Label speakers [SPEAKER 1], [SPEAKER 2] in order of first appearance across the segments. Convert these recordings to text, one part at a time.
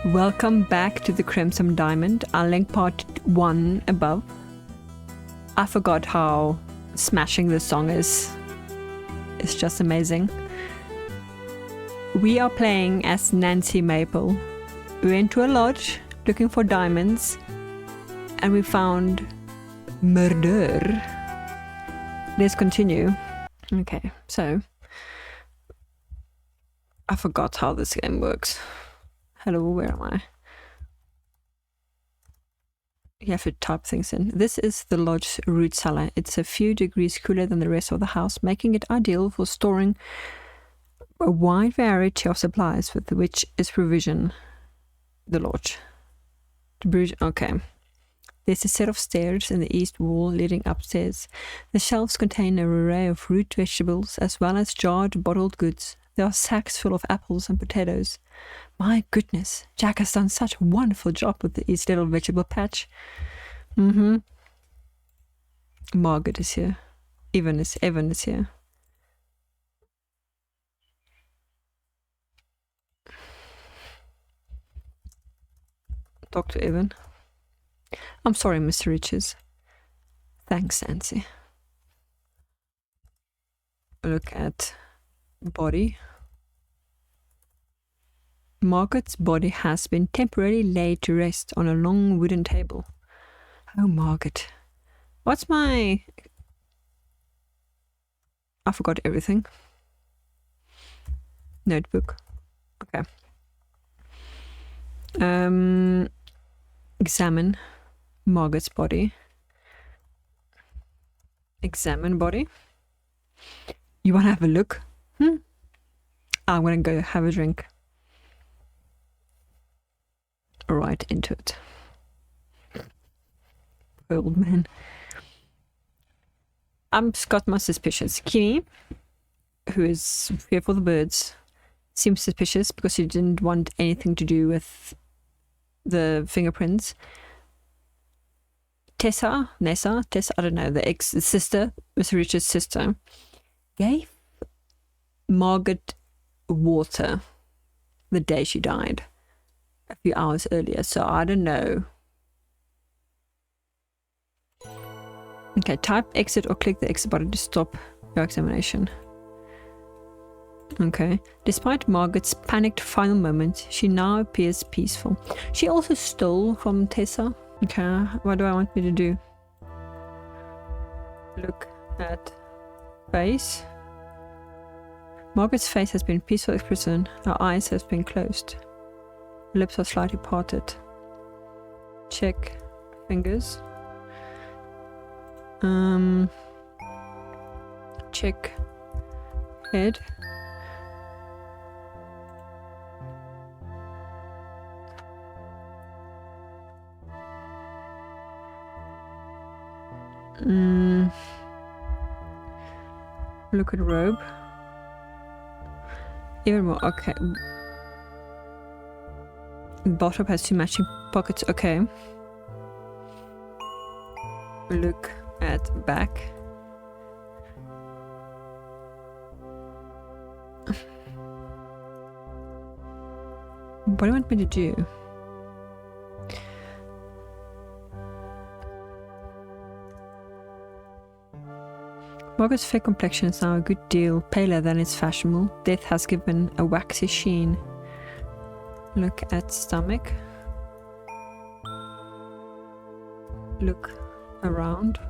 [SPEAKER 1] Welcome back to the Crimson Diamond. I'll link part 1 above. I forgot how smashing this song is. It's just amazing. We are playing as Nancy Maple. We went to a lodge looking for diamonds and we found murder. Let's continue. Okay, so I forgot how this game works. Hello, where am I? You have to type things in. This is the lodge's root cellar. It's a few degrees cooler than the rest of the house, making it ideal for storing a wide variety of supplies with which is provision the lodge. Okay. There's a set of stairs in the east wall leading upstairs. The shelves contain an array of root vegetables as well as jarred bottled goods. There are sacks full of apples and potatoes. My goodness, Jack has done such a wonderful job with his little vegetable patch. Margaret is here. Evan is here. Talk to Evan. I'm sorry, Mr. Riches. Thanks, Nancy. Look at body. Margaret's body has been temporarily laid to rest on a long wooden table. Oh, Margaret. What's my... I forgot everything. Notebook. Okay. Examine Margaret's body. Examine body. You want to have a look? I'm going to go have a drink. Right into it. Old man. I've got my suspicions. Kimmy, who is here for the birds, seems suspicious because she didn't want anything to do with the fingerprints. Nessa, I don't know, the sister, Mr. Richard's sister, gave Margaret water the day she died, a few hours earlier, so I don't know. Okay, type exit or click the exit button to stop your examination. Okay, despite Margaret's panicked final moment, she now appears peaceful. She also stole from Tessa. Okay, what do I want me to do? Look at face. Margaret's face has been peaceful expression. Her eyes have been closed. Her lips are slightly parted. Check fingers. Check head. Look at robe. Even more. Okay. Bottom has 2 matching pockets. Okay. Look at back. What do you want me to do? Margaret's fair complexion is now a good deal paler than is fashionable. Death has given a waxy sheen. Look at stomach. Look around.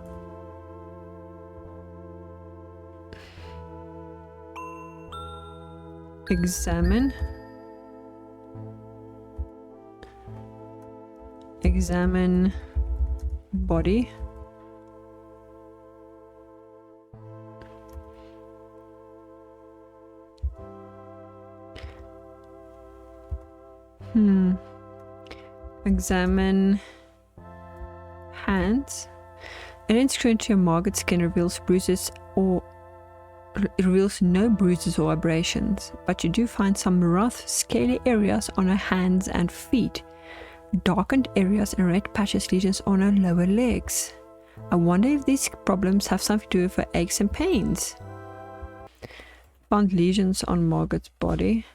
[SPEAKER 1] Examine. Examine body. Examine hands. An inscrutiny of Margaret's skin reveals no bruises or abrasions, but you do find some rough, scaly areas on her hands and feet, darkened areas and red patches lesions on her lower legs. I wonder if these problems have something to do with her aches and pains. Found lesions on Margaret's body.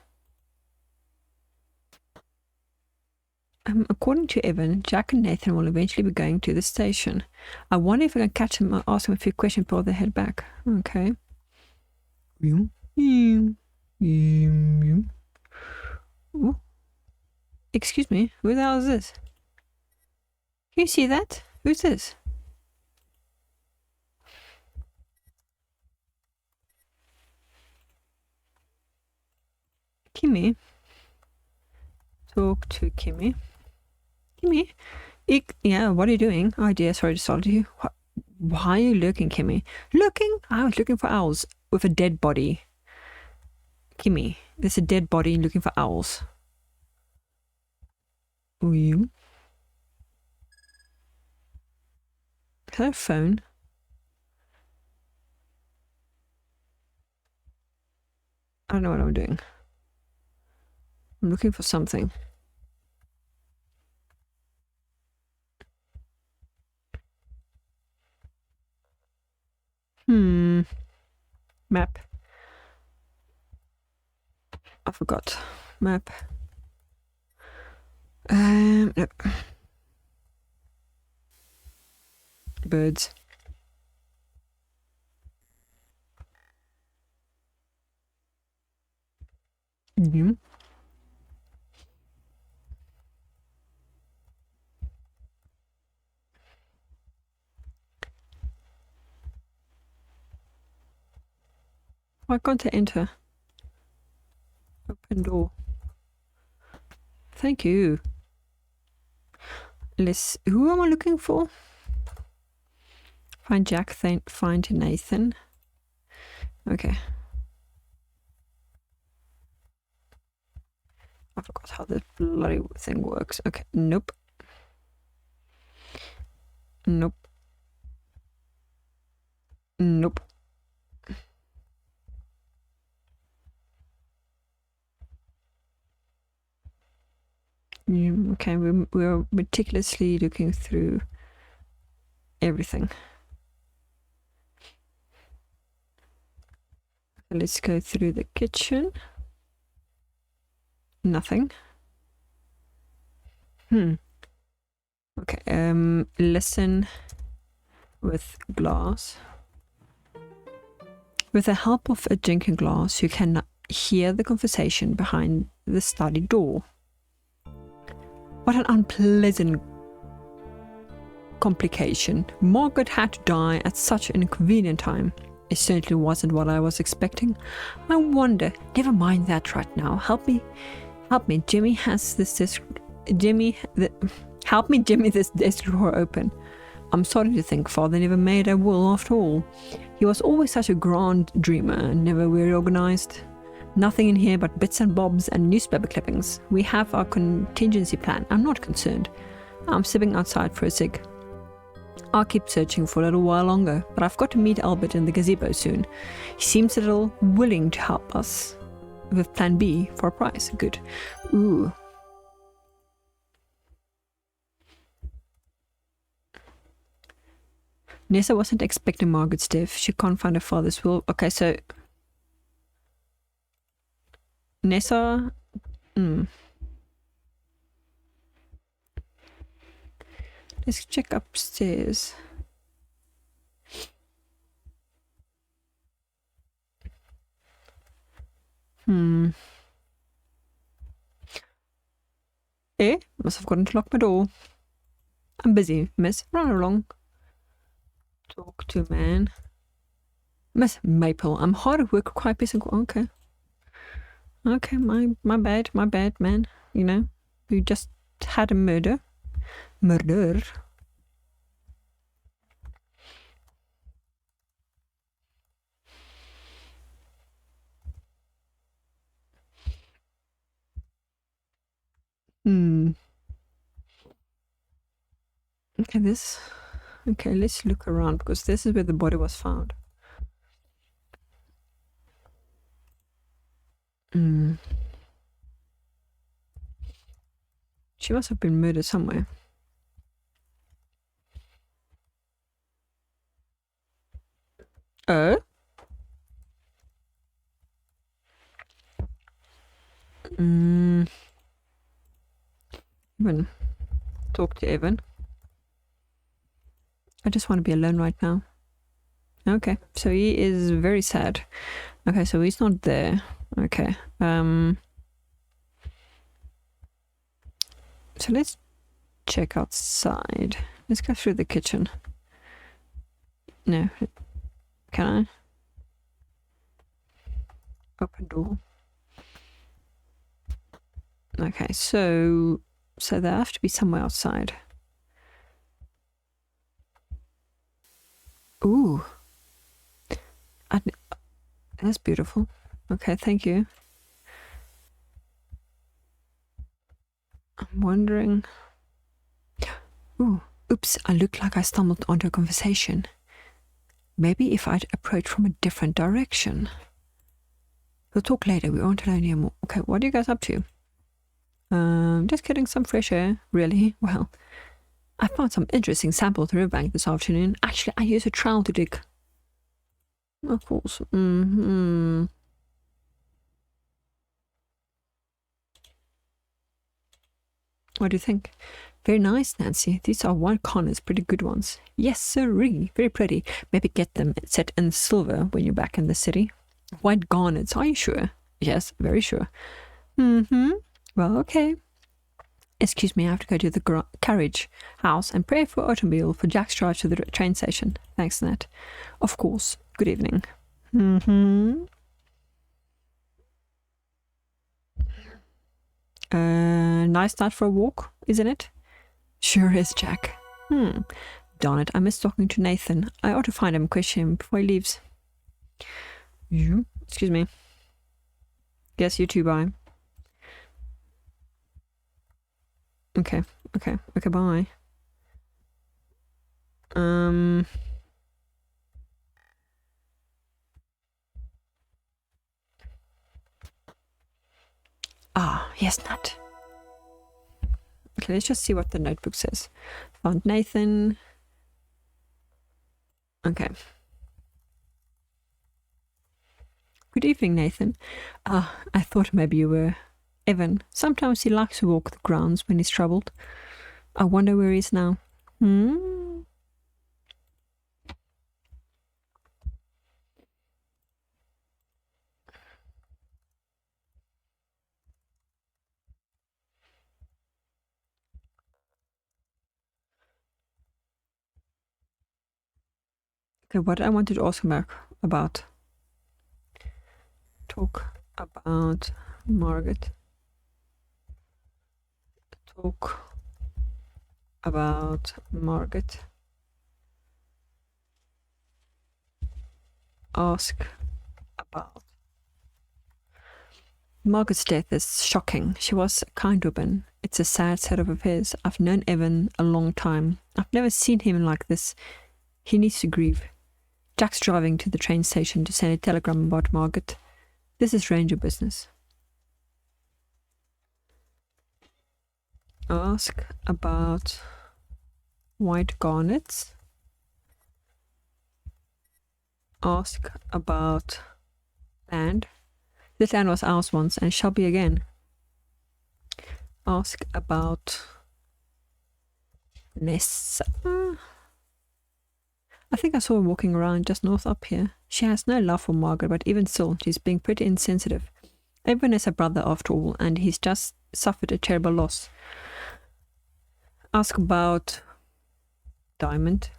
[SPEAKER 1] According to Evan, Jack and Nathan will eventually be going to the station. I wonder if I can catch them and ask them a few questions before they head back. Okay. Ooh. Excuse me, who the hell is this? Can you see that? Who's this? Kimmy. Talk to Kimmy. Kimmy? Yeah, what are you doing? Oh dear, sorry to startle you. Why are you looking, Kimmy? Looking? I was looking for owls with a dead body. Kimmy, there's a dead body looking for owls. You? Is that a phone? I don't know what I'm doing. I'm looking for something. Map. I forgot. Map. No. Birds. Mm. Why can't I enter? Open door. Thank you. Who am I looking for? Find Jack, find Nathan. Okay. I forgot how this bloody thing works. Okay, nope. Nope. Nope. Okay, we're meticulously looking through everything. Let's go through the kitchen. Nothing. Okay, listen with glass. With the help of a drinking glass, you can hear the conversation behind the study door. What an unpleasant complication. Margaret had to die at such an inconvenient time. It certainly wasn't what I was expecting. I wonder, never mind that right now. Help me. Jimmy has this help me Jimmy this desk drawer open. I'm sorry to think Father never made a will after all. He was always such a grand dreamer, never very organized. Nothing in here but bits and bobs and newspaper clippings. We have our contingency plan. I'm not concerned. I'm stepping outside for a cig. I'll keep searching for a little while longer, but I've got to meet Albert in the gazebo soon. He seems a little willing to help us with plan B for a price. Good. Ooh. Nessa wasn't expecting Margaret's death. She can't find her father's will. Okay, so Nessa. Let's check upstairs. Must have gotten to lock my door. I'm busy, miss. Run along. Talk to man. Miss Maple, I'm hard at work, quite peace and okay. Okay, my bad, man. You know, you just had a murder. Okay, let's look around because this is where the body was found. She must have been murdered somewhere. Oh? Evan. Talk to Evan. I just want to be alone right now. Okay, so he is very sad. Okay, so he's not there. Okay. So let's check outside. Let's go through the kitchen. No. Can I? Open door. Okay, so they have to be somewhere outside. Ooh. That's beautiful. Okay, thank you. I'm wondering... Ooh, oops, I look like I stumbled onto a conversation. Maybe if I'd approach from a different direction. We'll talk later, we aren't alone anymore. Okay, what are you guys up to? Just getting some fresh air, really. Well, I found some interesting samples of the riverbank this afternoon. Actually, I used a trowel to dig. Of course. What do you think? Very nice, Nancy. These are white corners, pretty good ones. Yes, sirree. Very pretty. Maybe get them set in silver when you're back in the city. White garnets, are you sure? Yes, very sure. Well, okay. Excuse me, I have to go to the carriage house and pray for automobile for Jack's drive to the train station. Thanks, Nat. Of course. Good evening. Nice night for a walk, isn't it? Sure is, Jack. Darn it, I miss talking to Nathan. I ought to find him, question him before he leaves. You? Excuse me. Yes, you too, bye. Okay, bye. Yes, Nat. Okay, let's just see what the notebook says. Found Nathan. Okay. Good evening, Nathan. I thought maybe you were Evan. Sometimes he likes to walk the grounds when he's troubled. I wonder where he is now. Okay, what I wanted to ask him about. Talk about Margaret. Talk about Margaret. Ask about. Margaret's death is shocking. She was a kind woman. It's a sad set of affairs. I've known Evan a long time. I've never seen him like this. He needs to grieve. Jack's driving to the train station to send a telegram about Margaret. This is ranger business. Ask about white garnets. Ask about land. This land was ours once and shall be again. Ask about Nessa. I think I saw her walking around just north up here. She has no love for Margaret, but even still, she's being pretty insensitive. Evan is her brother after all, and he's just suffered a terrible loss. Ask about Diamond.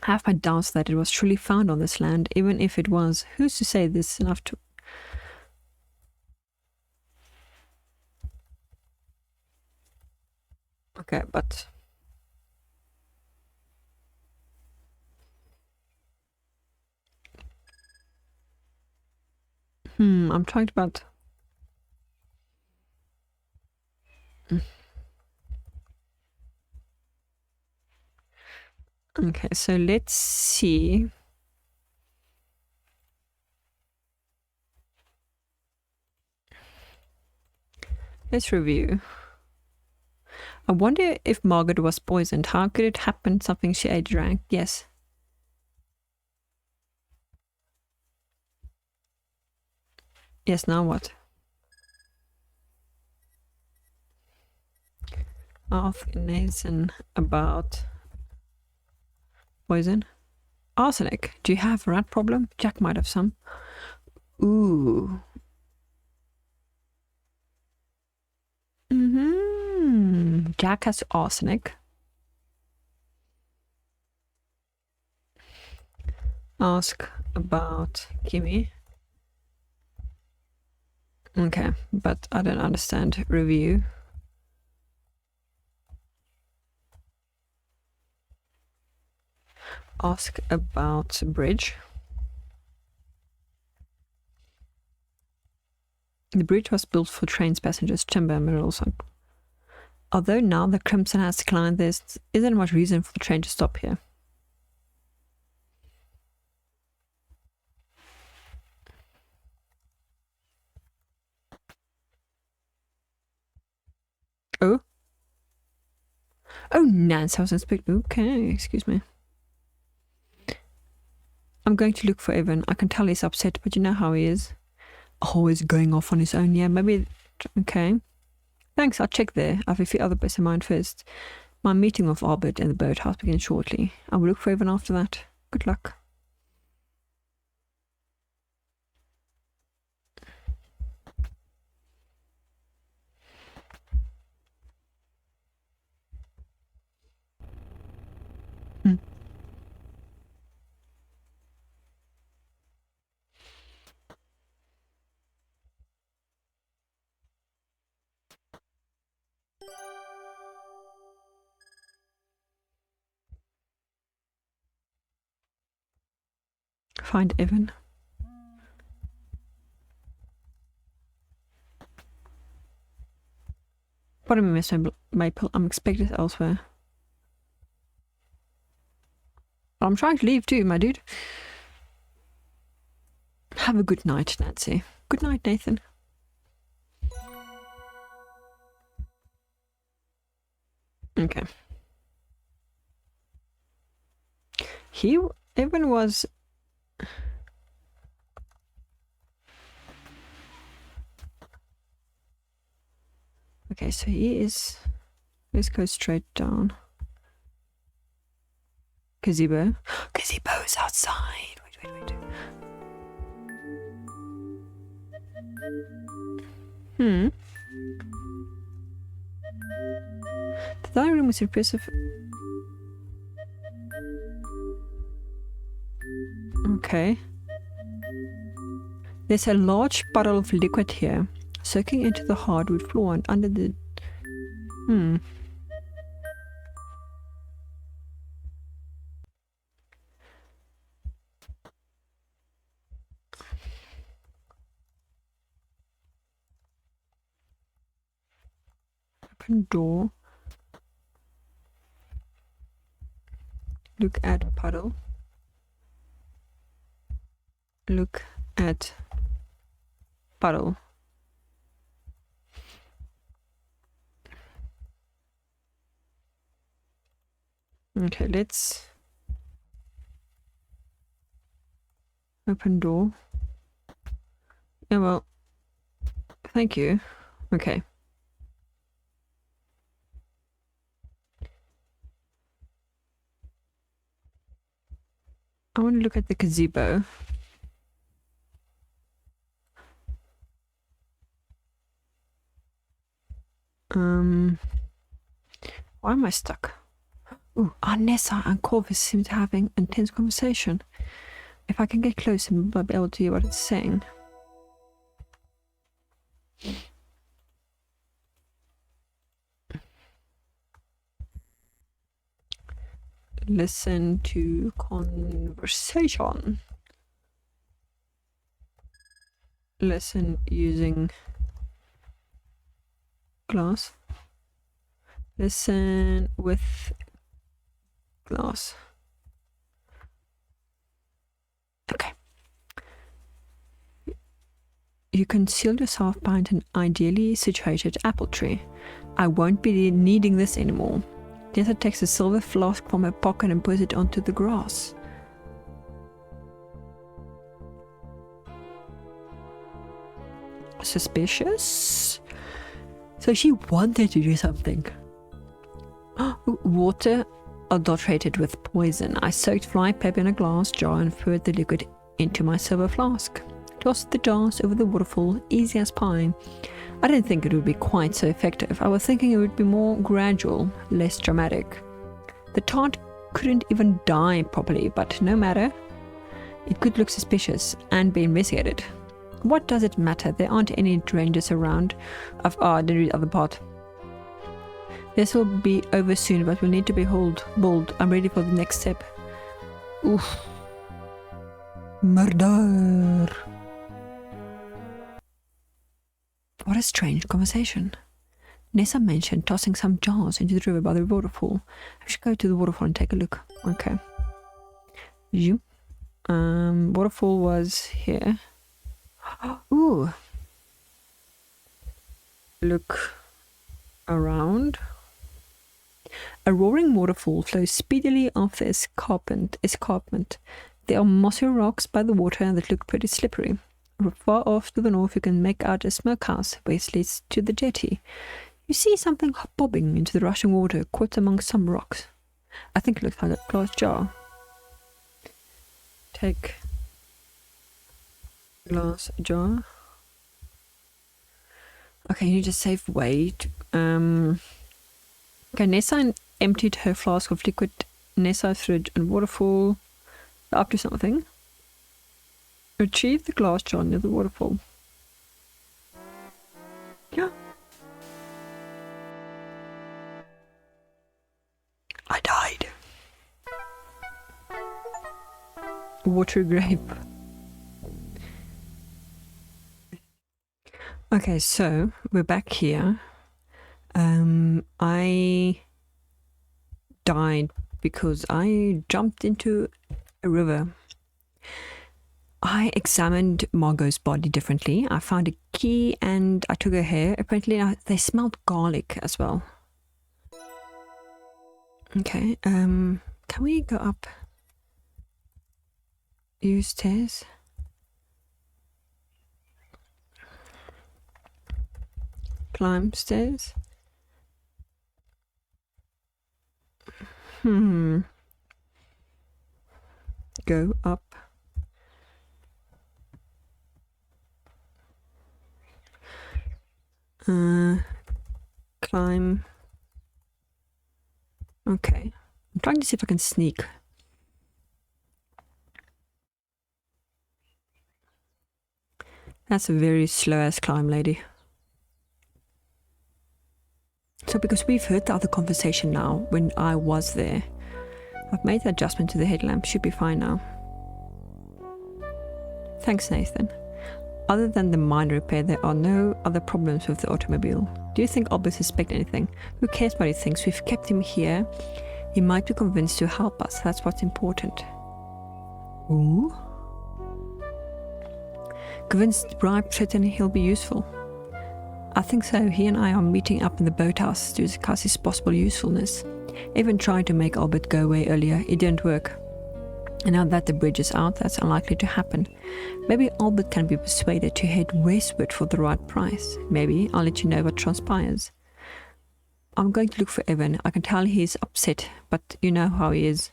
[SPEAKER 1] I have my doubts that it was truly found on this land, even if it was. Who's to say this is enough to... Okay, but... I'm trying about... Okay, so let's see. Let's review. I wonder if Margaret was poisoned. How could it happen? Something she ate, drank? Yes. Yes, now what? Ask Nathan about poison. Arsenic. Do you have a rat problem? Jack might have some. Ooh. Jack has arsenic. Ask about Kimmy. Okay, but I don't understand. Review. Ask about bridge. The bridge was built for trains, passengers, timber, and minerals. Although now the Crimson has declined, there isn't much reason for the train to stop here. Oh? Oh, Nance, I was expecting. Okay, excuse me. I'm going to look for Evan. I can tell he's upset, but you know how he is. Always going off on his own. Yeah, maybe. Okay. Thanks, I'll check there. I have a few other bits in mind first. My meeting with Albert in the boathouse begins shortly. I will look for Evan after that. Good luck. Find Evan. Pardon me, Mr. Maple. I'm expected elsewhere. I'm trying to leave too, my dude. Have a good night, Nancy. Good night, Nathan. Okay. Evan was... Okay, so he is... Let's go straight down. Gazebo. Gazebo's outside. Wait. The dining room was impressive. Okay. There's a large puddle of liquid here, soaking into the hardwood floor and under the... Open door. Look at puddle. Look at puddle. Okay, let's open door. Yeah, well, thank you. Okay. I want to look at the gazebo. Why am I stuck? Ooh, Nessa and Corvus seem to having intense conversation. If I can get close, I might be able to hear what it's saying. Listen to conversation. Listen using glass. Listen with glass. Okay. You conceal yourself behind an ideally situated apple tree. I won't be needing this anymore. Nessa takes a silver flask from her pocket and puts it onto the grass. Suspicious? So she wanted to do something. Water adulterated with poison. I soaked fly paper in a glass jar and poured the liquid into my silver flask. Tossed the jars over the waterfall, easy as pie. I didn't think it would be quite so effective. I was thinking it would be more gradual, less dramatic. The tart couldn't even die properly, but no matter. It could look suspicious and be investigated. What does it matter? There aren't any dangers around. I didn't read the other part. This will be over soon, but we'll need to be bold. I'm ready for the next step. Oof. Murder. What a strange conversation. Nessa mentioned tossing some jars into the river by the waterfall. I should go to the waterfall and take a look. Okay. You. Waterfall was here. Ooh. Look around. A roaring waterfall flows speedily off the escarpment. There are mossy rocks by the water that look pretty slippery. Far off to the north you can make out a smokehouse, which leads to the jetty. You see something bobbing into the rushing water, caught among some rocks. I think it looks like a glass jar. Take glass jar. Okay, you need to save weight. Okay, Nessa emptied her flask of liquid. Nessa threw it in waterfall. Up to something. Retrieve the glass jar near the waterfall. Yeah. I died. Water grape. Okay, so we're back here. I died because I jumped into a river. I examined Margot's body differently. I found a key and I took her hair. Apparently they smelled garlic as well. Okay, can we go up? Use stairs. Climb stairs. Go up. Climb. Okay. I'm trying to see if I can sneak. That's a very slow ass climb, lady. So because we've heard the other conversation now when I was there, I've made the adjustment to the headlamp. Should be fine now. Thanks, Nathan. Other than the minor repair, there are no other problems with the automobile. Do you think Albert suspects anything? Who cares what he thinks? We've kept him here. He might be convinced to help us. That's what's important. Ooh. Convinced, bribed, threatened, he'll be useful. I think so. He and I are meeting up in the boathouse to discuss his possible usefulness. Even tried to make Albert go away earlier. It didn't work. And now that the bridge is out, that's unlikely to happen. Maybe Albert can be persuaded to head westward for the right price. Maybe. I'll let you know what transpires. I'm going to look for Evan. I can tell he's upset, but you know how he is.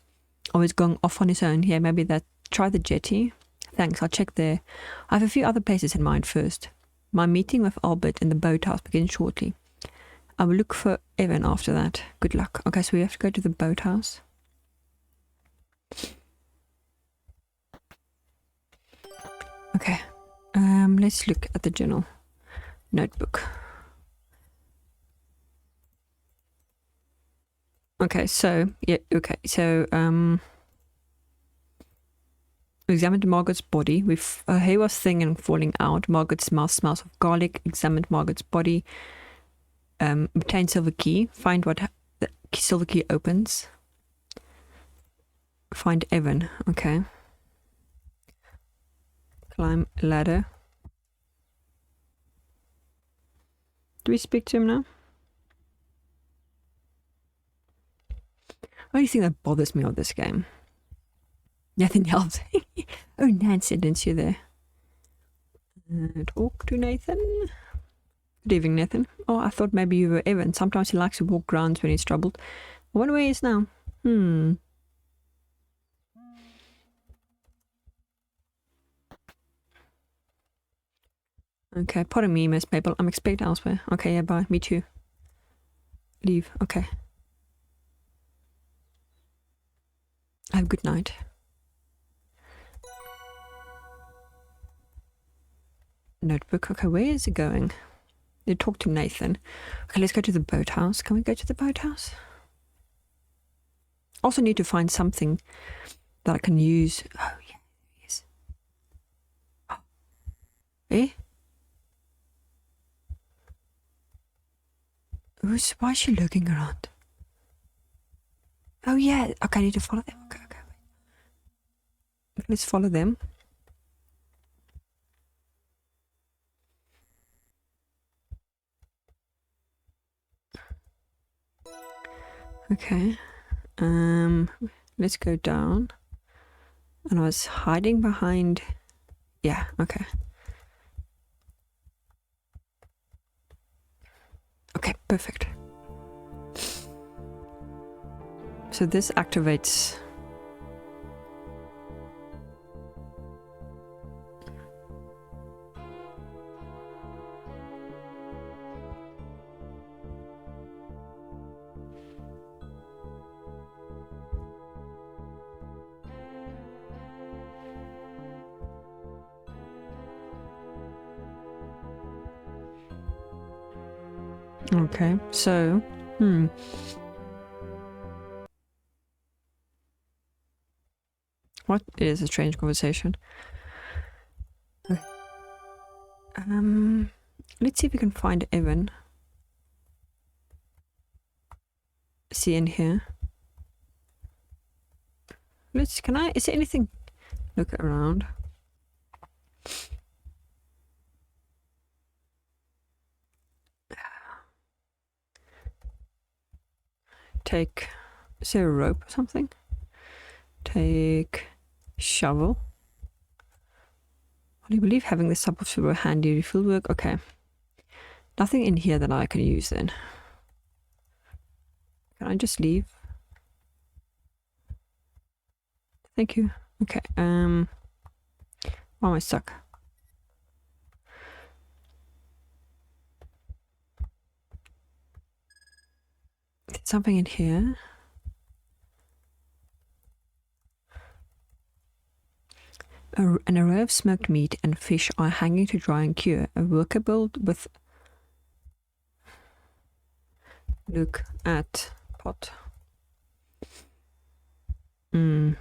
[SPEAKER 1] Always going off on his own. Yeah, maybe that. Try the jetty. Thanks, I'll check there. I have a few other places in mind first. My meeting with Albert in the boathouse begins shortly. I will look for Evan after that. Good luck. Okay, so we have to go to the boathouse. Okay, let's look at the journal notebook. Okay, so we examined Margot's body. Her hair was thin and falling out. Margot's mouth smells of garlic. Examined Margot's body. Obtain silver key. Find what the silver key opens. Find Evan. Okay. Climb ladder. Do we speak to him now? Only thing that bothers me of this game. Nothing else. Oh, Nancy, didn't you there? Talk to Nathan. Good evening, Nathan. Oh, I thought maybe you were Evan. Sometimes he likes to walk grounds when he's troubled. I wonder where he is now. Okay, pardon me, Miss Maple. I'm expected elsewhere. Okay, yeah, bye. Me too. Leave. Okay. Have a good night. Notebook. Okay, where is it going? You talk to Nathan. Okay, let's go to the boathouse. Can we go to the boathouse? Also need to find something that I can use. Oh, yeah. Yes. Oh. Eh? Why is she looking around? Oh, yeah. Okay, I need to follow them. Okay. Let's follow them. Okay. Let's go down. And I was hiding behind... Yeah, okay. Okay, perfect. So this activates... Okay, so... What is a strange conversation? Let's see if we can find Evan. See in here. Is there anything? Look around. Take, is there a rope or something? Take shovel. I do believe having this type of shovel handy field work. Okay. Nothing in here that I can use then. Can I just leave? Thank you. Okay. Why am I stuck? Something in here. An array of smoked meat and fish are hanging to dry and cure. A worker built with... Look at pot. I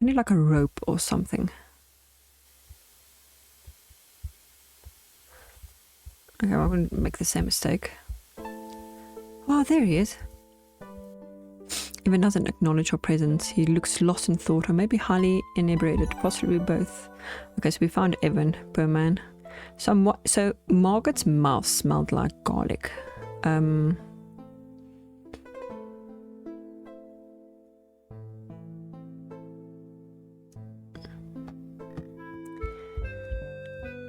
[SPEAKER 1] need like a rope or something. Okay, I'm going to make the same mistake. Oh, there he is. Evan doesn't acknowledge our presence. He looks lost in thought or maybe highly inebriated, possibly both. Okay, so we found Evan, poor man. So Margaret's mouth smelled like garlic.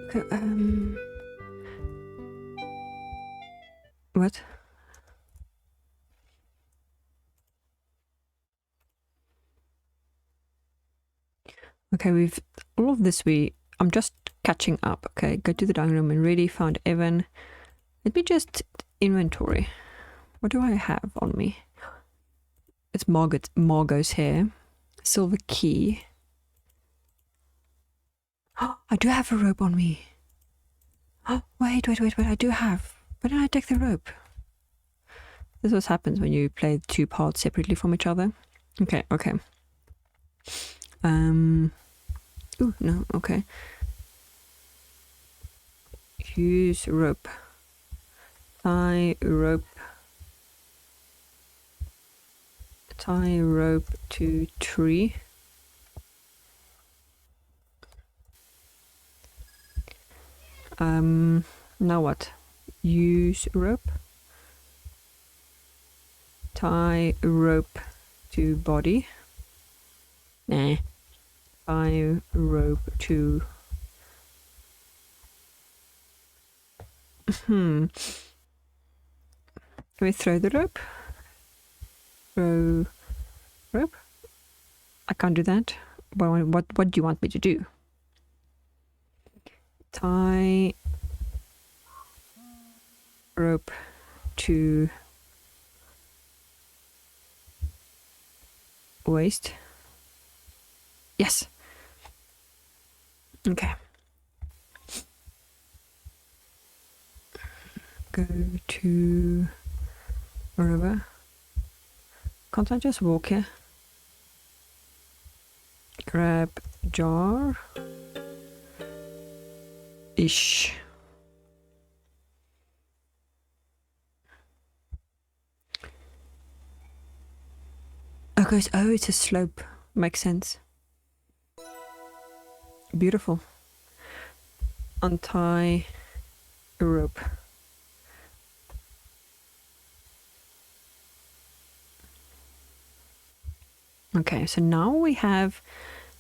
[SPEAKER 1] Okay, what? Okay, we've all of this. I'm just catching up. Okay, go to the dining room and really found Evan. Let me just inventory. What do I have on me? It's Margot's hair. Silver key. Oh, I do have a rope on me. Oh, wait. I do have. Why didn't I take the rope? This is what happens when you play two parts separately from each other. Okay. Ooh, no, okay. Use rope. Tie rope to tree. Now what? Use rope. Tie rope to body. Nah. Tie rope to... Can we throw the rope? Throw rope? I can't do that. What do you want me to do? Tie rope to waist. Yes. Okay. Go to river. Can't I just walk here? Grab jar. Ish. Okay, oh, it's a slope. Makes sense. Beautiful. Untie a rope. Okay, so now we have,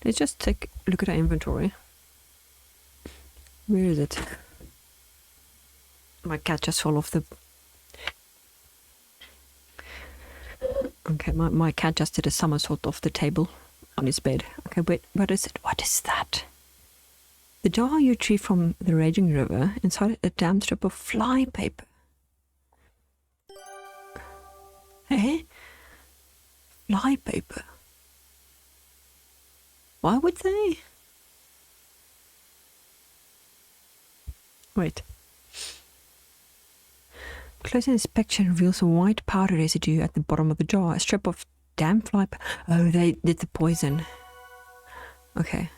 [SPEAKER 1] let's just take a look at our inventory. Where is it? My cat just fell off the... Okay, my cat just did a somersault off the table on his bed. Okay, wait, what is it? What is that? The jar you retrieved from the raging river inside a damp strip of fly paper. Eh? Fly paper? Why would they? Wait. Close inspection reveals a white powder residue at the bottom of the jar. A strip of damp fly. Oh, they did the poison. Okay.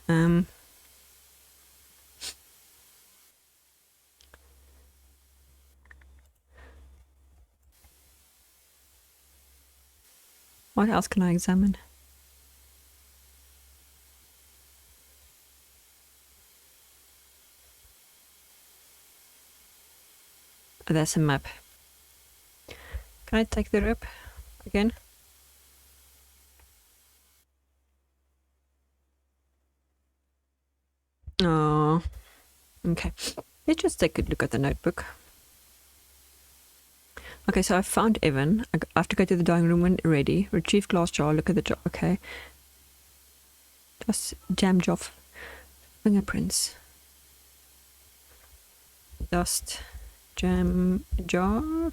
[SPEAKER 1] What else can I examine? Oh, there's a map. Can I take the rope again? Oh, okay. Let's just take a look at the notebook. Okay, so I found Evan. I have to go to the dining room when ready. Retrieve glass jar. Look at the jar. Okay. Just jammed off fingerprints. Dust. Jam jar.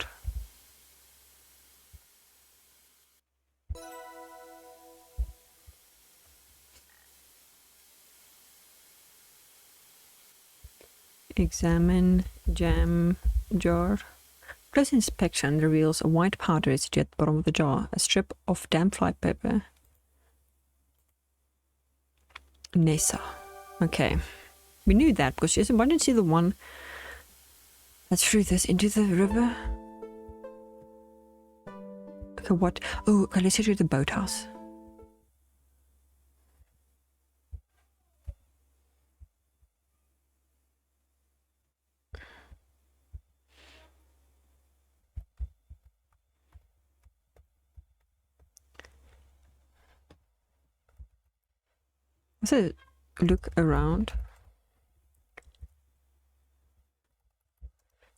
[SPEAKER 1] Examine jam jar. Close inspection reveals a white powder residue at the bottom of the jar. A strip of damp fly paper. Nessa. Okay. We knew that because she said, why don't you see the one that threw this into the river? Okay, what? Oh, okay, let's head to the boathouse. So, look around.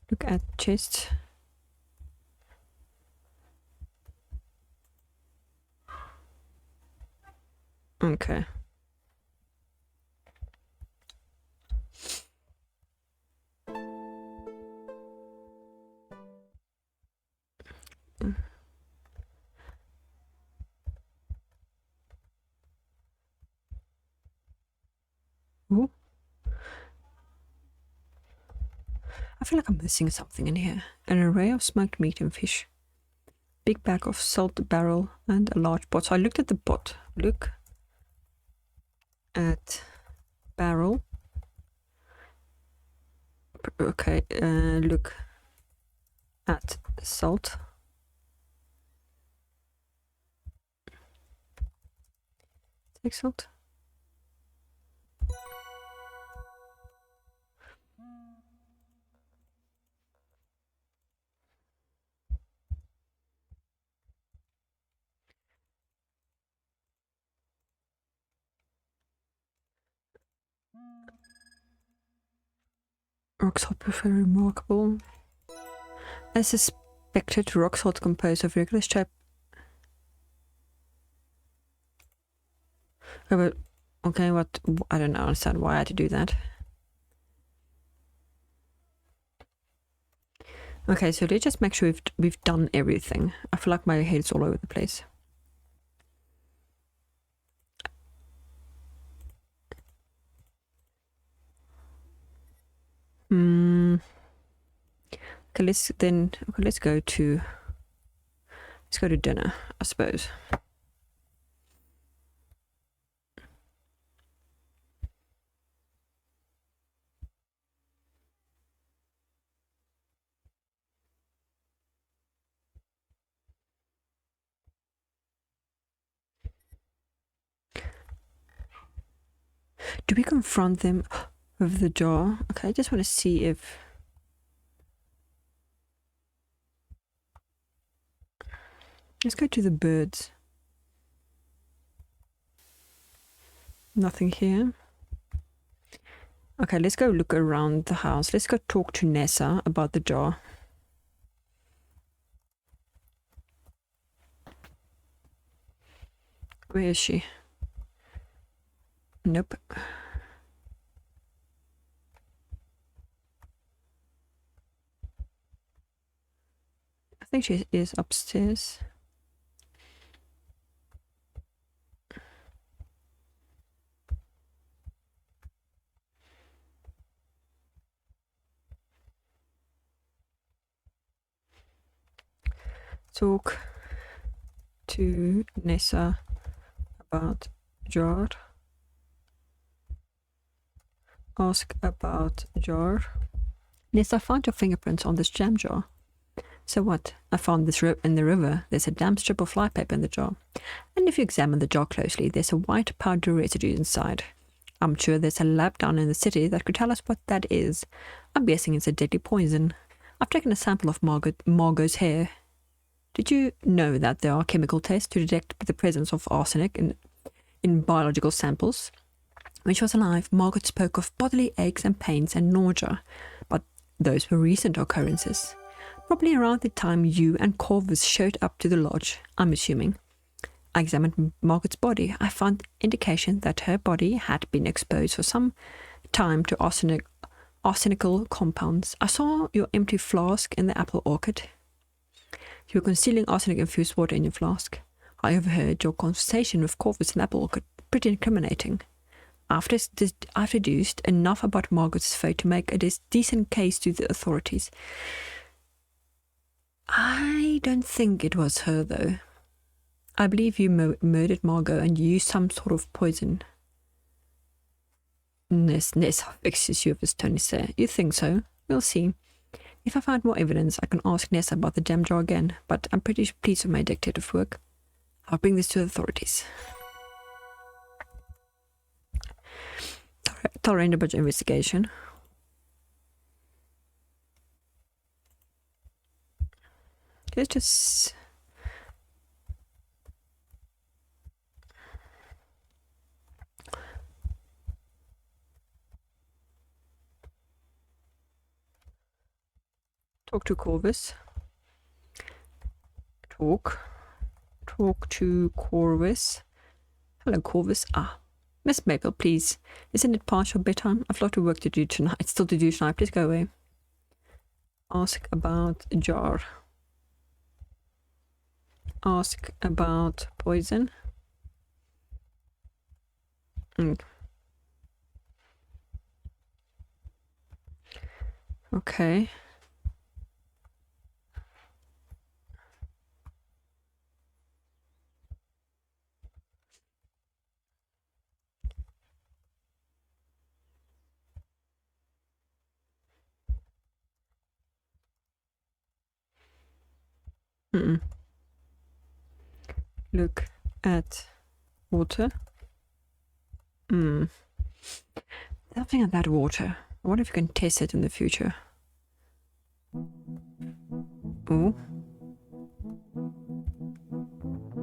[SPEAKER 1] Look at chests. Okay. Ooh. I feel like I'm missing something in here. An array of smoked meat and fish. Big bag of salt barrel and a large pot. So I looked at the pot. Look at barrel. Okay, look at salt. Take salt. Rock salt very remarkable. As a Expected rock salt composed of regular shape. Oh, but, okay, what? I don't understand why I had to do that. Okay, so let's just make sure we've done everything. I feel like my head's all over the place. Okay, let's go to dinner, I suppose. Do we confront them with the jar? Okay, I just want to see if... Let's go to the birds. Nothing here. Okay, let's go look around the house. Let's go talk to Nessa about the jar. Where is she? Nope. I think she is upstairs. Talk to Nessa about jar. Ask about jar. Nessa, I found your fingerprints on this jam jar. So what? I found this in the river. There's a damp strip of flypaper in the jar. And if you examine the jar closely, there's a white powder residue inside. I'm sure there's a lab down in the city that could tell us what that is. I'm guessing it's a deadly poison. I've taken a sample of Margot's hair. Did you know that there are chemical tests to detect the presence of arsenic in biological samples? When she was alive, Margot spoke of bodily aches and pains and nausea, but those were recent occurrences. Probably around the time you and Corvus showed up to the lodge, I'm assuming. I examined Margot's body. I found indication that her body had been exposed for some time to arsenical compounds. I saw your empty flask in the apple orchard. You were concealing arsenic-infused water in your flask. I overheard your conversation with Corvus in the apple orchard. Pretty incriminating. I've deduced enough about Margot's fate to make a decent case to the authorities. I don't think it was her, though. I believe you murdered Margot and used some sort of poison. Nessa fixes you with his Tony say. You think so? We'll see. If I find more evidence, I can ask Nessa about the jam jar again, but I'm pretty pleased with my detective work. I'll bring this to the authorities. Tolerant about investigation. Let's just... talk to Corvus. Talk to Corvus. Hello, Corvus. Miss Maple, please. Isn't it past your bedtime? I've a lot of work to do tonight. Still to do tonight. Please go away. Ask about jar. Ask about poison. Okay. Look at water. Something at that water. I wonder if you can test it in the future. Oh.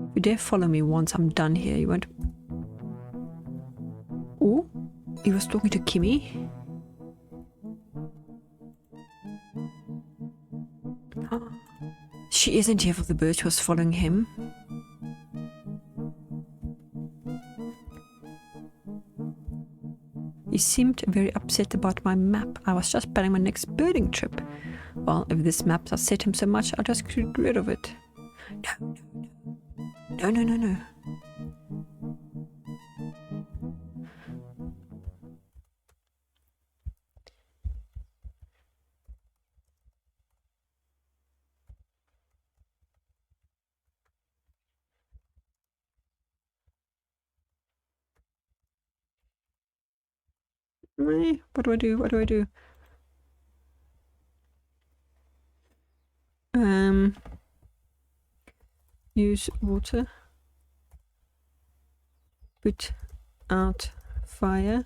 [SPEAKER 1] If you dare follow me once I'm done here, you won't... Oh, he was talking to Kimmy. She isn't here for the bird, she was following him. He seemed very upset about my map. I was just planning my next birding trip. Well, if this map upset him so much, I'll just get rid of it. No, no, no. No, no, no, no. What do I do? What do I do? Use water. Put out fire.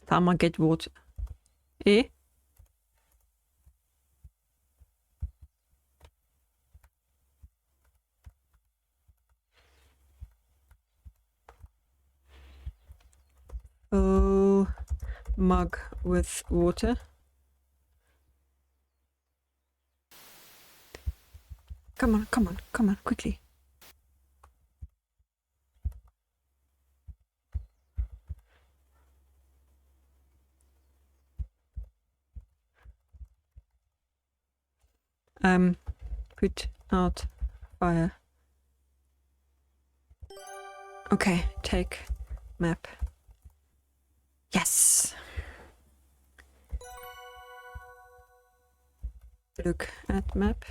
[SPEAKER 1] Time I get water. Eh? Oh, mug with water. Come on, come on, come on, quickly. Put out fire. Okay, take map. Yes. Look at map.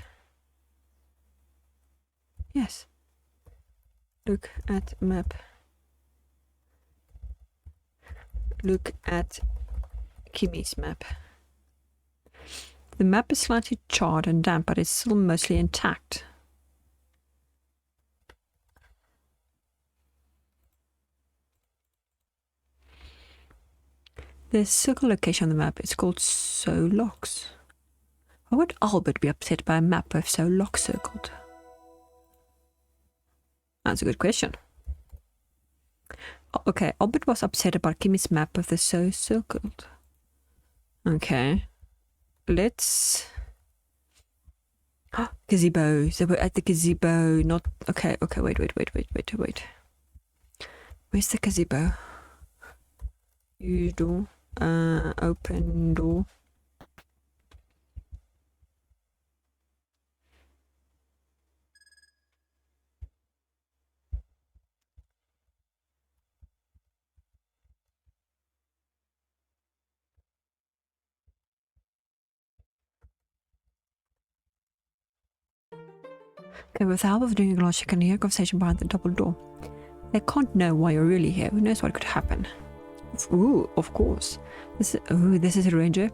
[SPEAKER 1] Yes. Look at map. Look at Kimmy's map. The map is slightly charred and damp, but it's still mostly intact. The circle location on the map is called Solocks. Why would Albert be upset by a map with Solocks circled? That's a good question. Okay, Albert was upset about Kimmy's map with the so circled. Okay. Let's... gazebo. So we're at the gazebo, not... Okay, wait. Where's the gazebo? Use door. Open door. Okay, with the help of doing a glass, you can hear a conversation behind the double door. They can't know why you're really here. Who knows what could happen? Ooh, of course. This is a ranger.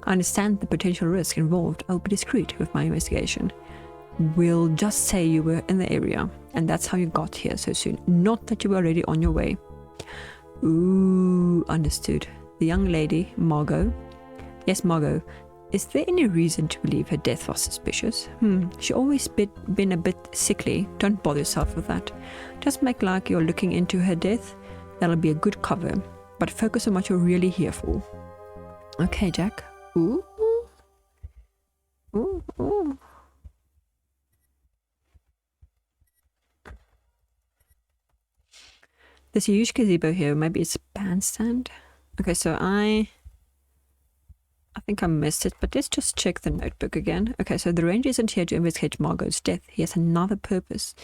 [SPEAKER 1] I understand the potential risk involved. I'll be discreet with my investigation. We'll just say you were in the area, and that's how you got here so soon. Not that you were already on your way. Ooh, understood. The young lady, Margot. Yes, Margot. Is there any reason to believe her death was suspicious? She always been a bit sickly. Don't bother yourself with that. Just make like you're looking into her death. That'll be a good cover. But focus on what you're really here for. Okay, Jack. Ooh. Ooh, ooh. There's a huge gazebo here. Maybe it's a bandstand. Okay, so I think I missed it, but let's just check the notebook again. Okay, so the ranger isn't here to investigate Margot's death. He has another purpose.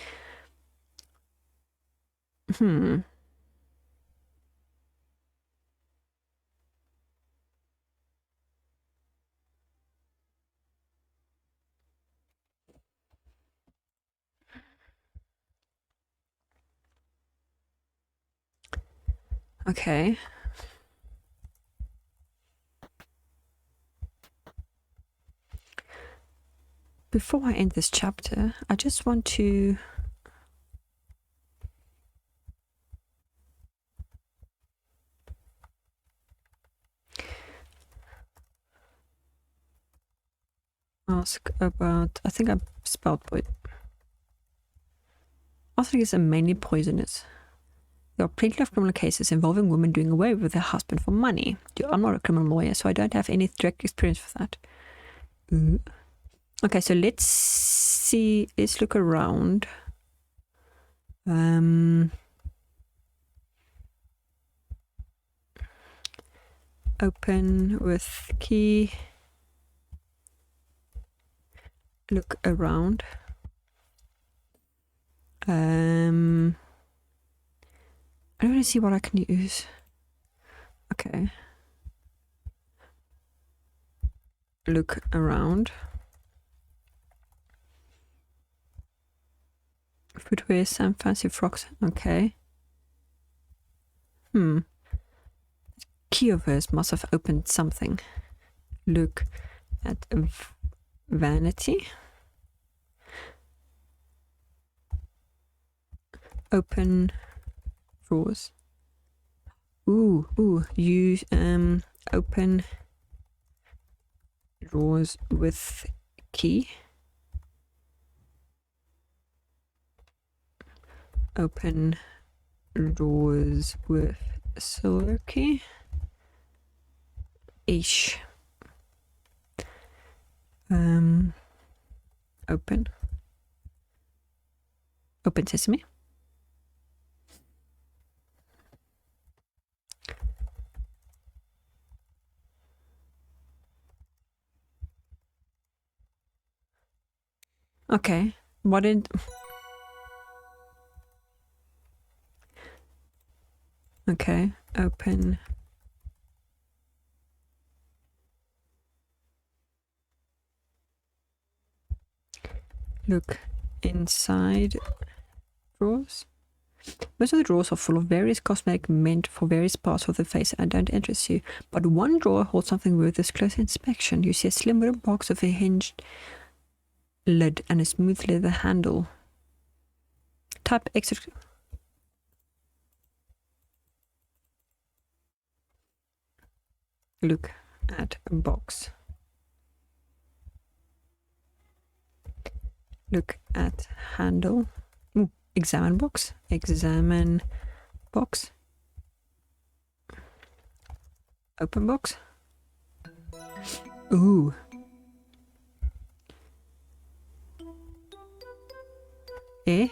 [SPEAKER 1] Okay. Before I end this chapter, I just want to ask about, I think I spelled poison. I think it's mainly poisonous. There are plenty of criminal cases involving women doing away with their husband for money. I'm not a criminal lawyer, so I don't have any direct experience with that. Okay, so let's see. Let's look around. Open with key. Look around. I don't want to see what I can use. Okay. Look around. Footwear, some fancy frocks. Okay. Key of hers must have opened something. Look at vanity. Open drawers. Use open drawers with key. Open drawers with silver key. Ish. Open sesame. Okay, what did... Okay, open... Look inside drawers. Most of the drawers are full of various cosmetic meant for various parts of the face and don't interest you. But one drawer holds something worth this close inspection. You see a slim wooden box with a hinged lid and a smooth leather handle. Type exit. Look at a box. Look at handle. Examine box. Examine box. Open box. Ooh. Eh?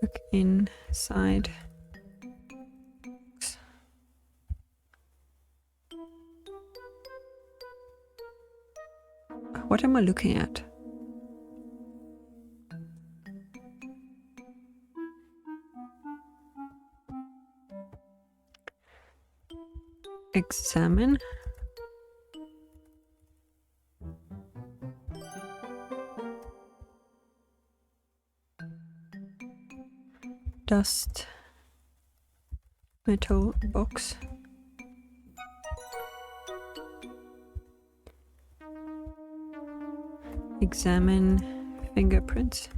[SPEAKER 1] Look inside. What am I looking at? Examine. Dust. Metal box. Examine fingerprints.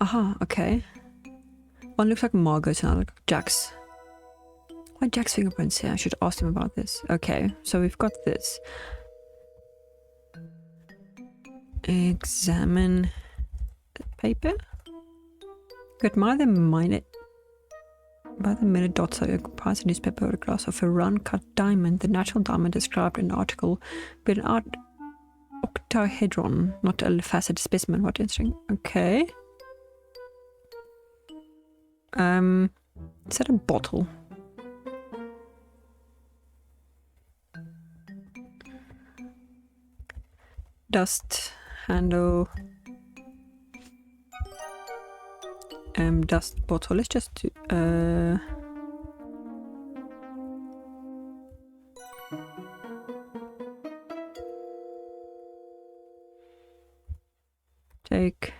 [SPEAKER 1] Aha, okay. One looks like Margaret and another looks like Jack's. Why Jack's fingerprints here? I should ask him about this. Okay, so we've got this. Examine the paper. Good, by the minute dots are comprised of newspaper photographs of a round cut diamond. The natural diamond described in the article, but an octahedron, not a faceted specimen. What interesting. Okay. Is that a bottle? Dust handle. Dust bottle. Let's just do, take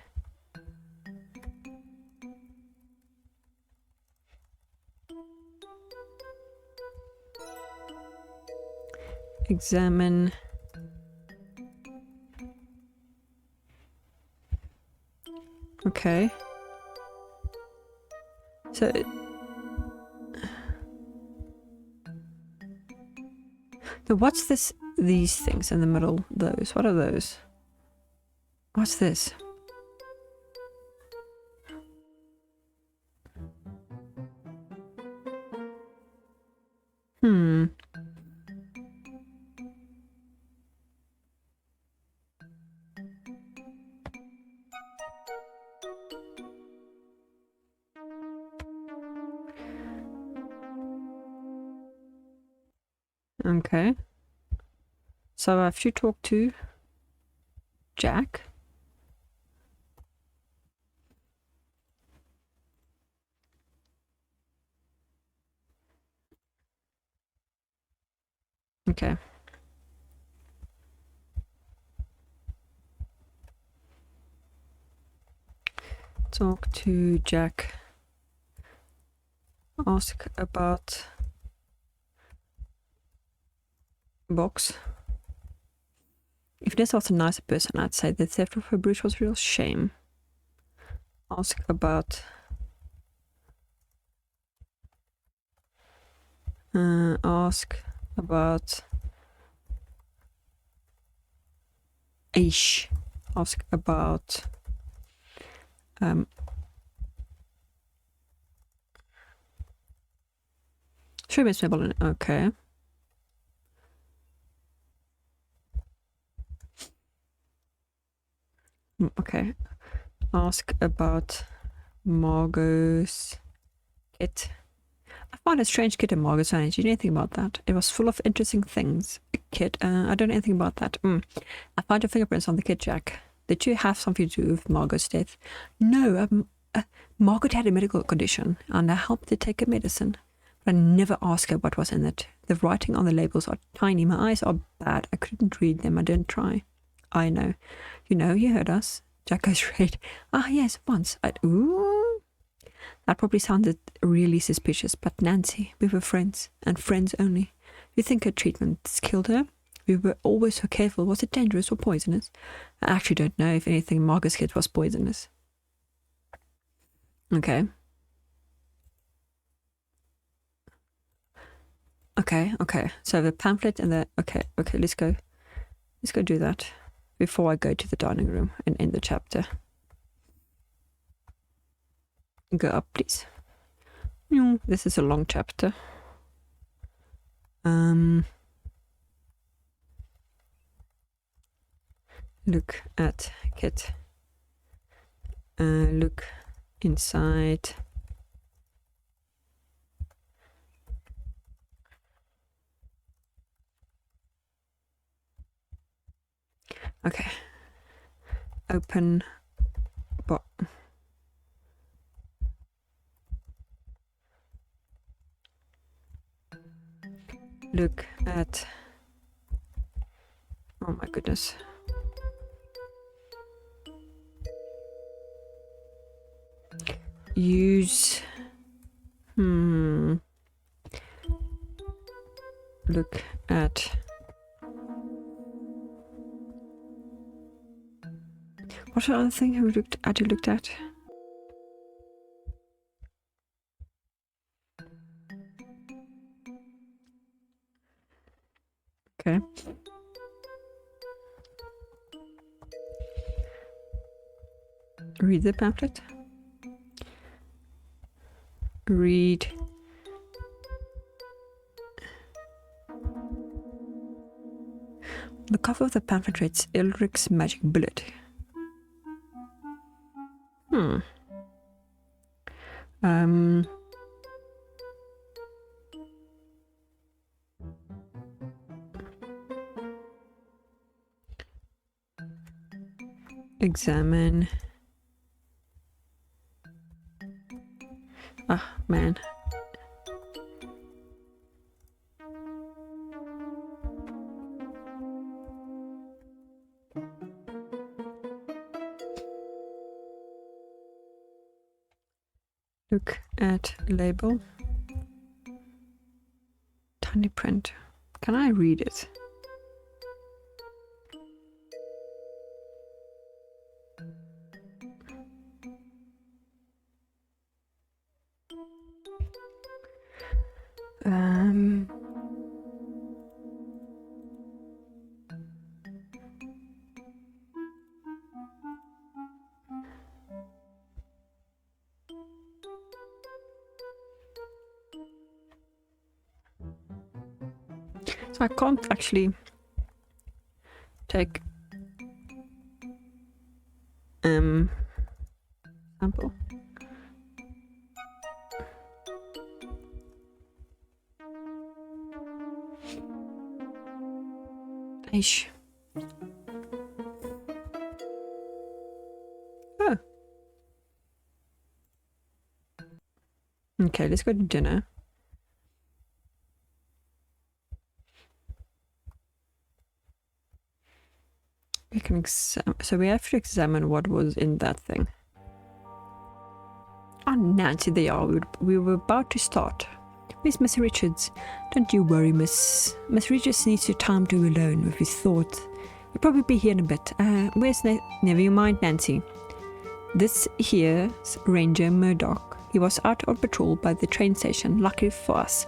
[SPEAKER 1] examine okay. So what's this? These things in the middle. Those. What are those? What's this? Okay. So I have to talk to Jack. Okay. Talk to Jack. Ask about box. If this was a nicer person, I'd say the theft of her brooch was a real shame. Ask about Aish. Ask about Sjöbensmedbollen. Okay. Okay. Ask about Margot's kit. I found a strange kit in Margot's Village. Do you know anything about that? It was full of interesting things. A kit. I don't know anything about that. I found your fingerprints on the kit, Jack. Did you have something to do with Margot's death? No. Margot had a medical condition, and I helped her take her medicine. But I never asked her what was in it. The writing on the labels are tiny. My eyes are bad. I couldn't read them. I didn't try. I know. You heard us. Jack goes red. Ah, yes, once. Ooh. That probably sounded really suspicious, but Nancy, we were friends, and friends only. You think her treatments killed her? We were always so careful. Was it dangerous or poisonous? I actually don't know if anything Margot's kit was poisonous. Okay. Okay. So the pamphlet and the... Okay, let's go. Let's go do that before I go to the dining room and end the chapter. Go up, please. This is a long chapter. Look at kit. Look inside. Okay. Open box. Look at... Oh my goodness. Use... Look at... What's the other thing you looked at? Okay. Read the pamphlet. Read. The cover of the pamphlet reads Elric's magic bullet. Examine. Ah, man. Look at label. Tiny print. Can I read it? So I can't actually take sample. Ish. Oh. Okay, let's go to dinner. We can so we have to examine what was in that thing. Oh, Nancy, they are. We were about to start. Where's Miss Richards? Don't you worry, Miss. Miss Richards needs your time to be alone with his thoughts. He'll probably be here in a bit. Where's Never you mind, Nancy. This here's Ranger Murdoch. He was out on patrol by the train station, lucky for us.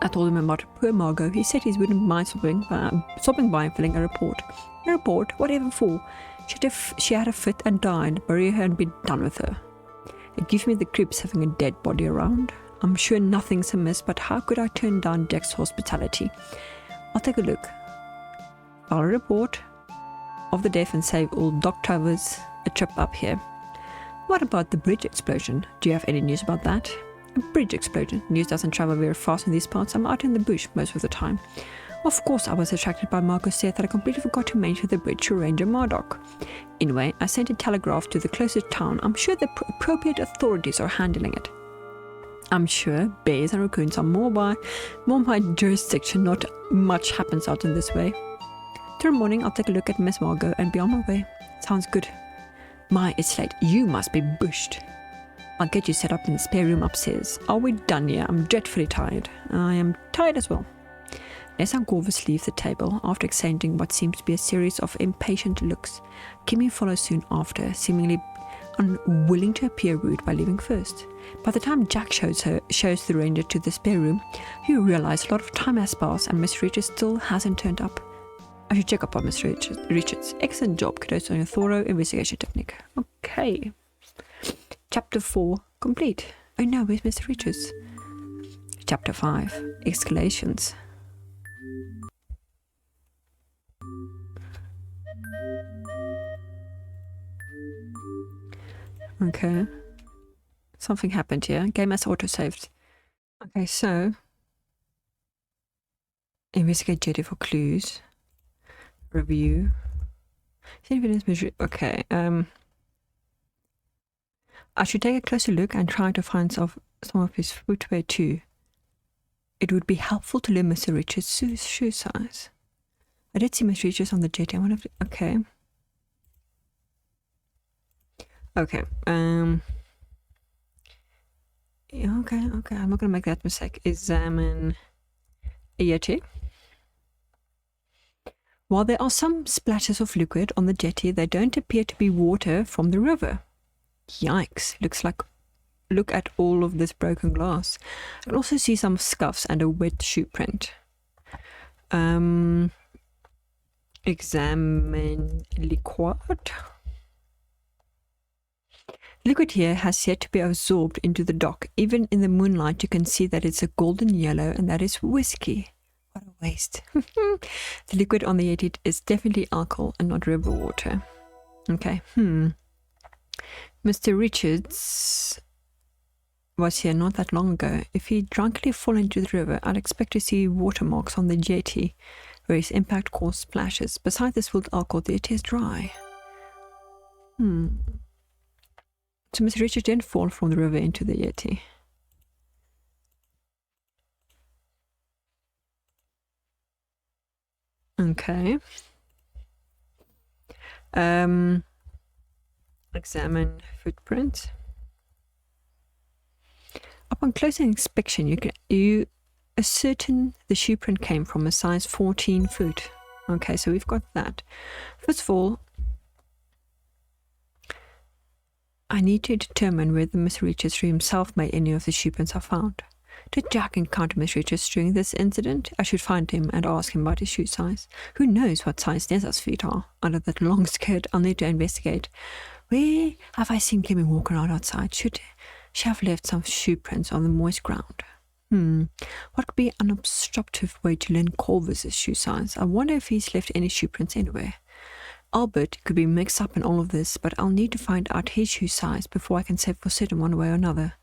[SPEAKER 1] I told him about poor Margot. He said he wouldn't mind stopping by and filling a report. A report? Whatever for? She had a fit and died. Bury her and be done with her. It gives me the creeps having a dead body around. I'm sure nothing's amiss, but how could I turn down Jack's hospitality? I'll take a look. File a report of the death and save old Doc Travers a trip up here. What about the bridge explosion? Do you have any news about that? A bridge explosion. News doesn't travel very fast in these parts. I'm out in the bush most of the time. Of course, I was attracted by Marco's death that I completely forgot to mention the bridge to Ranger Murdoch. Anyway, I sent a telegraph to the closest town. I'm sure the appropriate authorities are handling it. I'm sure bears and raccoons are more my jurisdiction. Not much happens out in this way. Tomorrow morning, I'll take a look at Miss Margot and be on my way. Sounds good. My, it's late. You must be bushed. I'll get you set up in the spare room upstairs. Are we done here? I'm dreadfully tired. I am tired as well. Les and Corvus leave the table after exchanging what seems to be a series of impatient looks. Kimmy follows soon after, seemingly unwilling to appear rude by leaving first. By the time Jack shows the ranger to the spare room, you realize a lot of time has passed and Miss Richards still hasn't turned up. I should check up on Miss Richards. Excellent job, kudos on your thorough investigation technique. Okay. Chapter 4 complete. Oh no, where's Mr. Richards? Chapter 5 Escalations. Okay. Something happened here. Game has auto-saved. Okay, so investigate jetty for clues. Review. Okay, I should take a closer look and try to find some of his footwear too. It would be helpful to learn Mr. Richards' shoe size. I did see Mr. Richards on the jetty. I wonder if... Okay. Okay. Yeah, okay. I'm not going to make that mistake. Examine a jetty. While there are some splashes of liquid on the jetty, they don't appear to be water from the river. Yikes, look at all of this broken glass. I can also see some scuffs and a wet shoe print. Examine liquid. Liquid here has yet to be absorbed into the dock. Even in the moonlight you can see that it's a golden yellow and that is whiskey. What a waste. The liquid on the yeti is definitely alcohol and not river water. Okay, Mr. Richards was here not that long ago. If he drunkenly fall into the river, I'd expect to see watermarks on the jetty where his impact caused splashes. Besides the spilled alcohol, the jetty is dry. So Mr. Richards didn't fall from the river into the jetty. Okay. Examine footprint. Upon closer inspection, you ascertain the shoe print came from a size 14 foot. Okay, so we've got that. First of all, I need to determine whether Mr. Richards himself made any of the shoe prints I found. Did Jack encounter Mr. Richards during this incident? I should find him and ask him about his shoe size. Who knows what size Nessa's feet are? Under that long skirt, I'll need to investigate. Where have I seen Clemmy walk around outside? Should she have left some shoe prints on the moist ground? What could be an unobstructive way to learn Corvus's shoe size? I wonder if he's left any shoe prints anywhere. Albert could be mixed up in all of this, but I'll need to find out his shoe size before I can say for certain one way or another.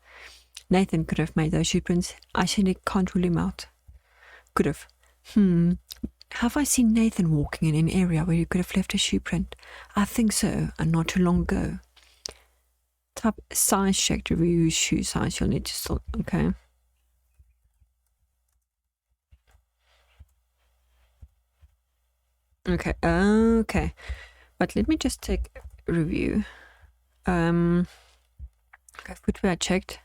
[SPEAKER 1] Nathan could have made those shoe prints. I simply can't rule him out. Could have. Have I seen Nathan walking in an area where he could have left a shoe print? I think so, and not too long ago. Tap size check to review his shoe size. You'll need to still. Okay. Okay. But let me just take a review. Okay, footwear I checked.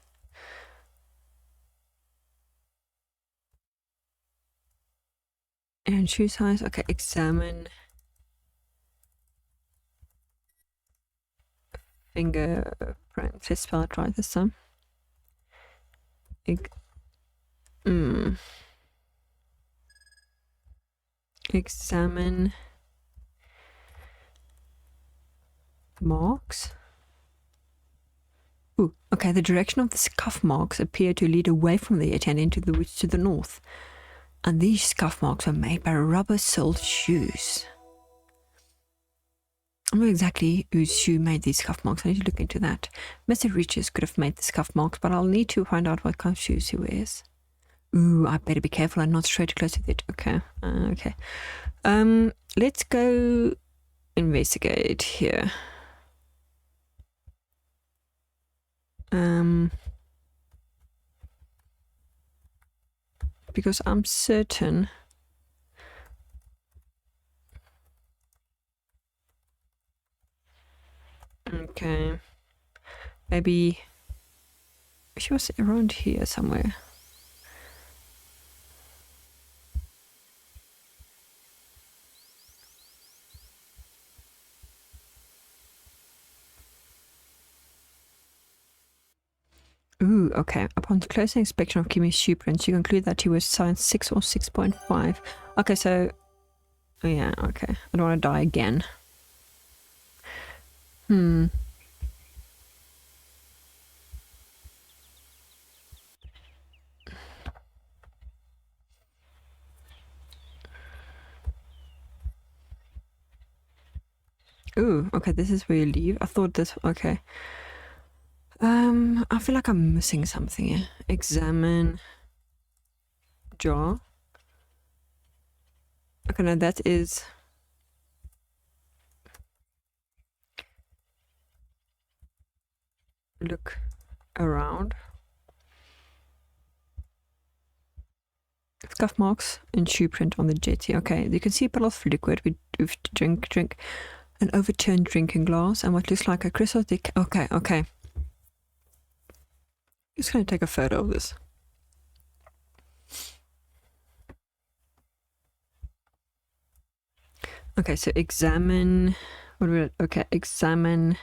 [SPEAKER 1] And shoe size. Okay, examine. Fingerprint. Let's spell it right this time. Examine marks. Ooh, okay, the direction of the scuff marks appear to lead away from the Yeti and into the woods to the north. And these scuff marks were made by rubber-soled shoes. I don't know exactly whose shoe made these scuff marks. I need to look into that. Mr. Reaches could have made the scuff marks, but I'll need to find out what kind of shoes he wears. Ooh, I better be careful and not stray too close with it. Okay. Let's go investigate here. Because I'm certain okay, maybe she was around here somewhere. Ooh, okay. Upon closer inspection of Kimi's shoe prints, you conclude that he was size 6 or 6.5. Okay, so... Oh yeah, okay. I don't want to die again. Ooh, okay, this is where you leave. I thought this... Okay. I feel like I'm missing something here. Examine jaw. Okay, now that is look around. Scuff marks and shoe print on the jetty. Okay, you can see puddles of liquid. We've drink an overturned drinking glass and what looks like a crystal dick. Okay. Just gonna take a photo of this. Okay, so examine. What do we? Okay, examine.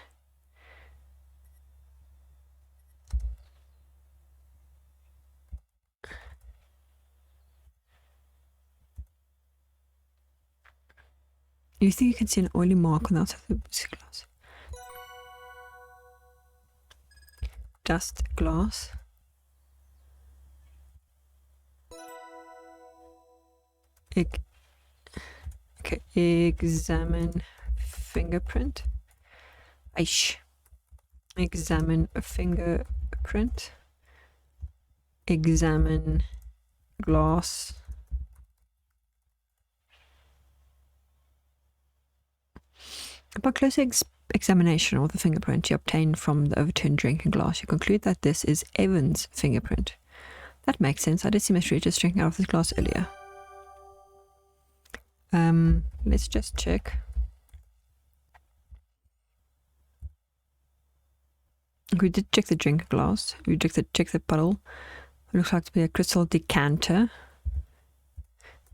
[SPEAKER 1] You think you can see an oily mark on the outside of the biscuit glass? Dust glass. Okay, examine fingerprint. Aish. Examine a fingerprint. Examine glass. Upon closer examination of the fingerprint you obtained from the overturned drinking glass, you conclude that this is Evan's fingerprint. That makes sense. I did see Mr. Regis drinking out of this glass earlier. Let's just check. We did check the drinker glass. We did check the puddle. It looks like to be a crystal decanter.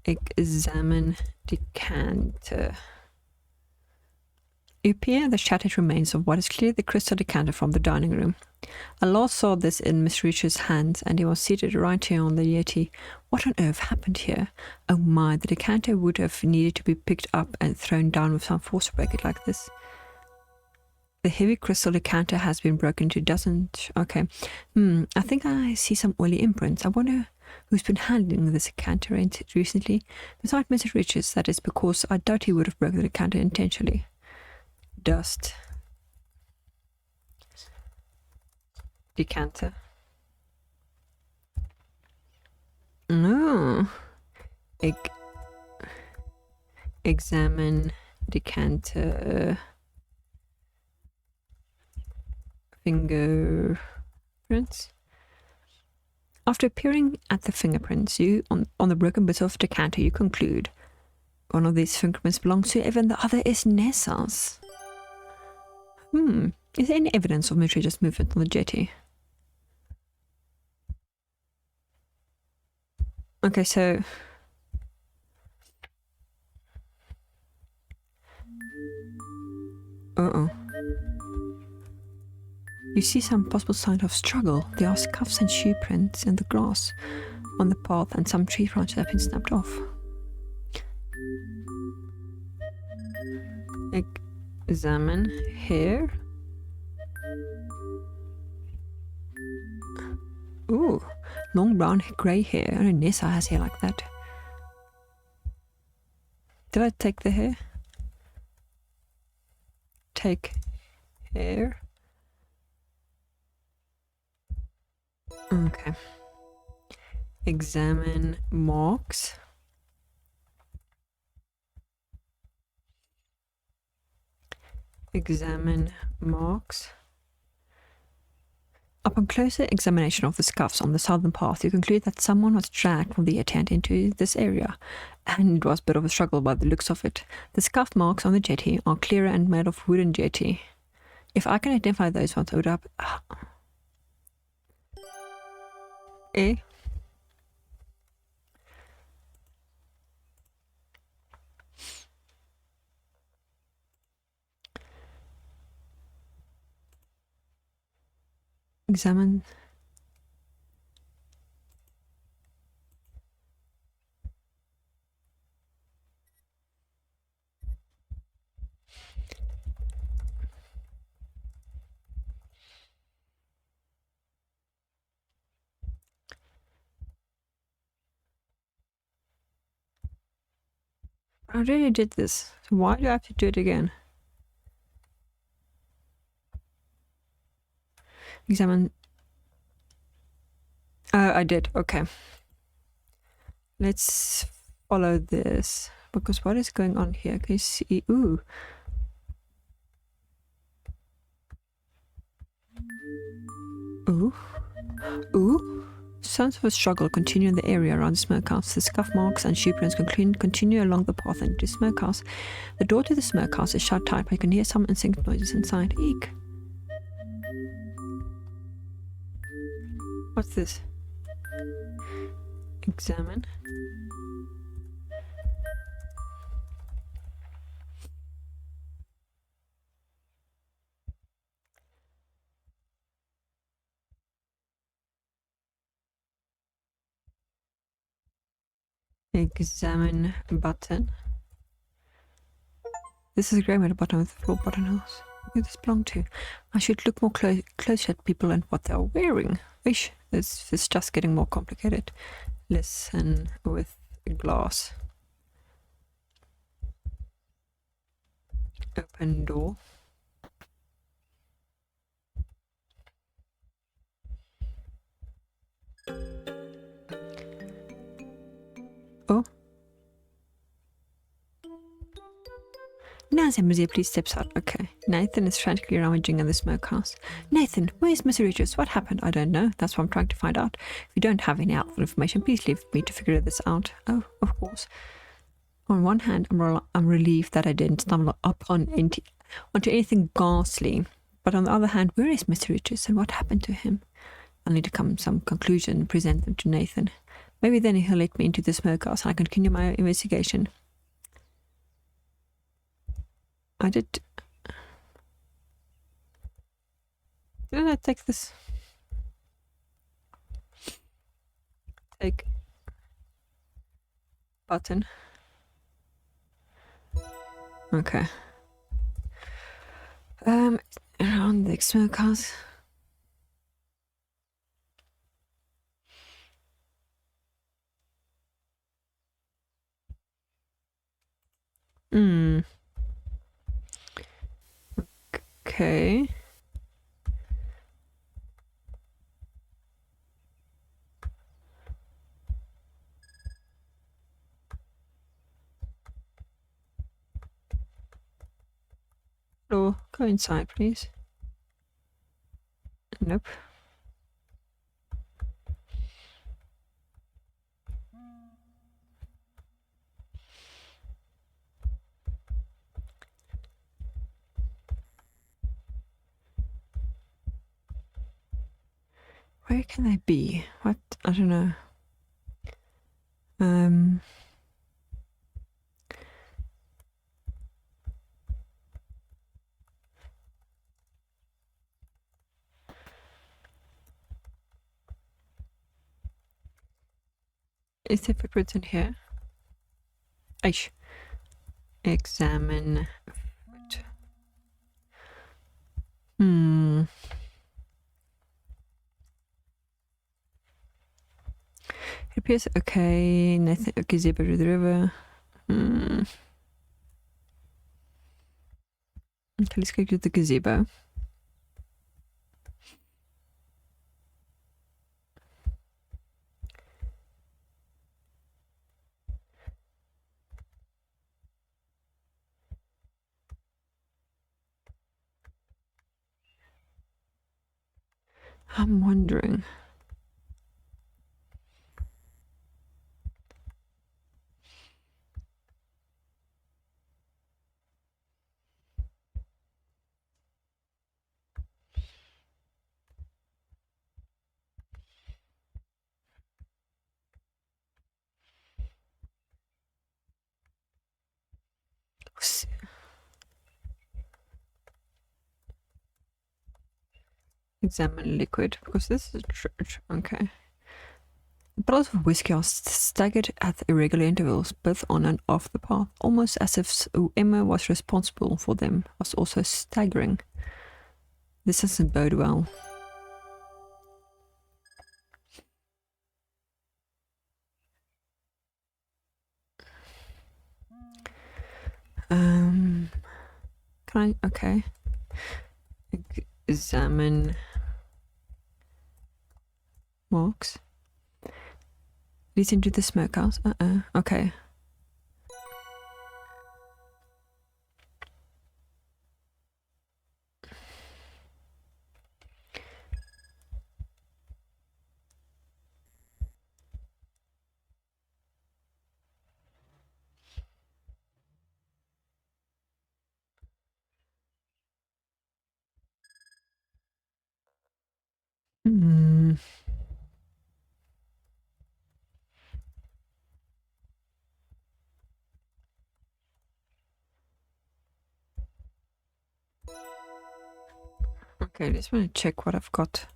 [SPEAKER 1] Examine decanter. You appear the shattered remains of what is clearly the crystal decanter from the dining room. I last saw this in Miss Reach's hands, and he was seated right here on the Yeti. What on earth happened here? Oh my, the decanter would have needed to be picked up and thrown down with some force to break it like this. The heavy crystal decanter has been broken into dozens. Okay. I think I see some oily imprints. I wonder who's been handling this decanter recently. Besides Mr. Richards, that is because I doubt he would have broken the decanter intentionally. Dust. Decanter. No. Examine decanter. Fingerprints. After peering at the fingerprints, you on the broken bits of decanter, you conclude one of these fingerprints belongs to Evan, the other is Nessa's. Is there any evidence of Mitridge's movement on the jetty? Okay, so you see some possible sign of struggle. There are scuffs and shoe prints in the grass on the path, and some tree branches have been snapped off. Examine hair. Ooh, long brown grey hair. I know Nessa has hair like that. Did I take the hair? Take hair. Okay. Examine marks. Examine marks. Upon closer examination of the scuffs on the southern path, you conclude that someone was dragged from the tent into this area, and it was a bit of a struggle by the looks of it. The scuff marks on the jetty are clearer and made of wooden jetty. If I can identify those ones, I would have... Examine. I already did this, so why do I have to do it again? Examine. I did, okay. Let's follow this, because what is going on here? Can you see? Ooh. Sounds of a struggle continue in the area around the smokehouse. The scuff marks and shoe prints continue along the path into the smokehouse. The door to the smokehouse is shut tight, but you can hear some instinct noises inside. Eek. What's this? Examine. Examine button. This is a grey metal button with floor buttonholes. Who does this belong to? I should look more closely at people and what they are wearing. Ish, this is just getting more complicated. Listen with glass. Open door. Oh. Nathan please steps out. Okay. Nathan is frantically rummaging in the smokehouse. Nathan, where's Mr. Richards? What happened? I don't know. That's what I'm trying to find out. If you don't have any helpful information, please leave me to figure this out. Oh, of course. On one hand, I'm relieved that I didn't stumble onto anything ghastly. But on the other hand, where is Mr. Richards and what happened to him? I'll need to come to some conclusion and present them to Nathan. Maybe then he'll let me into the smokehouse and I can continue my investigation. I did. Did I take this? Take button. Okay. Around the smokehouse. Okay. Oh, go inside, please. Nope. Where can they be? What? I don't know. Is there footprints in here? Aish. Examine foot. It appears okay. Nothing. Okay, zebra to the river. Okay, let's go to the gazebo. I'm wondering. Examine liquid, because this is a church. Okay. Bottles of whiskey are staggered at irregular intervals, both on and off the path, almost as if whoever was responsible for them was also staggering. This doesn't bode well. Can I? Okay. Examine marks. Leads into the smokehouse. Okay. Okay, I just want to check what I've got.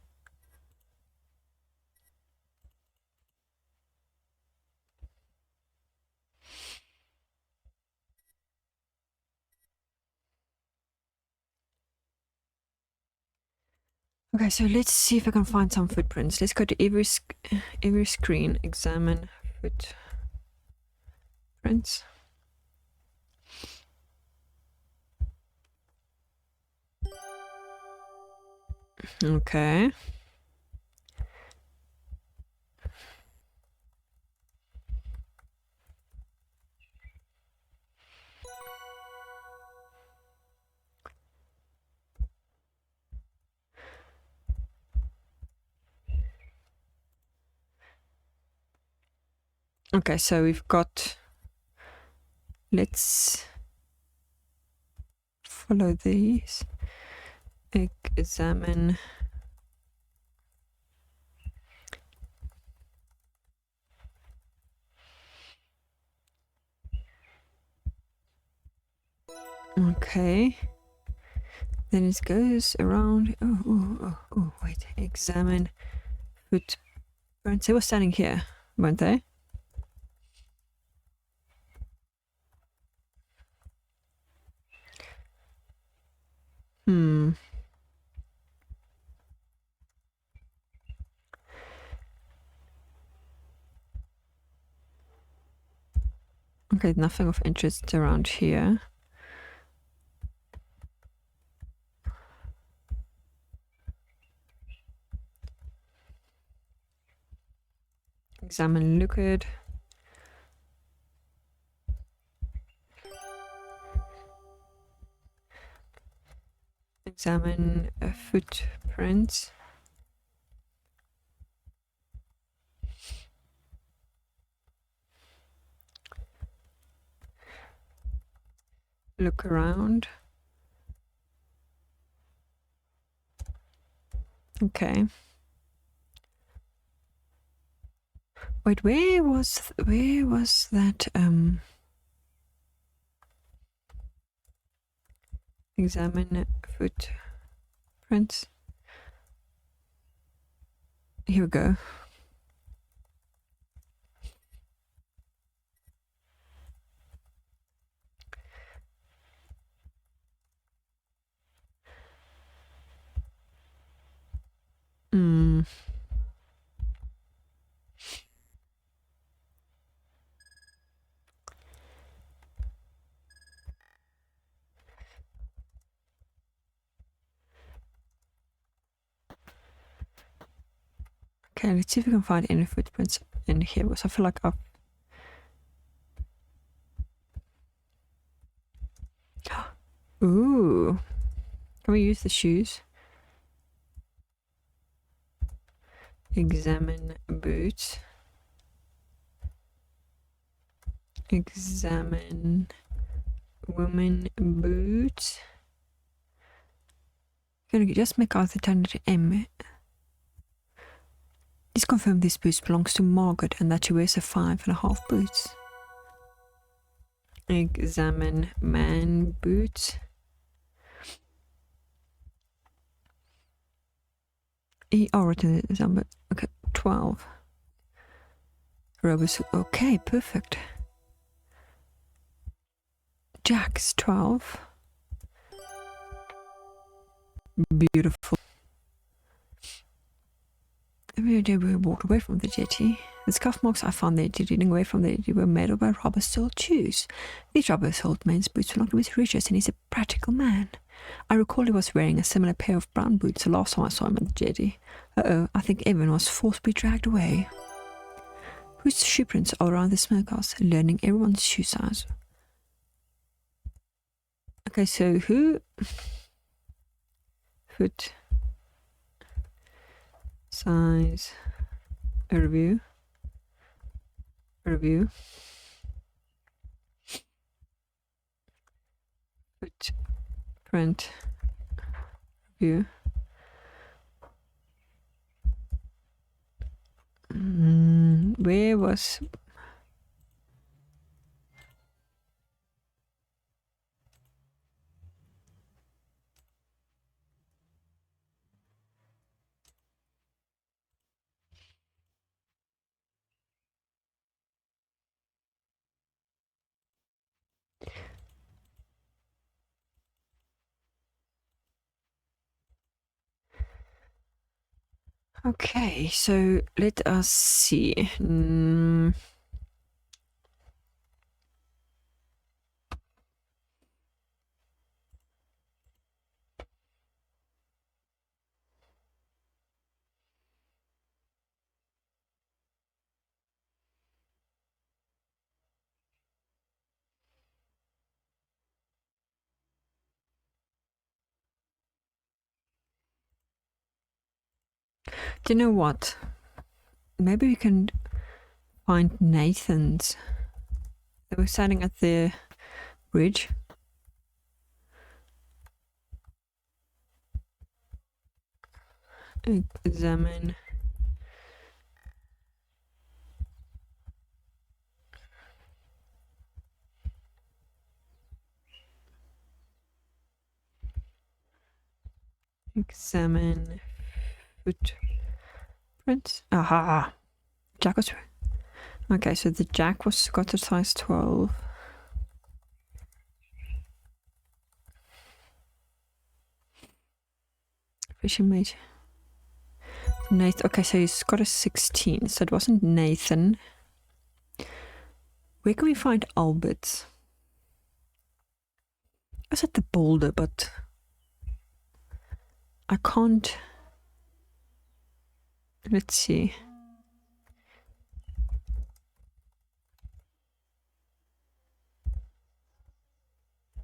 [SPEAKER 1] Okay, so let's see if I can find some footprints. Let's go to every screen, examine footprints. Okay. Okay, so we've got, let's follow these. Examine. Okay. Then it goes around. Oh, wait. Examine footprints. They were standing here, weren't they? Okay, nothing of interest around here. Examine liquid. Examine footprints. Look around. Okay. Wait, where was that examine footprints? Here we go. Okay, let's see if we can find any footprints in here, because I feel like I've... Ooh. Can we use the shoes? Examine boots. Examine woman boots. Can you just make out the tender M? Please confirm this boots belongs to Margaret and that she wears a 5.5 boots. Examine man boots. Written this number. Okay, 12. Robust. Okay, perfect. Jack's 12. Beautiful. Every day we walked away from the jetty. The scuff marks I found there leading away from the jetty were made by Robert Sold shoes. These Robert Sold men's boots belong to Mr. Richards, and he's a practical man. I recall he was wearing a similar pair of brown boots the last time I saw him at the jetty. I think Evan was forcibly dragged away. Whose shoe prints all around the smokehouse, learning everyone's shoe size. Okay, so who... Foot... Size... Review... Footprint... Review... Where was... Okay, so let us see. Do you know what? Maybe we can find Nathan's. They were standing at the bridge. Examine. Examine footprints. Aha! Jack was... Okay, so the Jack was got a size 12. Fishing mate. Nathan. Okay, so he's got a 16. So it wasn't Nathan. Where can we find Albert? I was at the boulder, but I can't. Let's see.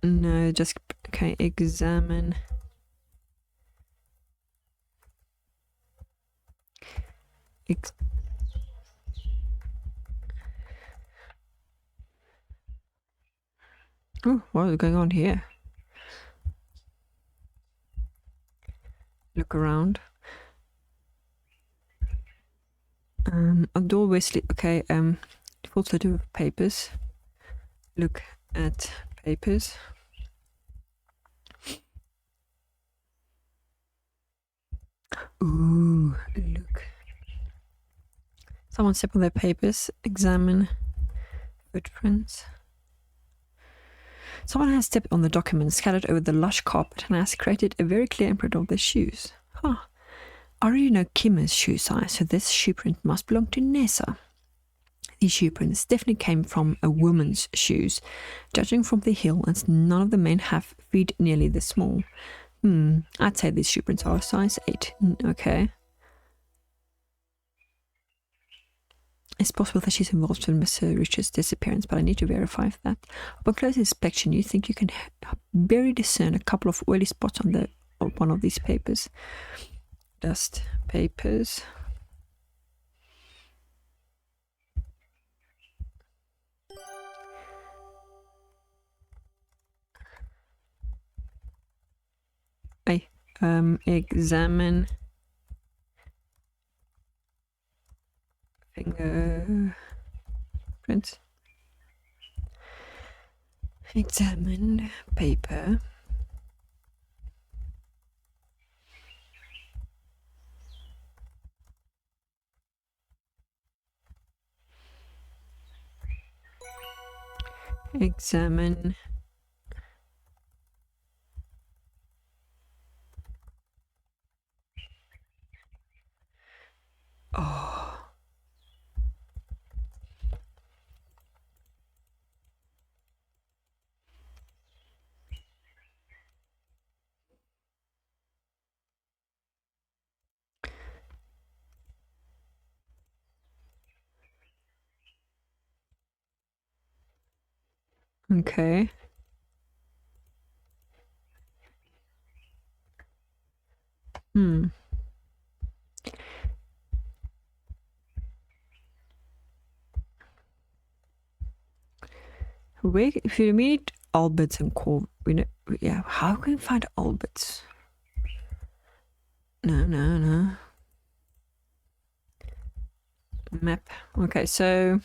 [SPEAKER 1] No, just okay. Examine. Oh, what is going on here? Look around. Outdoor waste. Okay. Default set of papers. Look at papers. Ooh, look. Someone step on their papers. Examine footprints. Someone has stepped on the documents scattered over the lush carpet and has created a very clear imprint of their shoes. Huh. I already know Kimmer's shoe size, so this shoe print must belong to Nessa. These shoe prints definitely came from a woman's shoes. Judging from the heel, and none of the men have feet nearly this small. I'd say these shoe prints are a size 8. Okay. It's possible that she's involved in Mr. Richard's disappearance, but I need to verify that. Upon close inspection, you think you can barely discern a couple of oily spots on one of these papers. Dust papers. Examine fingerprints. Examine paper. Examine okay. If you meet Alberts and yeah, how can you find Alberts? No. Map. Okay, so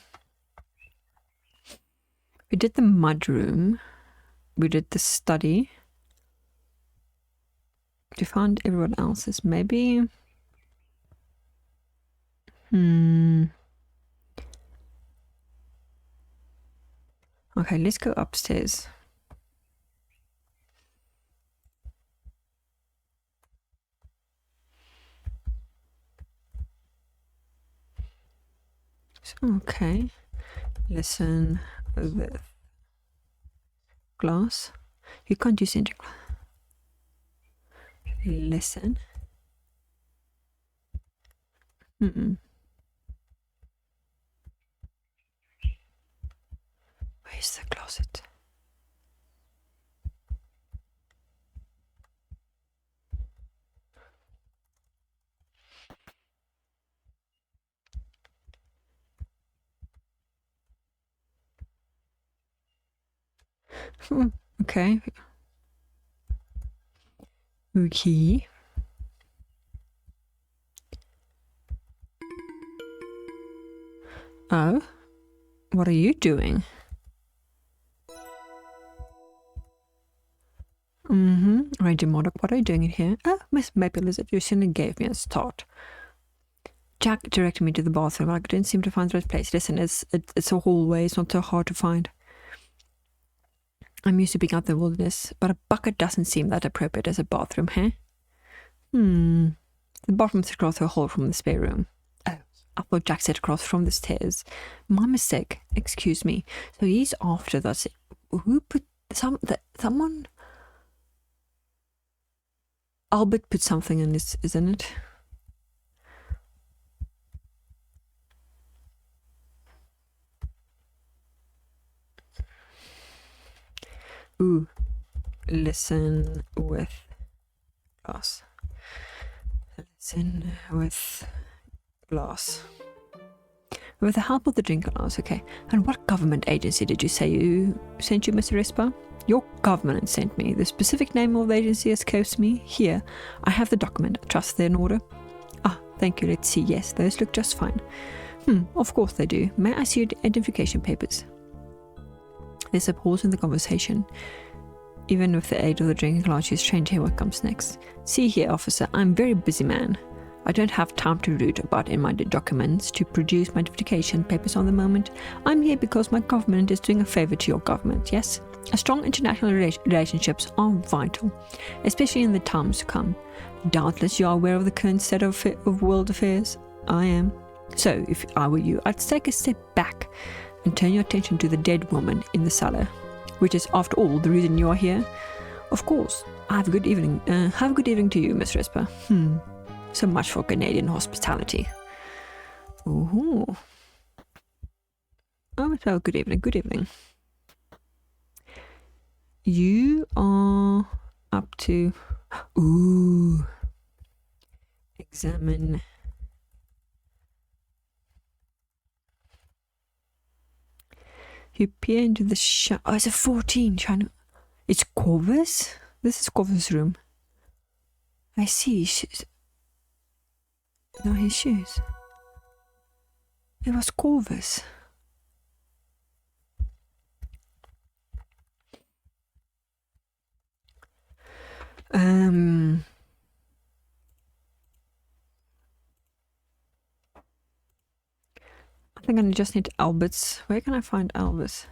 [SPEAKER 1] we did the mudroom. We did the study. To find everyone else's, maybe. Okay, let's go upstairs. Okay, listen with glass. You can't use inter glass. Listen. Where's the closet? Okay. Okay. Oh, what are you doing? Ranger Murdoch, what are you doing in here? Oh, Miss Maple Lizard, you certainly gave me a start. Jack directed me to the bathroom. I didn't seem to find the right place. Listen, it's a hallway. It's not so hard to find. I'm used to being out in the wilderness, but a bucket doesn't seem that appropriate as a bathroom, huh? The bottom is across a hole from the spare room. Oh, I thought Jack said across from the stairs. My mistake. Excuse me. So he's after that. Who put someone? Albert put something in this, isn't it? Ooh, listen with glass. Listen with glass. With the help of the drinking glass, okay. And what government agency did you say you sent you, Mr. Esper? Your government sent me. The specific name of the agency escapes me. Here, I have the document. I trust they're in order. Ah, thank you. Let's see. Yes, those look just fine. Of course they do. May I see your identification papers? There's a pause in the conversation. Even with the aid of the drinking glass, she's trying to hear what comes next. See here, officer, I'm a very busy man. I don't have time to root about in my documents to produce my identification papers on the moment. I'm here because my government is doing a favor to your government, yes? A strong international relationships are vital, especially in the times to come. Doubtless you are aware of the current state of world affairs. I am. So, if I were you, I'd take a step back and turn your attention to the dead woman in the cellar, which is, after all, the reason you are here. Of course. Have a good evening. Have a good evening to you, Miss Esper. So much for Canadian hospitality. Ooh. Oh, so good evening, good evening. You are up to... Ooh. Examine. You peer into the shop. Oh, it's a 14. It's Corvus? This is Corvus' room. I see. No, his shoes. It was Corvus. I think I just need Albert's. Where can I find Albert's?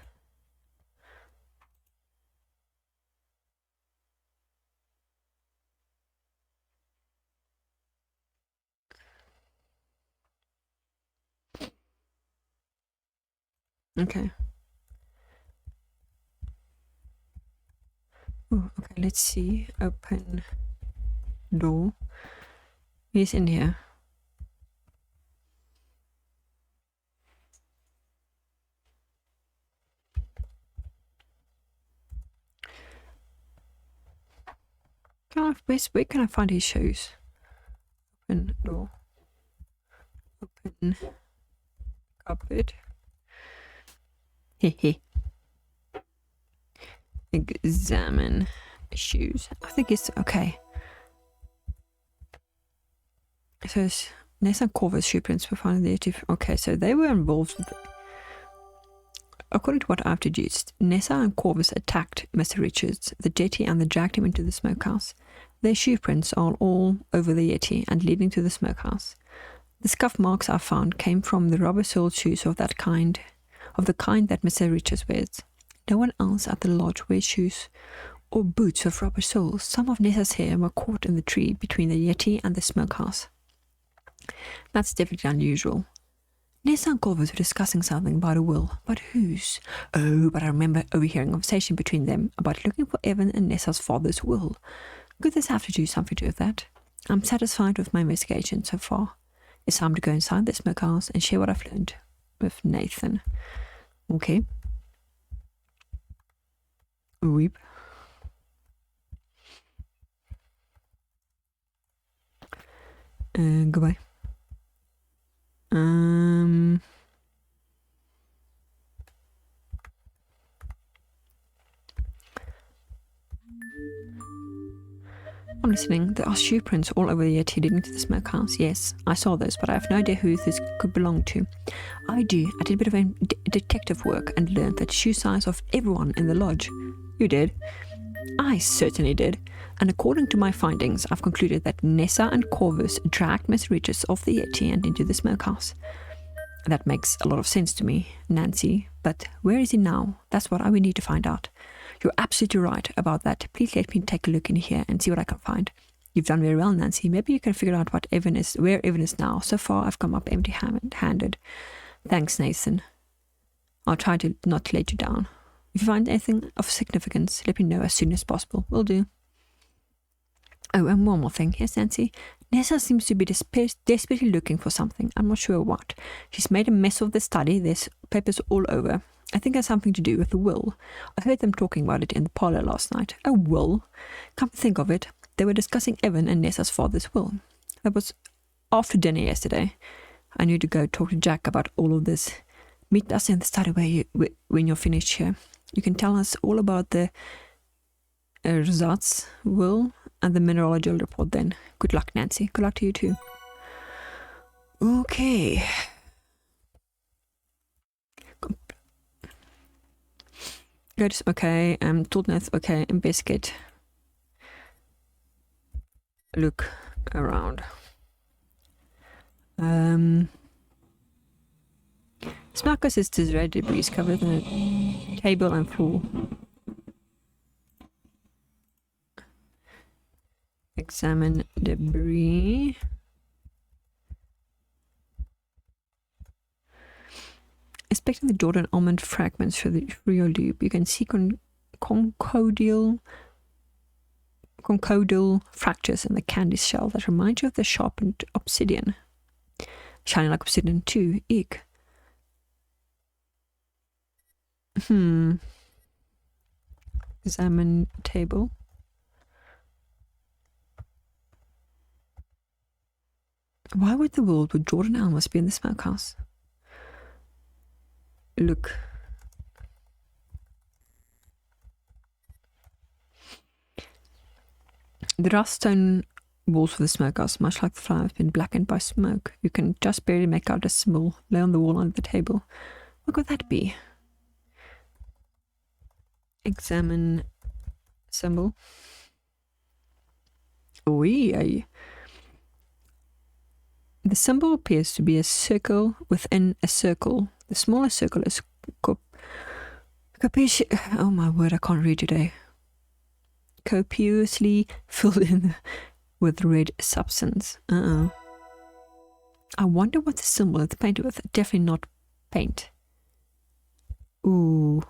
[SPEAKER 1] Okay. Ooh, okay, let's see. Open door. He's in here. Where can I find his shoes? Open door. Open cupboard. Hehe. Examine shoes. I think it's okay. So Nessa and Corvus shoe prints were found there too. Okay, so they were involved with it. According to what I've deduced, Nessa and Corvus attacked Mr. Richards, the jetty, and they dragged him into the smokehouse. Their shoe prints are all over the jetty and leading to the smokehouse. The scuff marks I found came from the rubber-soled shoes of the kind that Mr. Richards wears. No one else at the lodge wears shoes or boots with rubber soles. Some of Nessa's hair were caught in the tree between the yeti and the smokehouse. That's definitely unusual. Nessa and Corvus were discussing something about a will, but whose? Oh, but I remember overhearing a conversation between them about looking for Evan and Nessa's father's will. Could this have to do something to do with that? I'm satisfied with my investigation so far. It's time to go inside the smokehouse and share what I've learned with Nathan. Okay. Weep. Goodbye. I'm listening. There are shoe prints all over the yeti leading to the smokehouse. Yes, I saw those, but I have no idea who this could belong to. I do. I did a bit of detective work and learned that shoe size of everyone in the lodge. You did? I certainly did. And according to my findings, I've concluded that Nessa and Corvus dragged Miss Richards off the yeti and into the smokehouse. That makes a lot of sense to me, Nancy. But where is he now? That's what we need to find out. You're absolutely right about that. Please let me take a look in here and see what I can find. You've done very well, Nancy. Maybe you can figure out where Evan is now. So far, I've come up empty-handed. Thanks, Nathan. I'll try to not let you down. If you find anything of significance, let me know as soon as possible. Will do. Oh, and one more thing. Yes, Nancy. Nessa seems to be desperately looking for something. I'm not sure what. She's made a mess of the study. There's papers all over. I think it has something to do with the will. I heard them talking about it in the parlour last night. A will? Come to think of it, they were discussing Evan and Nessa's father's will. That was after dinner yesterday. I need to go talk to Jack about all of this. Meet us in the study when you're finished here. You can tell us all about the results will and the mineralogy report then. Good luck, Nancy. Good luck to you too. Okay. Good. Okay. Toolknith. Okay. Investigate. Look around. Smelker sisters red debris covered the table and floor. Examine debris. Inspecting the Jordan almond fragments through your loop, you can see conchoidal fractures in the candy shell that remind you of the sharpened obsidian. Shining like obsidian too. Eek. Examine table. Why would the world with Jordan almonds be in the smokehouse? Look. The rust stone walls of the smokehouse, much like the flower, have been blackened by smoke. You can just barely make out a symbol lay on the wall under the table. What could that be? Examine symbol. The symbol appears to be a circle within a circle. The smaller circle is oh my word, I can't read today. Copiously filled in with red substance. I wonder what the symbol is painted with. Definitely not paint. Ooh.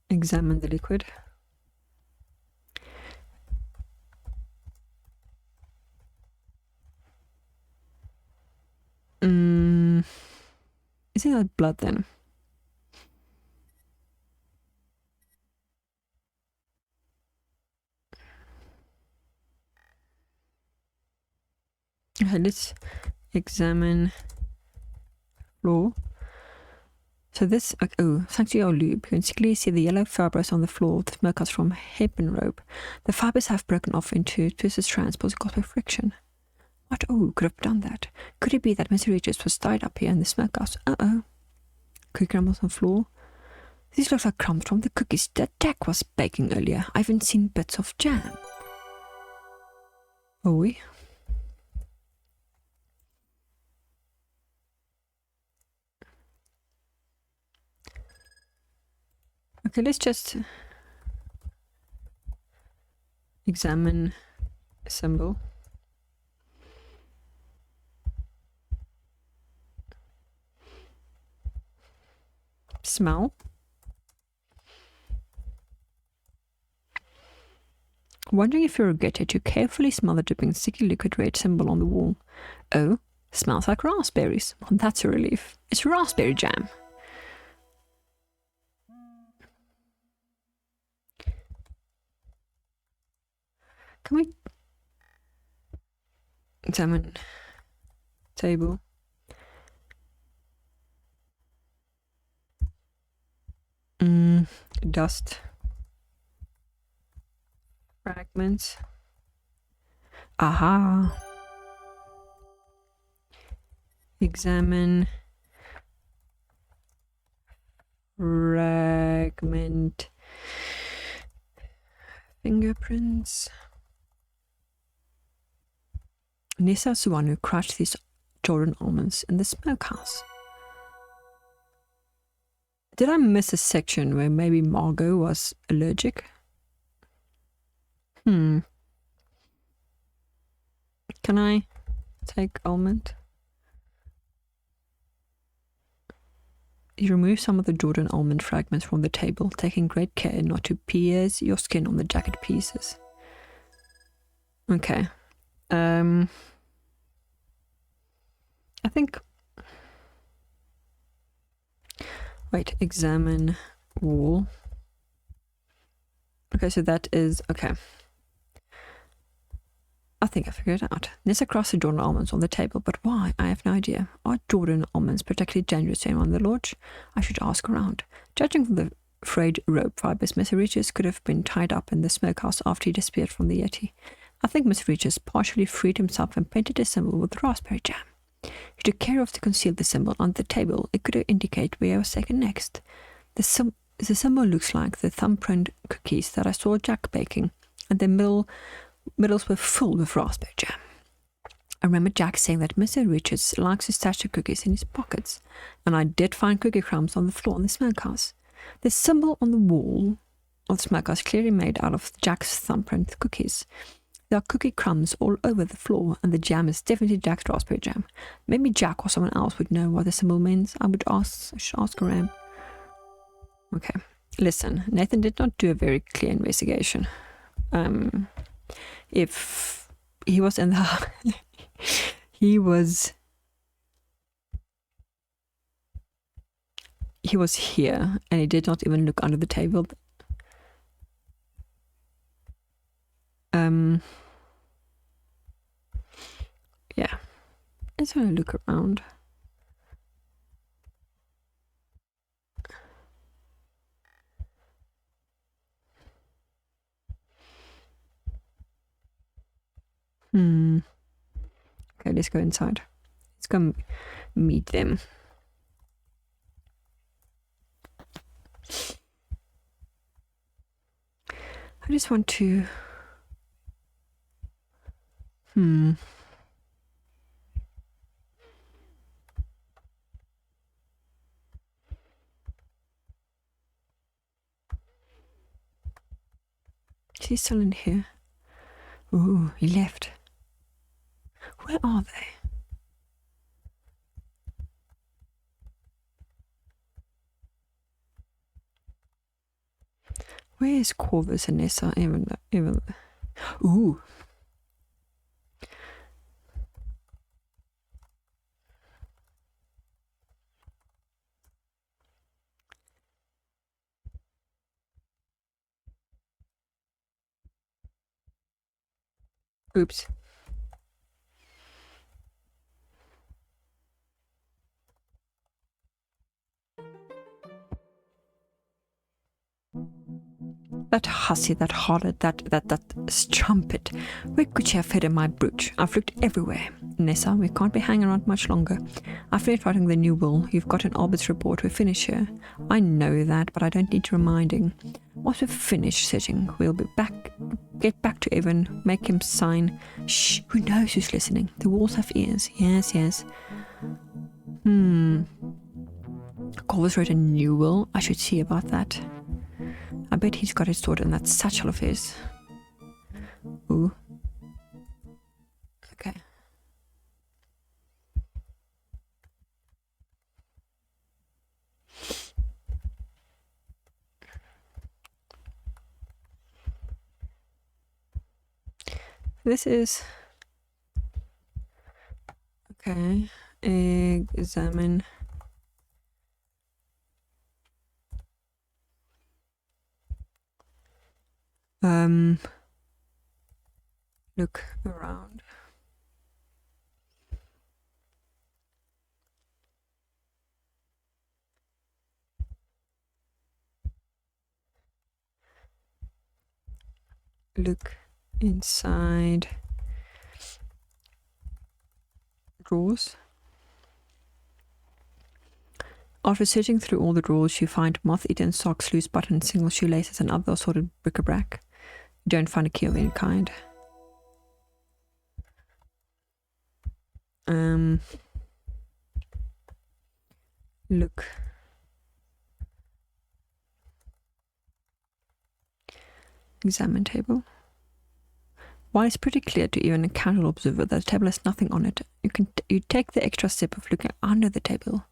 [SPEAKER 1] Examine the liquid. Isn't that blood then? Okay, let's examine floor. So this, thanks to your loop, you can clearly see the yellow fibers on the floor of the smokehouse from hairpin rope. The fibers have broken off into twisted strands caused by friction. What? Oh, could have done that. Could it be that Mr. Regis was tied up here in the smokehouse? Cookie crumbles on the floor. These look like crumbs from the cookies that Jack was baking earlier. I haven't seen bits of jam. Oh, okay, let's just examine a symbol. Smell. Wondering if you're a getter to carefully smell the dripping sticky liquid red symbol on the wall. Oh, smells like raspberries. That's a relief. It's raspberry jam. Can we examine table? Dust. Fragments. Aha. Examine fragment. Fingerprints. Nessa's the one who crushed these Jordan almonds in the smokehouse. Did I miss a section where maybe Margot was allergic? Can I take almond? You remove some of the Jordan almond fragments from the table, taking great care not to pierce your skin on the jacket pieces. Okay. I think Wait, examine wall. Okay, so that is, okay. I think I figured it out. Nessa crossed the Jordan almonds on the table, but why? I have no idea. Are Jordan almonds particularly dangerous to anyone in the lodge? I should ask around. Judging from the frayed rope fibers, Mr. Regis could have been tied up in the smokehouse after he disappeared from the Yeti. I think Mr. Regis partially freed himself and painted a symbol with raspberry jam. He took care of to conceal the symbol on the table. It could indicate where I was taken next. The symbol looks like the thumbprint cookies that I saw Jack baking, and the middles were full with raspberry jam. I remember Jack saying that Mr. Richards likes to stash the cookies in his pockets, and I did find cookie crumbs on the floor in the smokehouse. The symbol on the wall of the smokehouse clearly made out of Jack's thumbprint cookies. There are cookie crumbs all over the floor, and the jam is definitely Jack's raspberry jam. Maybe Jack or someone else would know what the symbol means. I should ask around. Okay, listen, Nathan did not do a very clear investigation. If he was in the he was here and he did not even look under the table. Yeah, let's have a look around. Okay, let's go inside. Let's go meet them. I just want to... Is he still in here? Ooh, he left. Where are they? Where is Corvus and Nessa? Even ooh. Oops. That hussy, that harlot, that strumpet. Where could she have hidden my brooch? I've looked everywhere. Nessa, we can't be hanging around much longer. I've finished writing the new will. You've got an Albert's report. We're finished here. I know that, but I don't need reminding. Once we've finished sitting, we'll be back. Get back to Evan. Make him sign. Shh, who knows who's listening? The walls have ears. Yes. Corvus wrote a new will. I should see about that. I bet he's got it stored in that satchel of his. Ooh. Okay. This is... Okay. Examine... Look around. Look inside drawers. After searching through all the drawers, you find moth-eaten socks, loose buttons, single shoelaces, and other assorted bric-a-brac. You don't find a key of any kind. Look. Examine table. While it's pretty clear to even a casual observer that the table has nothing on it, you take the extra step of looking under the table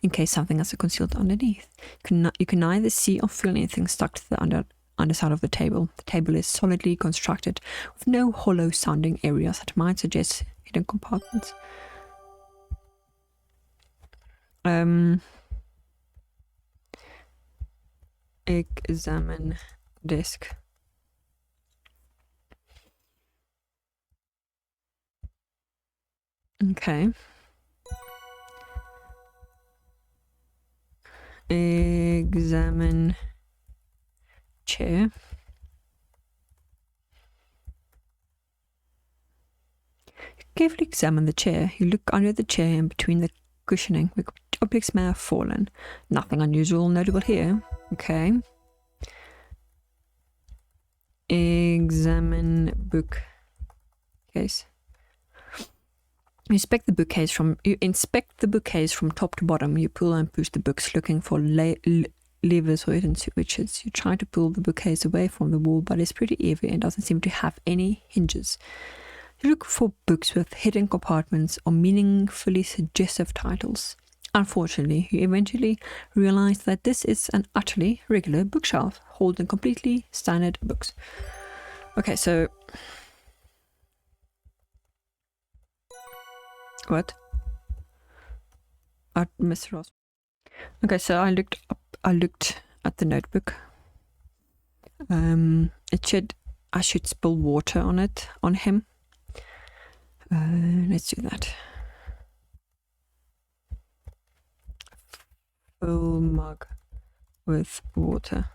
[SPEAKER 1] in case something is concealed underneath. You can neither see or feel anything stuck to the underside of the table. The table is solidly constructed with no hollow sounding areas that might suggest hidden compartments. Examine desk. Okay. Examine chair. Carefully examine the chair. You look under the chair and between the cushioning. Objects may have fallen. Nothing unusual notable here. Okay. Examine bookcase. You inspect the bookcase from top to bottom. You pull and push the books, looking for levers or hidden switches. You try to pull the bookcase away from the wall, but it's pretty heavy and doesn't seem to have any hinges. You look for books with hidden compartments or meaningfully suggestive titles. Unfortunately, you eventually realize that this is an utterly regular bookshelf holding completely standard books. Okay, so what? Mr. Ross. Okay, so I looked at the notebook. I should spill water on him. Let's do that. Full mug with water.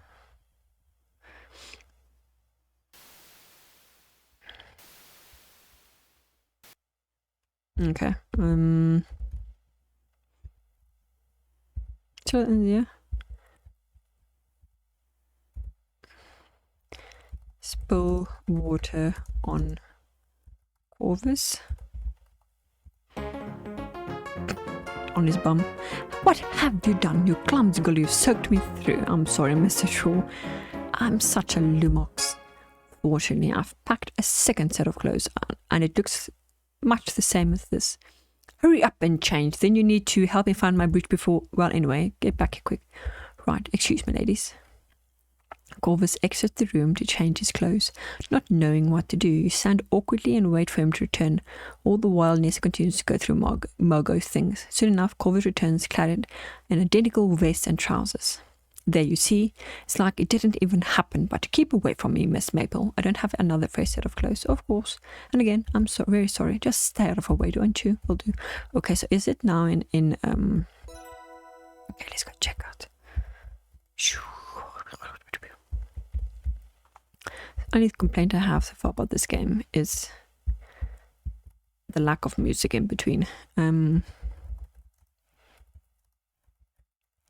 [SPEAKER 1] Okay. So yeah. Spill water on Corvus. On his bum. What have you done, you clumsy girl? You've soaked me through. I'm sorry, Mr. Shaw. I'm such a lumox. Fortunately, I've packed a second set of clothes on, and it looks much the same as this. Hurry up and change. Then you need to help me find my boots before... Well, anyway, get back here quick. Right, excuse me, ladies. Corvus exits the room to change his clothes. Not knowing what to do, you stand awkwardly and wait for him to return. All the while, Nessa continues to go through Margot's things. Soon enough, Corvus returns clad in identical vest and trousers. There you see, it's like it didn't even happen, but keep away from me, Miss Maple. I don't have another fresh set of clothes, of course. And again, I'm so very sorry. Just stay out of her way, don't you? Will do. Okay, so is it now in okay, let's go check out. Only complaint I have so far about this game is the lack of music in between.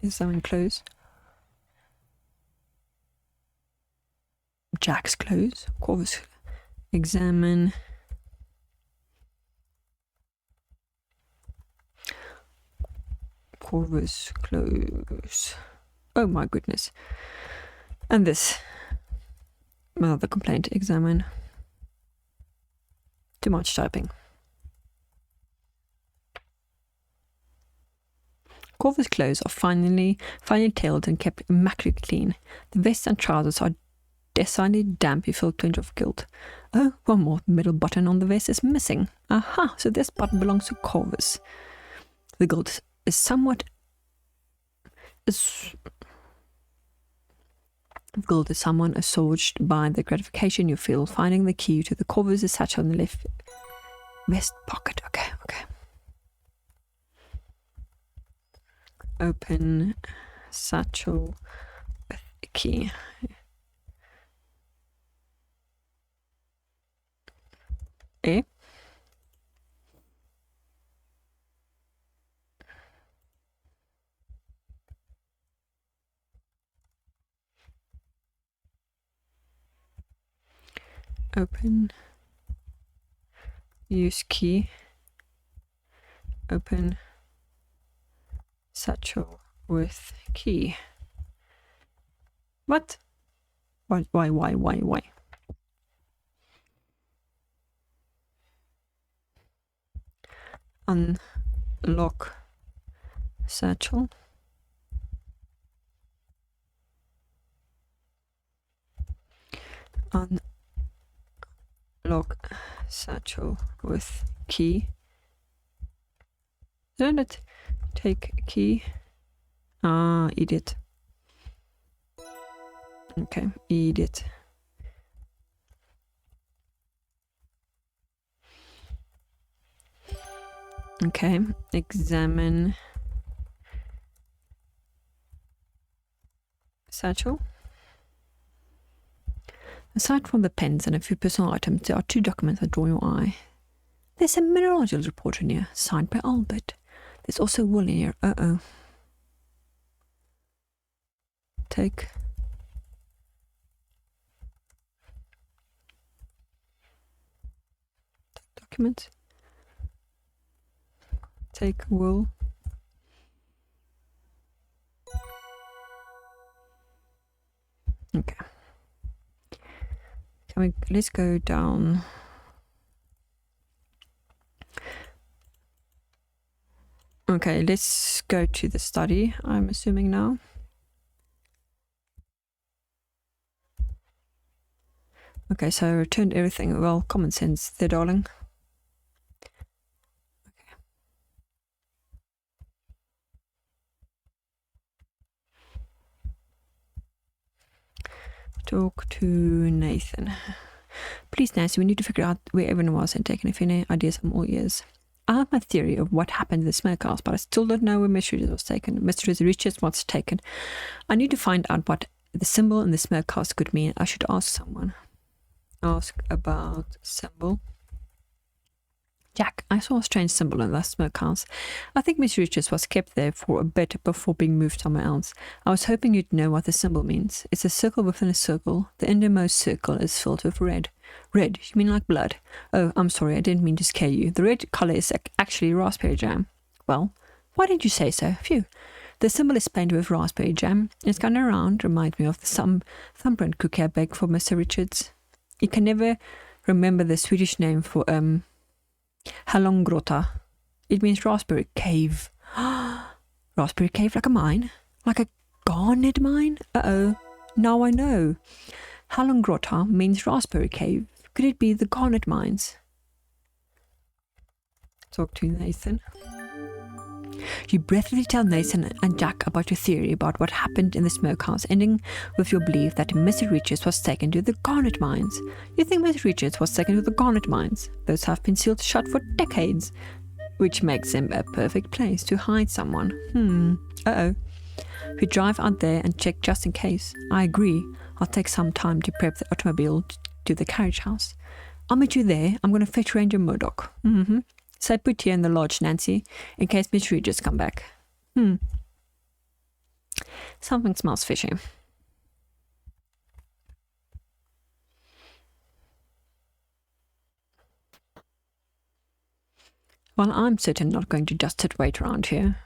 [SPEAKER 1] Is someone close? Jack's clothes. Corvus. Examine. Corvus clothes. Oh my goodness. And this. Another complaint. Examine. Too much typing. Corvus' clothes are finely tailed and kept immaculately clean. The vest and trousers are decidedly damp. You feel a twinge of guilt. Oh, one more middle button on the vest is missing. Aha, so this button belongs to Corvus. The guilt is somewhat... Guilt is someone assuaged by the gratification you feel finding the key to the Corvus' satchel in the left vest pocket. Okay. Open satchel with a key. Open. Use key. Open satchel with key. What? Why? Unlock satchel. Unlock satchel with key. Don't it take key? Ah, idiot. Okay, idiot. Okay, examine satchel. Aside from the pens and a few personal items, there are 2 documents that draw your eye. There's a mineralogy report in here, signed by Albert. There's also wool in here. Uh-oh. Take document. Take wool. Okay. Let's go down. Okay, let's go to the study, I'm assuming now. Okay, so I returned everything. Well, common sense there, darling. Okay. Talk to Nathan. Please, Nancy, we need to figure out where everyone was and take any ideas. I'm all ears. I have my theory of what happened in the smokehouse, but I still don't know where Mr. Richards was taken. Mr. Richards was taken. I need to find out what the symbol in the smokehouse could mean. I should ask someone. Ask about symbol. Jack, I saw a strange symbol in that smokehouse. I think Miss Richards was kept there for a bit before being moved somewhere else. I was hoping you'd know what the symbol means. It's a circle within a circle. The innermost circle is filled with red. Red? You mean like blood? Oh, I'm sorry, I didn't mean to scare you. The red colour is actually raspberry jam. Well, why didn't you say so? Phew. The symbol is painted with raspberry jam. It's kind of round, reminds me of the thumbprint cookie I baked for Mr. Richards. You can never remember the Swedish name for Hallongrotta. It means raspberry cave. Raspberry cave, like a mine? Like a garnet mine? Uh-oh. Now I know. Hallongrotta means raspberry cave. Could it be the garnet mines? Talk to Nathan. You breathlessly tell Nathan and Jack about your theory about what happened in the smokehouse, ending with your belief that Mr. Richards was taken to the garnet mines. You think Mr. Richards was taken to the garnet mines? Those have been sealed shut for decades, which makes them a perfect place to hide someone. Uh-oh. We drive out there and check just in case. I agree. I'll take some time to prep the automobile to the carriage house. I'll meet you there. I'm going to fetch Ranger Murdoch. So put here in the lodge, Nancy, in case Miss Regis come back. Something smells fishy. Well, I'm certainly not going to just sit wait around here.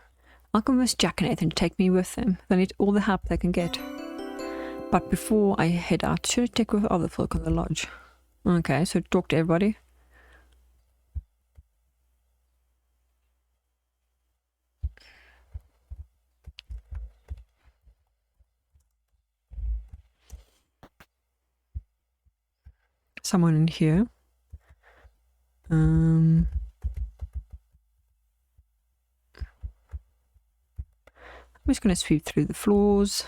[SPEAKER 1] I'll convince Jack and Nathan to take me with them. They need all the help they can get. But before I head out, should I check with other folk on the lodge? Okay, so talk to everybody. Someone in here. I'm just going to sweep through the floors.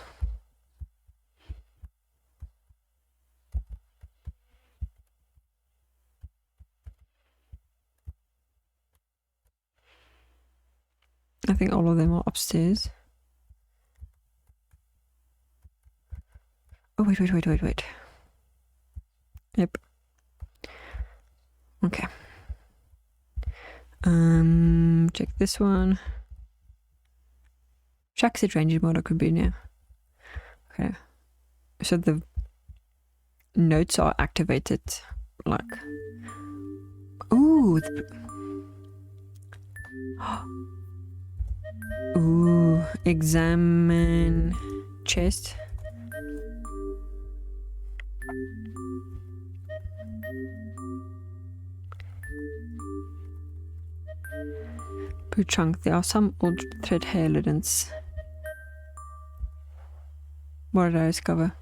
[SPEAKER 1] I think all of them are upstairs. Oh, wait. Yep. Okay. Check this one. Jack said Ranger Murdoch could be in here. Okay. So the notes are activated, like. Ooh. Ooh. Examine chest. Per trunk, there are some old thread hair lintons. What did I discover?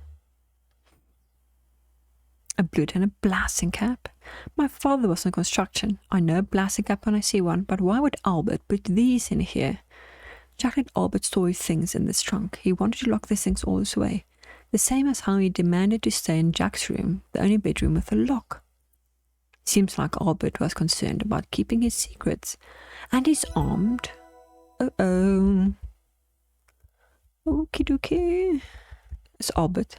[SPEAKER 1] A blue and a blasting cap. My father was in construction. I know a blasting cap when I see one, but why would Albert put these in here? Jack let Albert store his things in this trunk. He wanted to lock these things all this way. the same as how he demanded to stay in Jack's room, the only bedroom with a lock. Seems like Albert was concerned about keeping his secrets. And he's armed. Uh-oh. Okie dokie. It's Albert.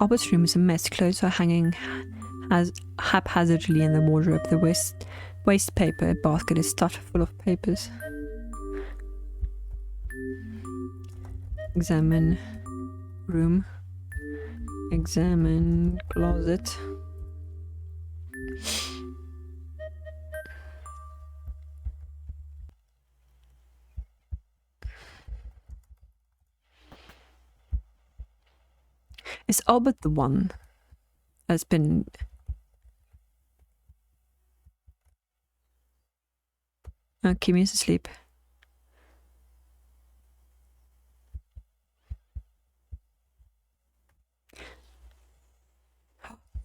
[SPEAKER 1] Albert's room is a mess. Clothes are hanging haphazardly in the wardrobe. The waste paper basket is stuffed full of papers. Examine room. Examine closet. Is Albert the one that's been... Kimmy's asleep.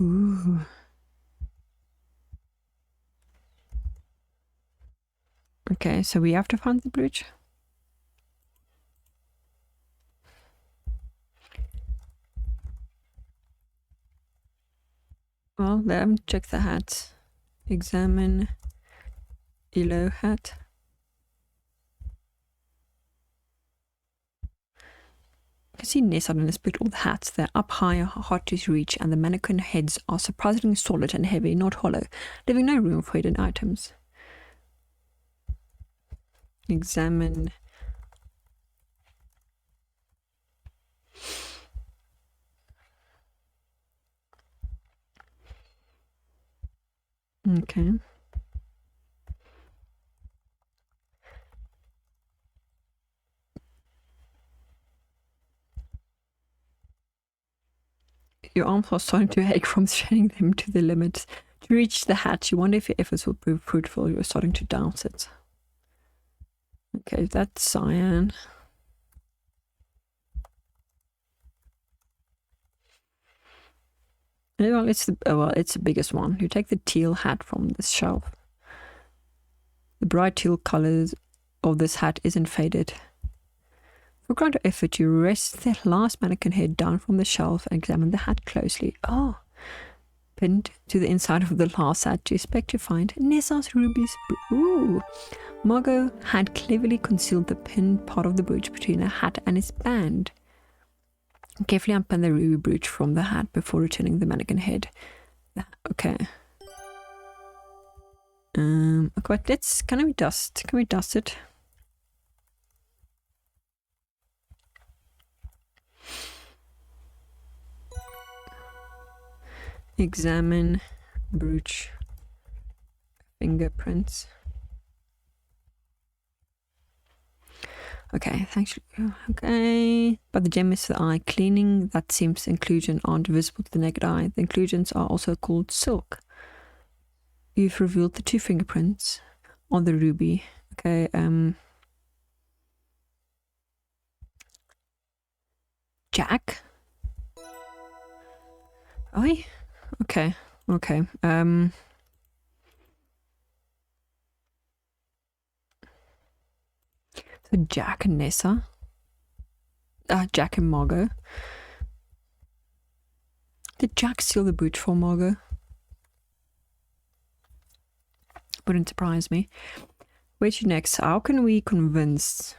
[SPEAKER 1] Ooh. Okay, so we have to find the bridge. Well, let me check the hat. Examine yellow hat. You can see Ness on this put all the hats. They're up high, hard to reach, and the mannequin heads are surprisingly solid and heavy, not hollow, leaving no room for hidden items. Examine. Okay. Your arms are starting to ache from straining them to the limit. To reach the hatch, you wonder if your efforts will prove fruitful. You're starting to doubt it. Okay, that's cyan. Well, it's the biggest one. You take the teal hat from this shelf. The bright teal colors of this hat isn't faded. For greater effort, you rest the last mannequin head down from the shelf and examine the hat closely. Oh, pinned to the inside of the last hat, you expect to find Nessa's rubies. Ooh. Margot had cleverly concealed the pinned part of the brooch between her hat and its band. Carefully unpin the ruby brooch from the hat before returning the mannequin head. Okay. Okay, can we dust it? Examine brooch fingerprints. Okay, thanks. Okay, but the gem is the eye. Cleaning that seems inclusion aren't visible to the naked eye. The inclusions are also called silk. You've revealed the 2 fingerprints on the ruby. Okay, Jack? Oi? Okay, okay. So Jack and Nessa. Jack and Margot. Did Jack steal the brooch for Margot? Wouldn't surprise me. Where to next? How can we convince...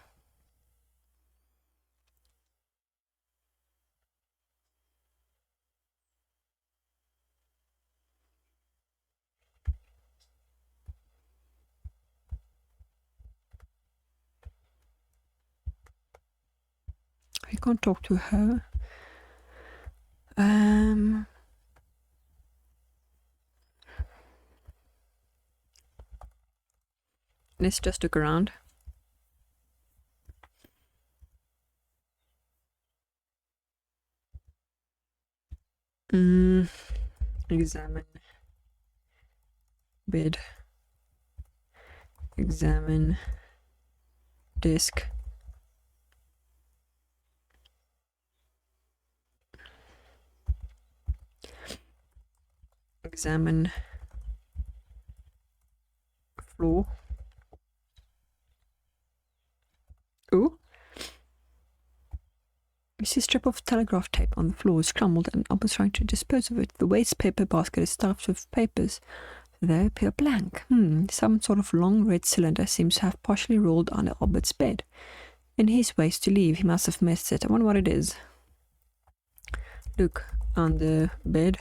[SPEAKER 1] I can't talk to her. Let's just look around. Examine bed. Examine desk. Examine floor. Ooh. You see a strip of telegraph tape on the floor is crumbled and Albert's trying to dispose of it. The waste paper basket is stuffed with papers. They appear blank. Some sort of long red cylinder seems to have partially rolled under Albert's bed. In his haste to leave, he must have missed it. I wonder what it is. Look on the bed.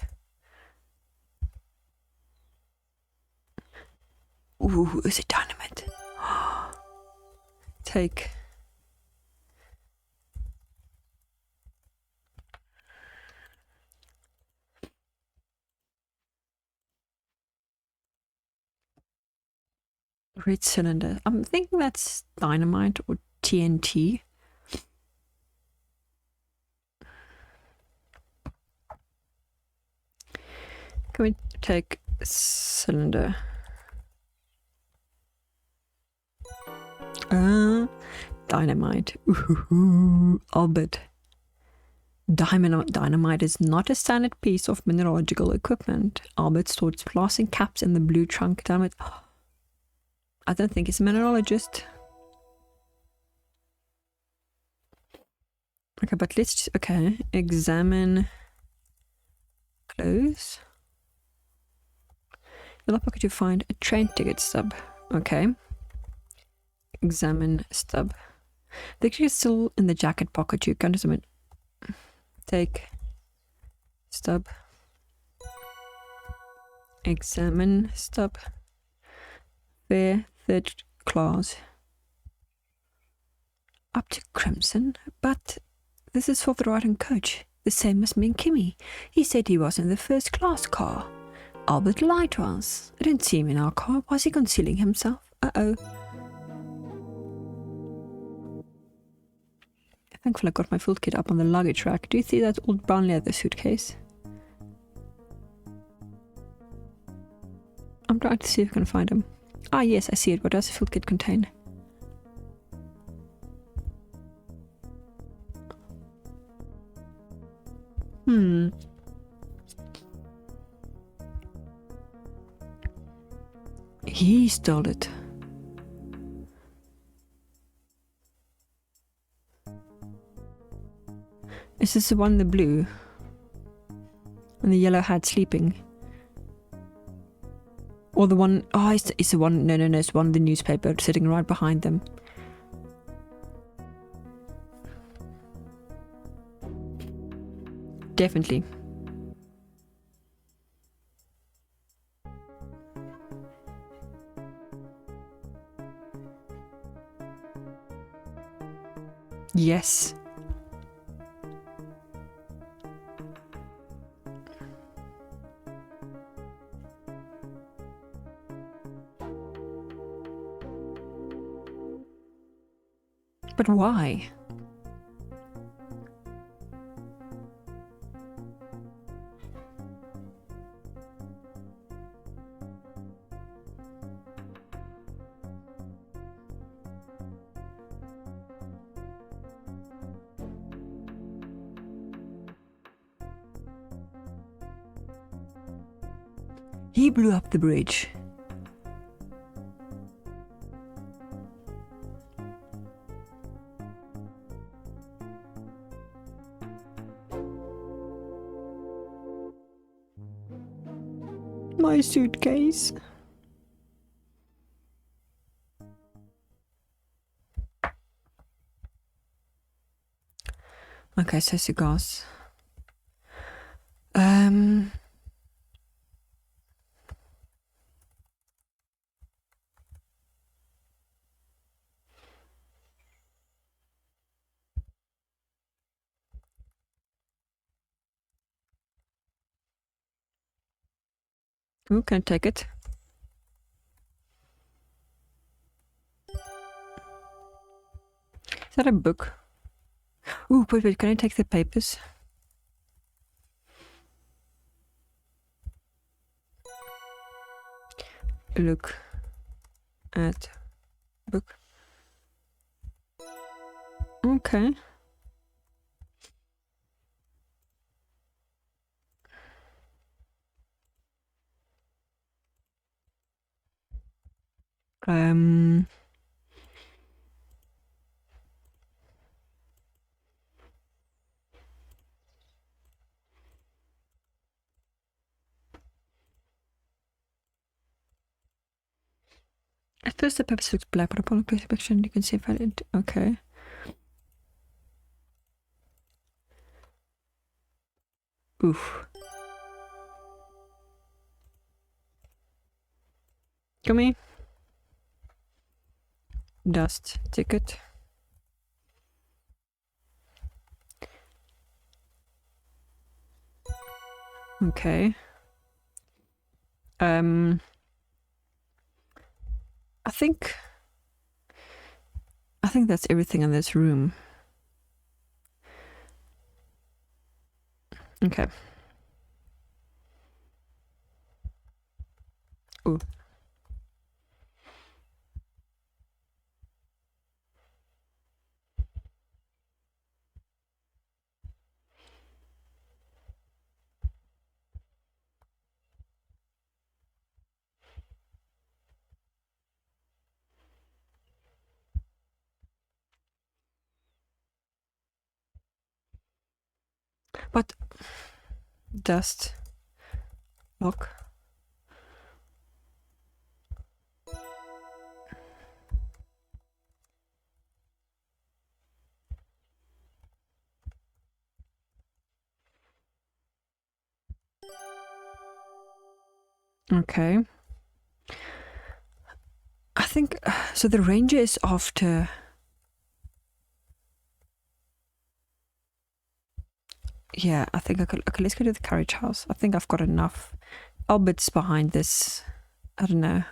[SPEAKER 1] Ooh, is it dynamite? Take. Red cylinder. I'm thinking that's dynamite or TNT. Can we take cylinder? Dynamite. Ooh, Albert. Dynamite is not a standard piece of mineralogical equipment. Albert stored glassing caps in the blue trunk. Dynamite. I don't think he's a mineralogist. Okay, but let's examine clothes. In the pocket you find a train ticket stub. Okay. Examine stub. The ticket is still in the jacket pocket. You can just take stub. Examine stub. Fair third class. Up to crimson, but this is for the riding coach. The same as me and Kimmy. He said he was in the first class car. Albert lied to us. I didn't see him in our car. Was he concealing himself? Uh-oh. Thankfully I got my full kit up on the luggage rack. Do you see that old brown leather suitcase? I'm trying to see if I can find him. Ah yes, I see it. What does the full kit contain? He stole it. Is this the one in the blue? And the yellow hat sleeping? Or the one... Oh, it's the one... No, it's one in the newspaper sitting right behind them. Definitely. Yes. But why? He blew up the bridge. My suitcase. Okay, so cigars. Who can take it? Is that a book? Ooh, wait, can I take the papers? Look at book. Okay. At first the purpose looks black, but upon close inspection you can see if I did. Okay. Oof. Come here. Dust ticket. Okay. I think that's everything in this room. Okay. Ooh. But dust. Look. Okay. I think so. The ranger is after. Yeah, I think okay, let's go to the carriage house. I think I've got enough Albert's behind this. I don't know.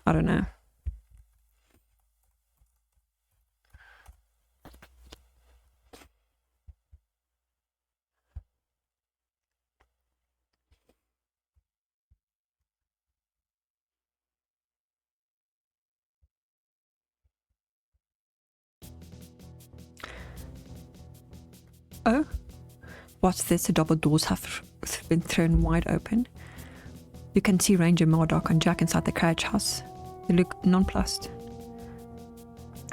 [SPEAKER 1] Oh, what's this? The double doors have been thrown wide open. You can see Ranger Murdoch and Jack inside the carriage house. They look nonplussed.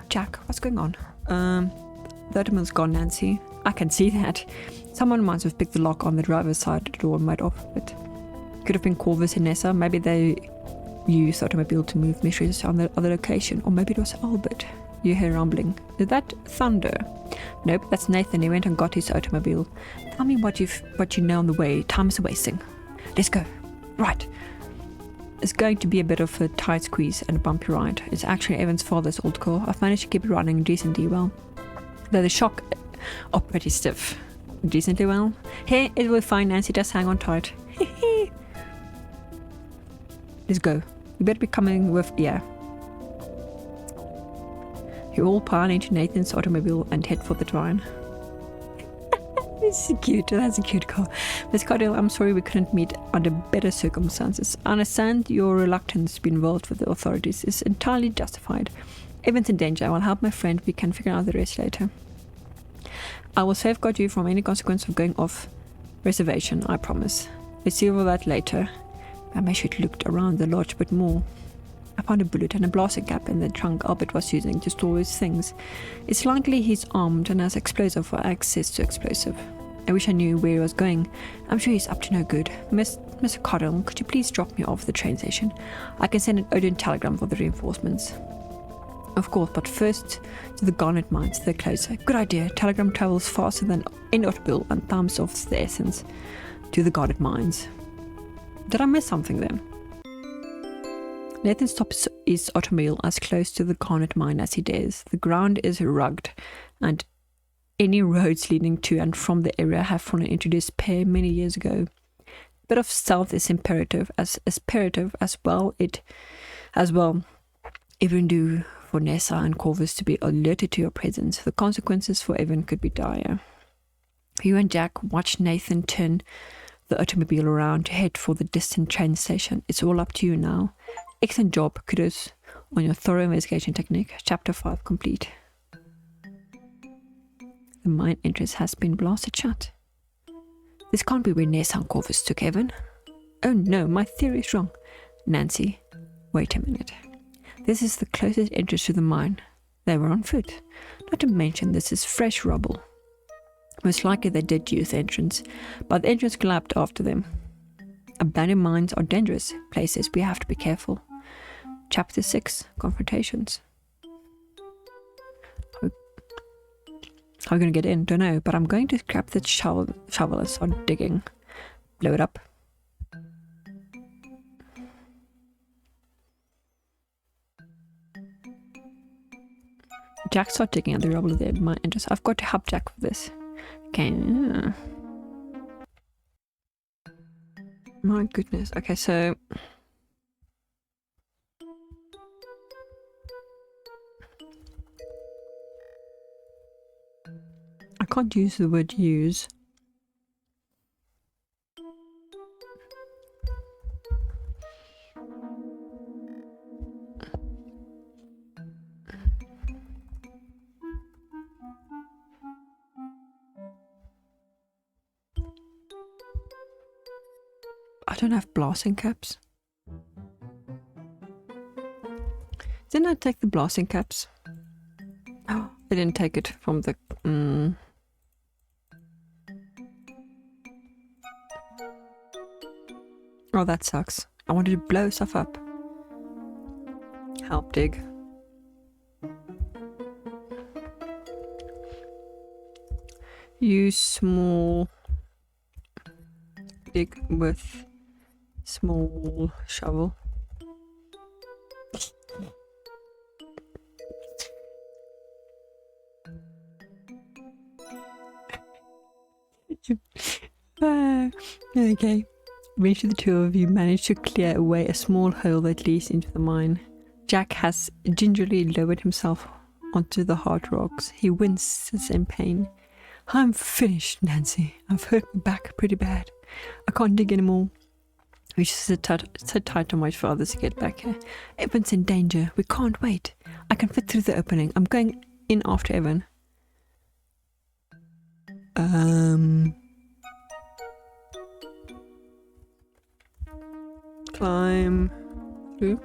[SPEAKER 1] Jack, what's going on? The automobile's gone, Nancy. I can see that. Someone might have picked the lock on the driver's side door and made off with it. Could have been Corvus and Nessa. Maybe they used the automobile to move mysteries on the other location. Or maybe it was Albert. You hear rumbling. Is that thunder? Nope, that's Nathan. He went and got his automobile. Tell me what you know on the way. Time is wasting. Let's go. Right. It's going to be a bit of a tight squeeze and a bumpy ride. It's actually Evan's father's old car. I've managed to keep it running decently well. Though the shock are pretty stiff. Decently well. Hey, it will be fine, Nancy. Just hang on tight. Let's go. You better be coming with... Yeah. You all pile into Nathan's automobile and head for the drive. This is cute. That's a cute car. Miss Cardell, I'm sorry we couldn't meet under better circumstances. I understand your reluctance to be involved with the authorities is entirely justified. Evan's in danger. I will help my friend. We can figure out the rest later. I will safeguard you from any consequence of going off reservation, I promise. Let's see all that later. I may should looked around the lodge a bit more. I found a bullet and a blaster cap in the trunk Albert was using to store his things. It's likely he's armed and has explosive or access to explosive. I wish I knew where he was going. I'm sure he's up to no good. Mr. Cardell, could you please drop me off the train station? I can send an urgent telegram for the reinforcements. Of course, but first to the garnet mines. They're closer. Good idea. Telegram travels faster than any automobile and time's of the essence. To the garnet mines. Did I miss something then? Nathan stops his automobile as close to the garnet mine as he dares. The ground is rugged, and any roads leading to and from the area have fallen into despair many years ago. A bit of stealth is imperative as well. Even do for Nessa and Corvus to be alerted to your presence. The consequences for Evan could be dire. You and Jack watch Nathan turn the automobile around to head for the distant train station. It's all up to you now. Excellent job, kudos on your thorough investigation technique. Chapter 5 complete. The mine entrance has been blasted shut. This can't be where Nessa and Corvus took Evan. Oh no, my theory is wrong. Nancy, wait a minute. This is the closest entrance to the mine. They were on foot. Not to mention this is fresh rubble. Most likely they did use the entrance, but the entrance collapsed after them. Abandoned mines are dangerous places. We have to be careful. Chapter 6, Confrontations. How are we going to get in? Don't know, but I'm going to grab the shovel and start digging. Blow it up. Jack started digging at the rubble of the mine. I've got to help Jack with this. Okay. My goodness. Okay, so I can't use the word use. I don't have blasting caps. Didn't I take the blasting caps? Oh, I didn't take it from the... Oh, that sucks. I wanted to blow stuff up. Help dig. Use small... Dig with small shovel. Okay. Eventually the two of you manage to clear away a small hole that leads into the mine. Jack has gingerly lowered himself onto the hard rocks. He winces in pain. I'm finished, Nancy. I've hurt my back pretty bad. I can't dig anymore. We should sit tight and wait for others to get back here. Evan's in danger. We can't wait. I can fit through the opening. I'm going in after Evan. Climb through.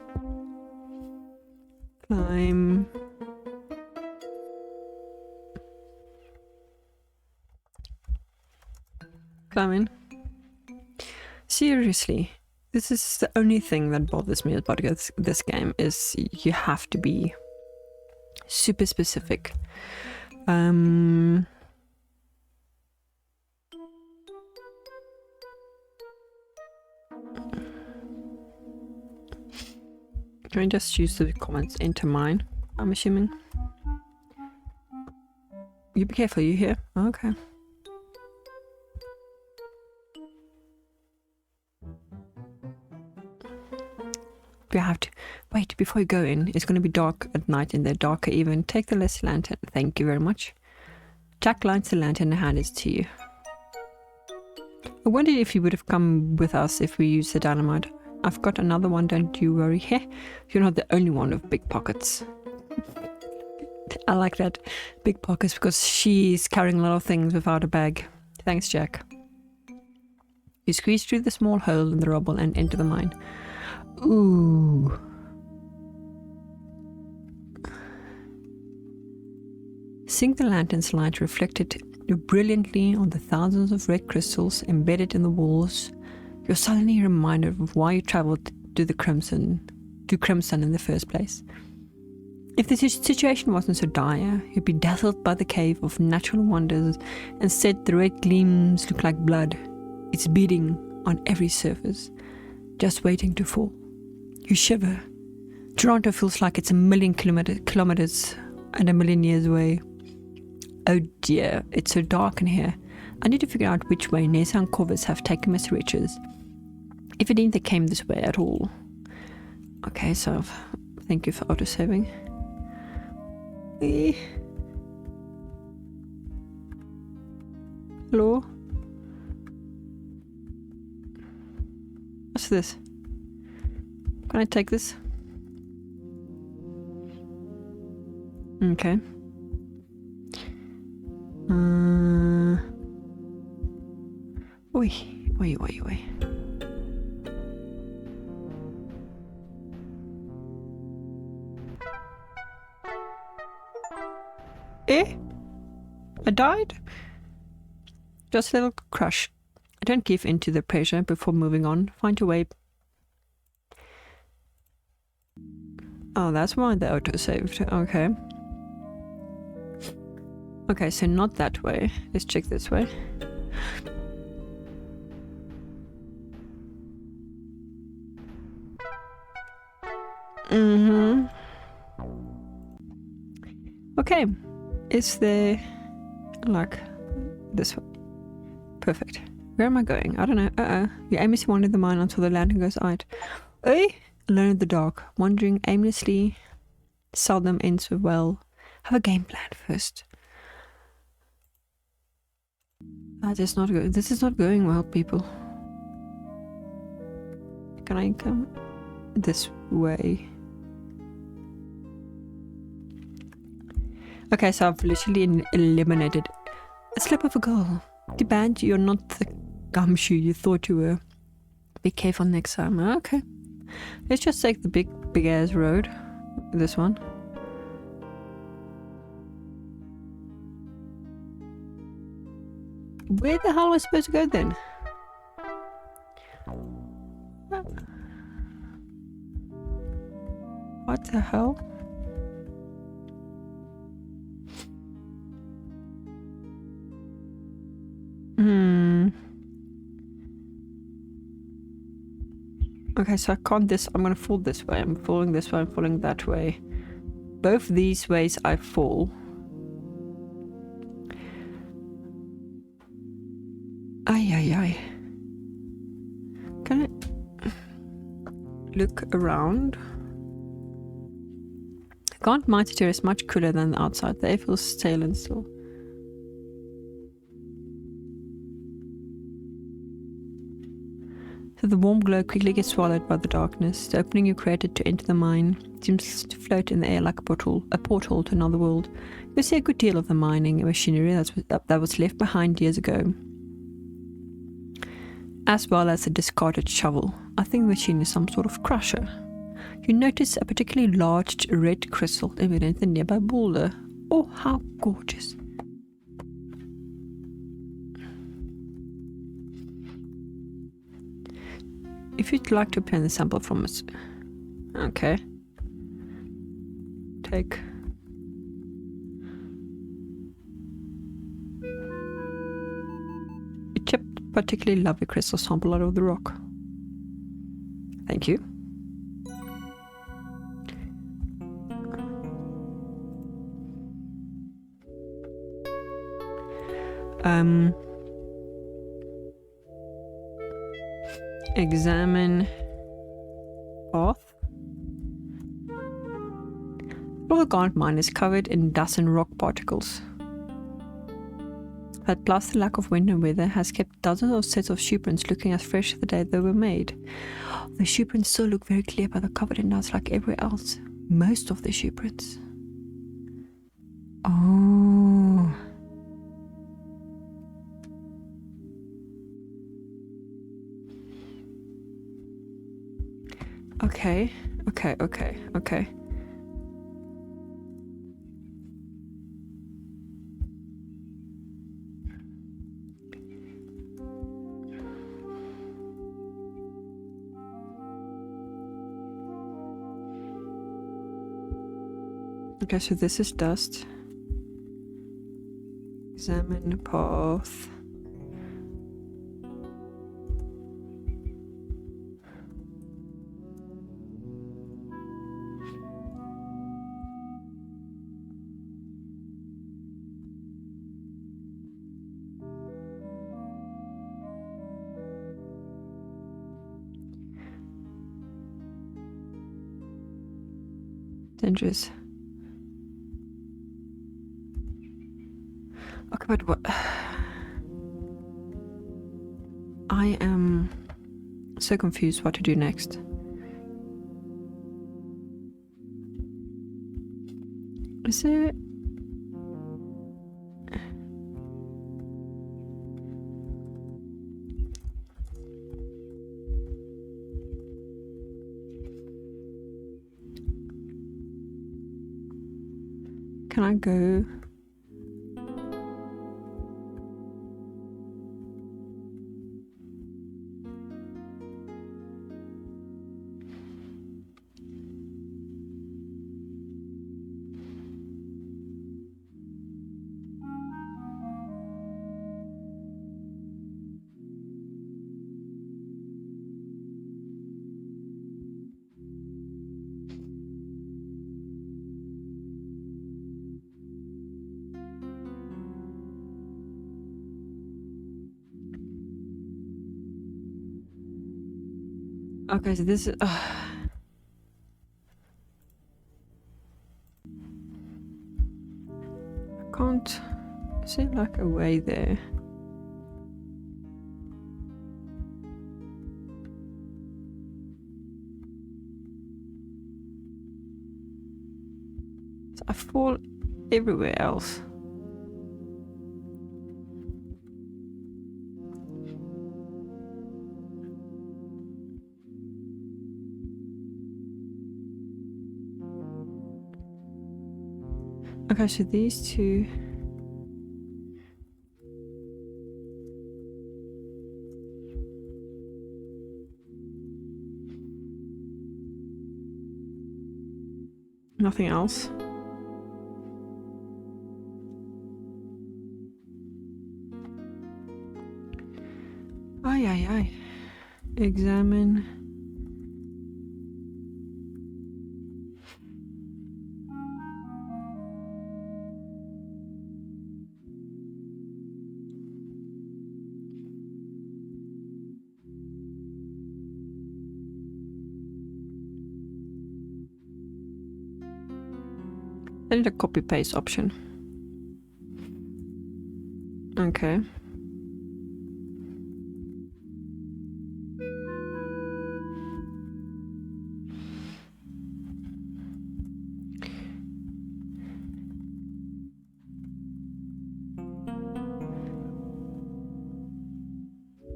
[SPEAKER 1] Climb. Climb in. Seriously, this is the only thing that bothers me about this game is you have to be super specific. Can I just use the comments into mine? I'm assuming. You be careful, you hear? Okay. You have to wait before you go in. It's going to be dark at night in there, darker even. Take the less lantern. Thank you very much. Jack lights the lantern and hands it to you. I wondered if you would have come with us if we used the dynamite. I've got another one, don't you worry. Heh, you're not the only one with big pockets. I like that. Big pockets because she's carrying a lot of things without a bag. Thanks, Jack. You squeeze through the small hole in the rubble and enter the mine. Ooh. Seeing the lantern's light reflected brilliantly on the thousands of red crystals embedded in the walls, you're suddenly reminded of why you travelled to Crimson in the first place. If the situation wasn't so dire, you'd be dazzled by the cave of natural wonders. Instead, the red gleams look like blood. It's beating on every surface, just waiting to fall. You shiver. Toronto feels like it's a million kilometers and a million years away. Oh dear, it's so dark in here. I need to figure out which way Nessa and Corvus have taken Mr. Richards. If indeed they came this way at all. Okay, so thank you for auto-saving. Hello? What's this? Can I take this? Okay. Oi. Eh? I died? Just a little crush. I don't give in to the pressure before moving on. Find your way. Oh, that's why the auto saved. Okay. Okay, so not that way. Let's check this way. Okay. Is there like this way? Perfect. Where am I going? I don't know. You aimlessly wander the mine until the lantern goes out. Hey! Alone in the dark, wandering aimlessly seldom ends well. Have a game plan first. That is not good. This is not going well, people. Can I come this way? Okay, so I've literally eliminated a slip of a goal. Too bad you're not the gumshoe you thought you were. Be careful next time. Okay. Let's just take the big ass road. This one. Where the hell am I supposed to go then? What the hell? Okay, so I can't this. I'm gonna fall this way. I'm falling this way. I'm falling that way. Both these ways I fall. Ay. Can I look around? The Gaunt Mitre is much cooler than the outside. The air feels stale and still. So the warm glow quickly gets swallowed by the darkness. The opening you created to enter the mine seems to float in the air like a portal to another world. You see a good deal of the mining machinery that was left behind years ago, as well as a discarded shovel. I think the machine is some sort of crusher. You notice a particularly large red crystal evident in the nearby boulder. Oh, how gorgeous! If you'd like to obtain the sample from us. Okay. Take. You chipped particularly lovely crystal sample out of the rock. Thank you. Examine path. The Gaunt mine is covered in dust and rock particles. That plus the lack of wind and weather has kept dozens of sets of shoe prints looking as fresh as the day they were made. The shoe prints still look very clear, but they're covered in dust like everywhere else. Most of the shoe prints. Oh. Okay. Okay, so this is dust. Examine path. Dangerous. Okay, but what? I am so confused what to do next. Is there... Can I go? Okay, so this is... I can't... Is there like a way there? So I fall everywhere else. Okay, so these two... Nothing else. Ay, ay, ay. Examine. I need a copy paste option. Okay.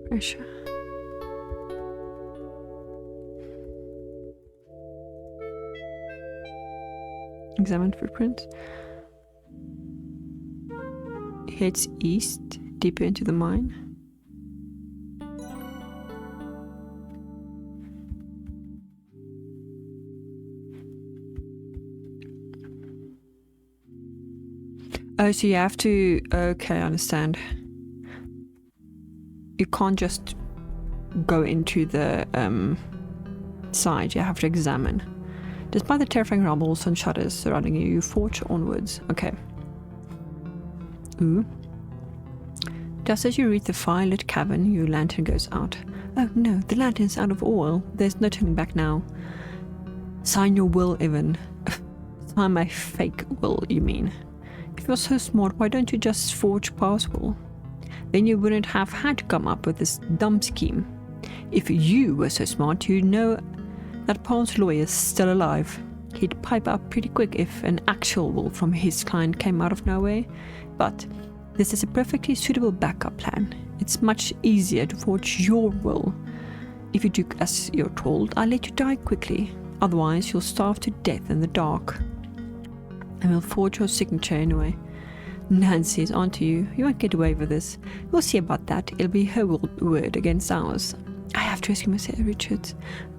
[SPEAKER 1] Pressure. Examine footprint. Heads east, deeper into the mine. Oh, so you have to... Okay, I understand. You can't just go into the side, you have to examine. Despite the terrifying rumbles and shudders surrounding you, you forge onwards. Okay. Ooh. Just as you reach the fire-lit cavern, your lantern goes out. Oh no, the lantern's out of oil. There's no turning back now. Sign your will, Evan. Sign my fake will, you mean? If you're so smart, why don't you just forge Pa's will? Then you wouldn't have had to come up with this dumb scheme. If you were so smart, you'd know that Pa's lawyer's still alive. He'd pipe up pretty quick if an actual will from his client came out of nowhere. But this is a perfectly suitable backup plan. It's much easier to forge your will. If you do as you're told, I'll let you die quickly. Otherwise, you'll starve to death in the dark. And we'll forge your signature anyway. Nancy is onto you. You won't get away with this. We'll see about that. It'll be her word against ours. I have to rescue Mr. Richards.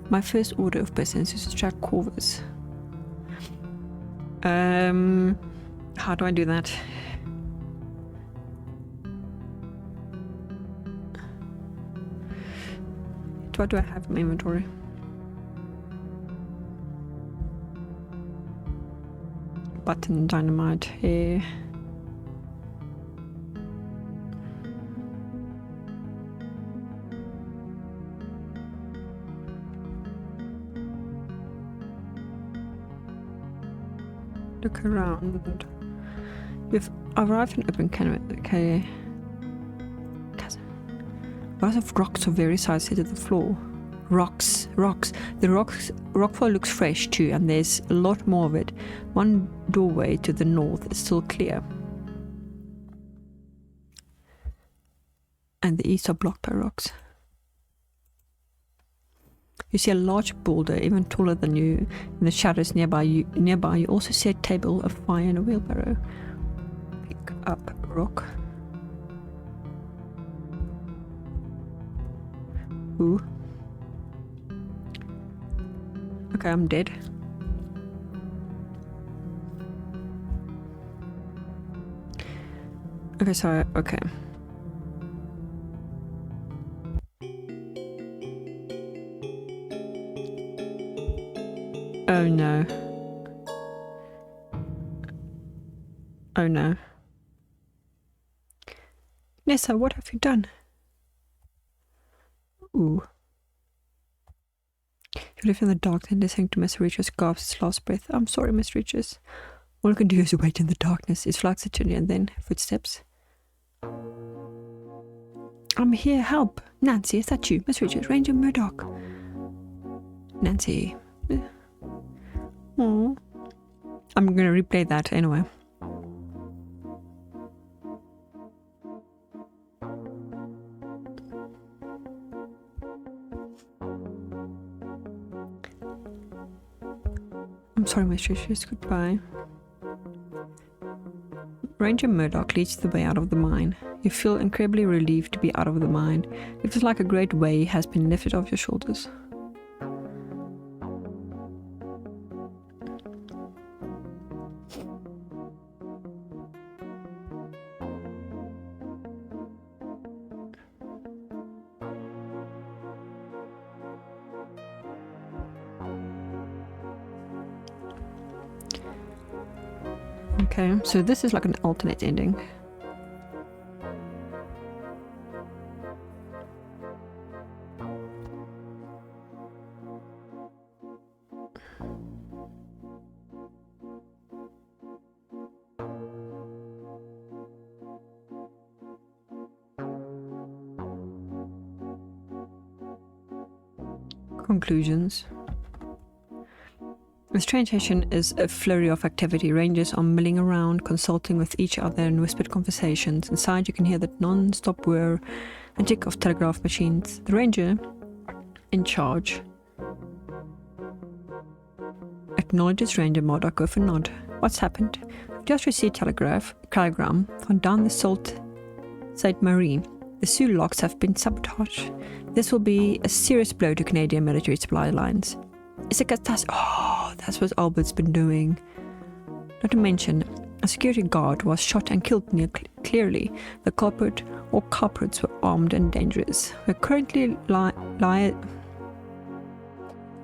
[SPEAKER 1] My first order of business is to track Corvus. How do I do that? What do I have in my inventory? Button, dynamite, here. Look around. We've arrived in open canvas. Okay. Bars of rocks of various sizes hit the floor. Rocks. The rockfall looks fresh too, and there's a lot more of it. One doorway to the north is still clear. And the east are blocked by rocks. You see a large boulder, even taller than you, in the shadows nearby. You also see a table, a fire, and a wheelbarrow. Pick up rock. Ooh. Okay, I'm dead. Okay, so, okay. Oh no. Oh no. Nessa, what have you done? Ooh. You live in the dark and listening to Miss Richards gasp his last breath. I'm sorry, Miss Richards. All I can do is wait in the darkness. His flags attorney and then footsteps. I'm here, help! Nancy, is that you? Miss Richards, Ranger Murdoch. Nancy. Oh. I'm gonna replay that anyway. I'm sorry, Miss Richards. Goodbye. Ranger Murdoch leads the way out of the mine. You feel incredibly relieved to be out of the mine. It feels like a great weight has been lifted off your shoulders. Okay, so this is like an alternate ending. Conclusions. The strange session is a flurry of activity. Rangers are milling around, consulting with each other in whispered conversations. Inside you can hear the non-stop whir and tick of telegraph machines. The ranger in charge acknowledges Ranger Murdoch with a nod. What's happened? We've just received telegram from down the Sault Ste. Marie. The Sioux locks have been sabotaged. This will be a serious blow to Canadian military supply lines. It's a catastrophe. Oh, that's what Albert's been doing. Not to mention, a security guard was shot and killed near clearly. The culprit or culprits were armed and dangerous. We're currently the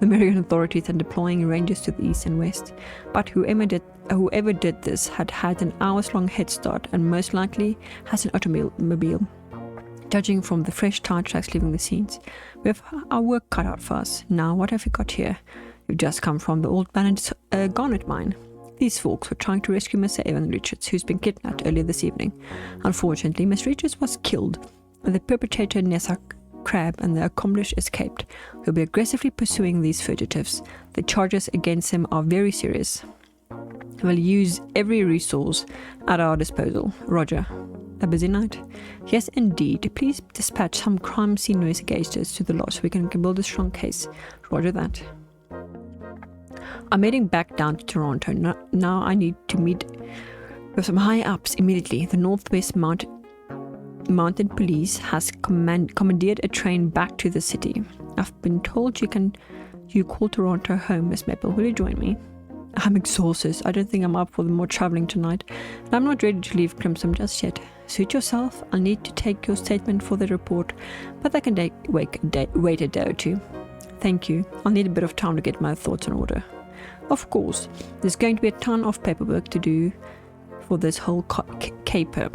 [SPEAKER 1] American authorities are deploying rangers to the east and west, but whoever did this had an hours-long head start and most likely has an automobile. Judging from the fresh tire tracks leaving the scenes, we have our work cut out for us. Now, what have we got here? We've just come from the old abandoned garnet mine. These folks were trying to rescue Mr. Evan Richards, who's been kidnapped earlier this evening. Unfortunately, Miss Richards was killed. The perpetrator, Nessa Crab, and the accomplice escaped. We'll be aggressively pursuing these fugitives. The charges against them are very serious. We'll use every resource at our disposal. Roger. A busy night? Yes, indeed. Please dispatch some crime scene investigators to the lodge so we can build a strong case. Roger that. I'm heading back down to Toronto. Now I need to meet with some high-ups immediately. The Northwest Mounted Police has commandeered a train back to the city. I've been told you call Toronto home, Miss Maple. Will you join me? I'm exhausted. I don't think I'm up for more travelling tonight, and I'm not ready to leave Crimson just yet. Suit yourself. I'll need to take your statement for the report, but that can wait a day or two. Thank you. I'll need a bit of time to get my thoughts in order. Of course, there's going to be a ton of paperwork to do for this whole caper.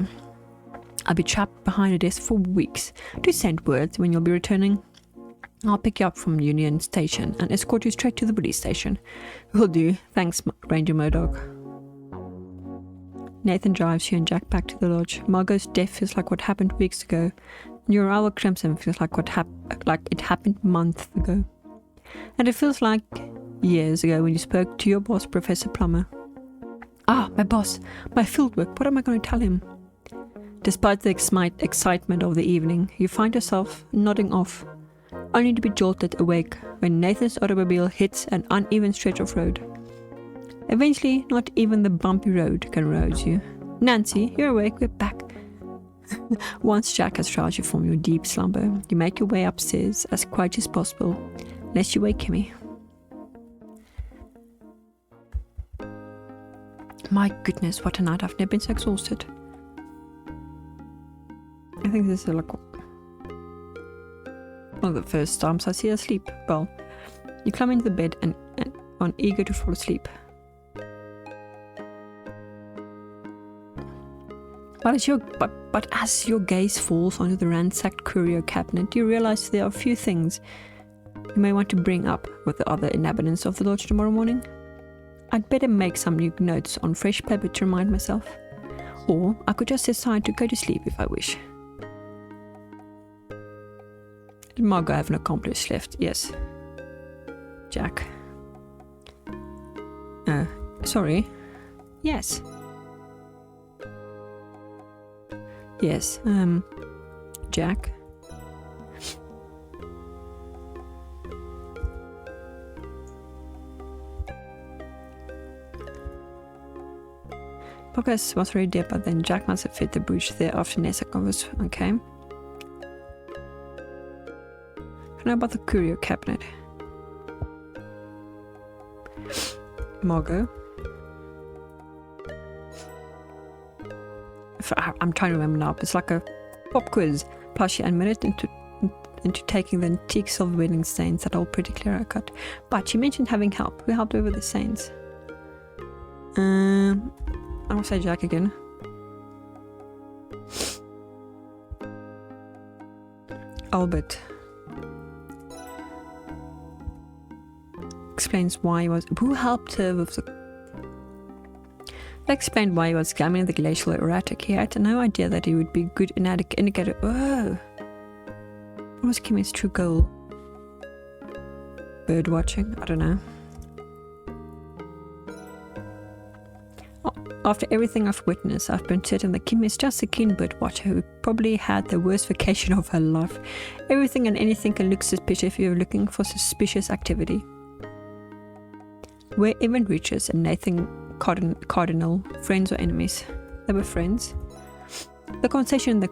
[SPEAKER 1] I'll be trapped behind a desk for weeks. Do send word when you'll be returning. I'll pick you up from Union Station and escort you straight to the police station. Will do. Thanks, Ranger Murdoch. Nathan drives you and Jack back to the lodge. Margot's death feels like what happened weeks ago. And your Owl Crimson feels like it happened months ago. And it feels like years ago when you spoke to your boss, Professor Plummer. Ah, my boss. My fieldwork. What am I going to tell him? Despite the excitement of the evening, you find yourself nodding off, only to be jolted awake when Nathan's automobile hits an uneven stretch of road. Eventually, not even the bumpy road can rouse you. Nancy, you're awake, we're back. Once Jack has roused you from your deep slumber, you make your way upstairs as quiet as possible, lest you wake Kimmy. My goodness, what a night. I've never been so exhausted. I think this is like one of the first times I see her sleep. Well, you climb into the bed and are eager to fall asleep. But as your gaze falls onto the ransacked curio cabinet, you realize there are a few things you may want to bring up with the other inhabitants of the lodge tomorrow morning. I'd better make some new notes on fresh paper to remind myself. Or I could just decide to go to sleep if I wish. Did Margot have an accomplice left? Yes. Jack. Sorry. Yes. Yes. Jack. Marcus was already dead, but then Jack must have fit the brooch there after Nessa was okay. I know about the curio cabinet. Margot. I'm trying to remember now. It's like a pop quiz. Plus she admitted into taking the antique silver wedding stains that old pretty clear cut. But she mentioned having help. Who helped over the stains? I'll say Jack again. Albert explains why he was. Who helped her with the. They explained why he was examining the glacial erratic. He had no idea that he would be a good indicator. Oh! What was Kimmy's true goal? Bird watching? I don't know. After everything I've witnessed, I've been certain that Kim is just a keen bird watcher who probably had the worst vacation of her life. Everything and anything can look suspicious if you're looking for suspicious activity. Were Evan Richards and Nathan Cardinal friends or enemies? They were friends. The conversation in the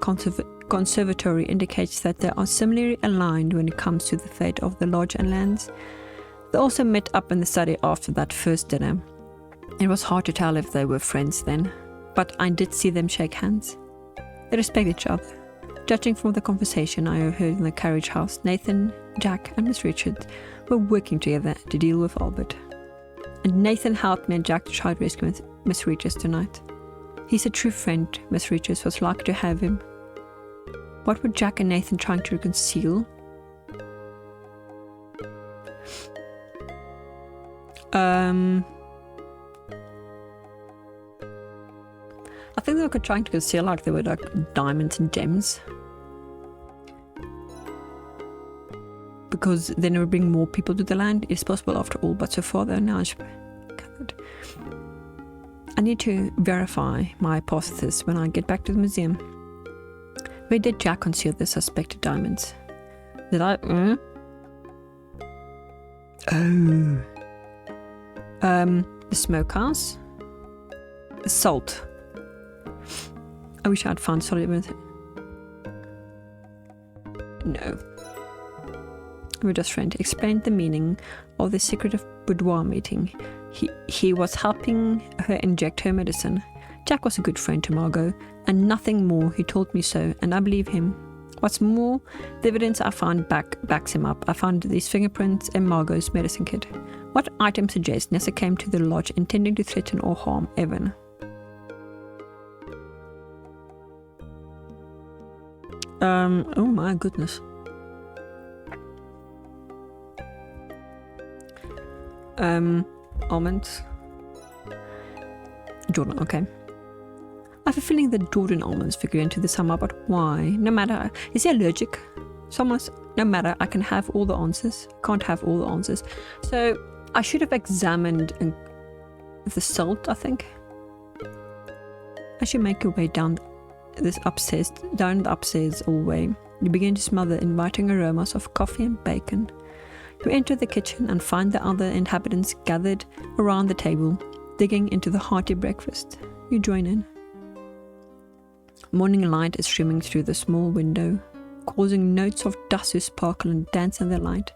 [SPEAKER 1] conservatory indicates that they are similarly aligned when it comes to the fate of the lodge and lands. They also met up in the study after that first dinner. It was hard to tell if they were friends then, but I did see them shake hands. They respect each other. Judging from the conversation I heard in the carriage house, Nathan, Jack and Miss Richards were working together to deal with Albert. And Nathan helped me and Jack to try to rescue Miss Richards tonight. He's a true friend. Miss Richards was lucky to have him. What were Jack and Nathan trying to conceal? I think they were trying to conceal like they were like diamonds and gems. Because then it would bring more people to the land. It's possible after all, but so far they're now covered. I need to verify my hypothesis when I get back to the museum. Where did Jack conceal the suspected diamonds? Did I? Oh. The smokehouse? The salt. I wish I'd found solid with it. No. We were just trying to explain the meaning of the secretive boudoir meeting. He was helping her inject her medicine. Jack was a good friend to Margot, and nothing more. He told me so, and I believe him. What's more, the evidence I found backs him up. I found these fingerprints in Margot's medicine kit. What item suggests Nessa came to the lodge intending to threaten or harm Evan? Oh my goodness. Almonds. Jordan, okay. I have a feeling that Jordan almonds figure into the sum up, but why? No matter, is he allergic? No matter, I can have all the answers. Can't have all the answers. So I should have examined the salt, I think. As you make your way down the upstairs hallway, you begin to smell the inviting aromas of coffee and bacon. You enter the kitchen and find the other inhabitants gathered around the table, digging into the hearty breakfast. You join in. Morning light is streaming through the small window, causing notes of dust to sparkle and dance in the light.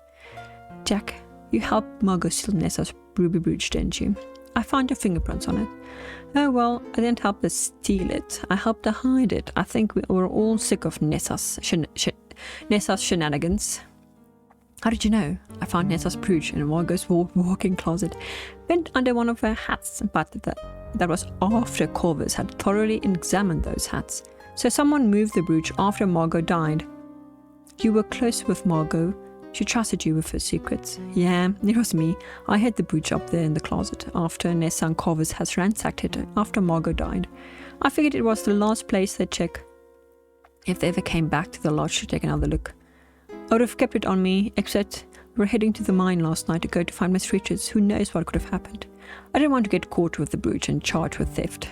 [SPEAKER 1] Jack, you helped Margot steal Nessa's ruby brooch, didn't you? I found your fingerprints on it. Oh well, I didn't help her steal it. I helped her hide it. I think we were all sick of Nessa's shenanigans. How did you know? I found Nessa's brooch in Margot's walk-in closet, bent under one of her hats, but that was after Corvus had thoroughly examined those hats. So someone moved the brooch after Margot died. You were close with Margot. She trusted you with her secrets. Yeah, it was me. I hid the brooch up there in the closet after Nessa and Corvus has ransacked it after Margot died. I figured it was the last place they'd check if they ever came back to the lodge to take another look. I would have kept it on me, except we were heading to the mine last night to go to find Miss Richards. Who knows what could have happened. I didn't want to get caught with the brooch and charged with theft.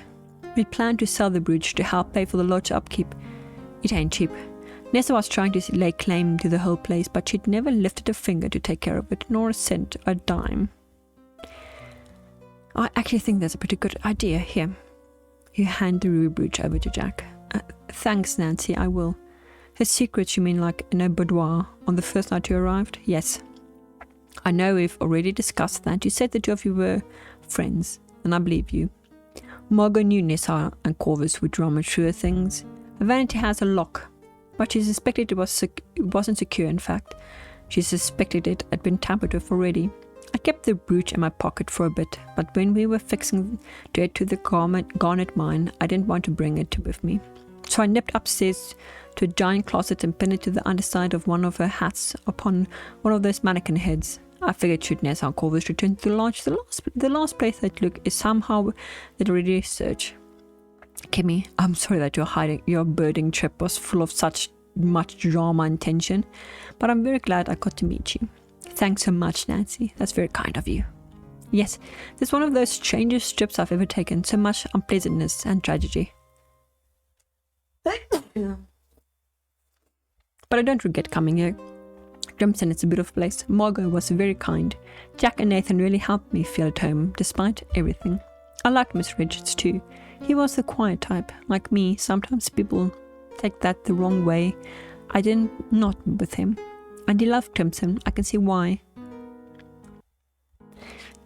[SPEAKER 1] We planned to sell the brooch to help pay for the lodge upkeep. It ain't cheap. Nessa was trying to lay claim to the whole place, but she'd never lifted a finger to take care of it, nor sent a dime. I actually think that's a pretty good idea. Here. You hand the ruby brooch over to Jack. Thanks, Nancy, I will. Her secrets, you mean like in a boudoir on the first night you arrived? Yes. I know we've already discussed that. You said the two of you were friends, and I believe you. Margot knew Nessa and Corvus would rummage through her things. Her vanity has a lock, but she suspected it wasn't secure. In fact, she suspected it had been tampered with already. I kept the brooch in my pocket for a bit, but when we were fixing to head to the garnet mine, I didn't want to bring it with me. So I nipped upstairs to a giant closet and pinned it to the underside of one of her hats upon one of those mannequin heads. I figured should Nessa and Corvus return to the lodge, the last place they'd look is somehow they'd already search. Kimmy, I'm sorry that your birding trip was full of such much drama and tension, but I'm very glad I got to meet you. Thanks so much, Nancy. That's very kind of you. Yes, this is one of those strangest trips I've ever taken. So much unpleasantness and tragedy. But I don't regret coming here. Crimson is a beautiful place. Margot was very kind. Jack and Nathan really helped me feel at home, despite everything. I liked Miss Richards too. He was the quiet type. Like me, sometimes people take that the wrong way. I did not with him. And he loved Crimson. I can see why.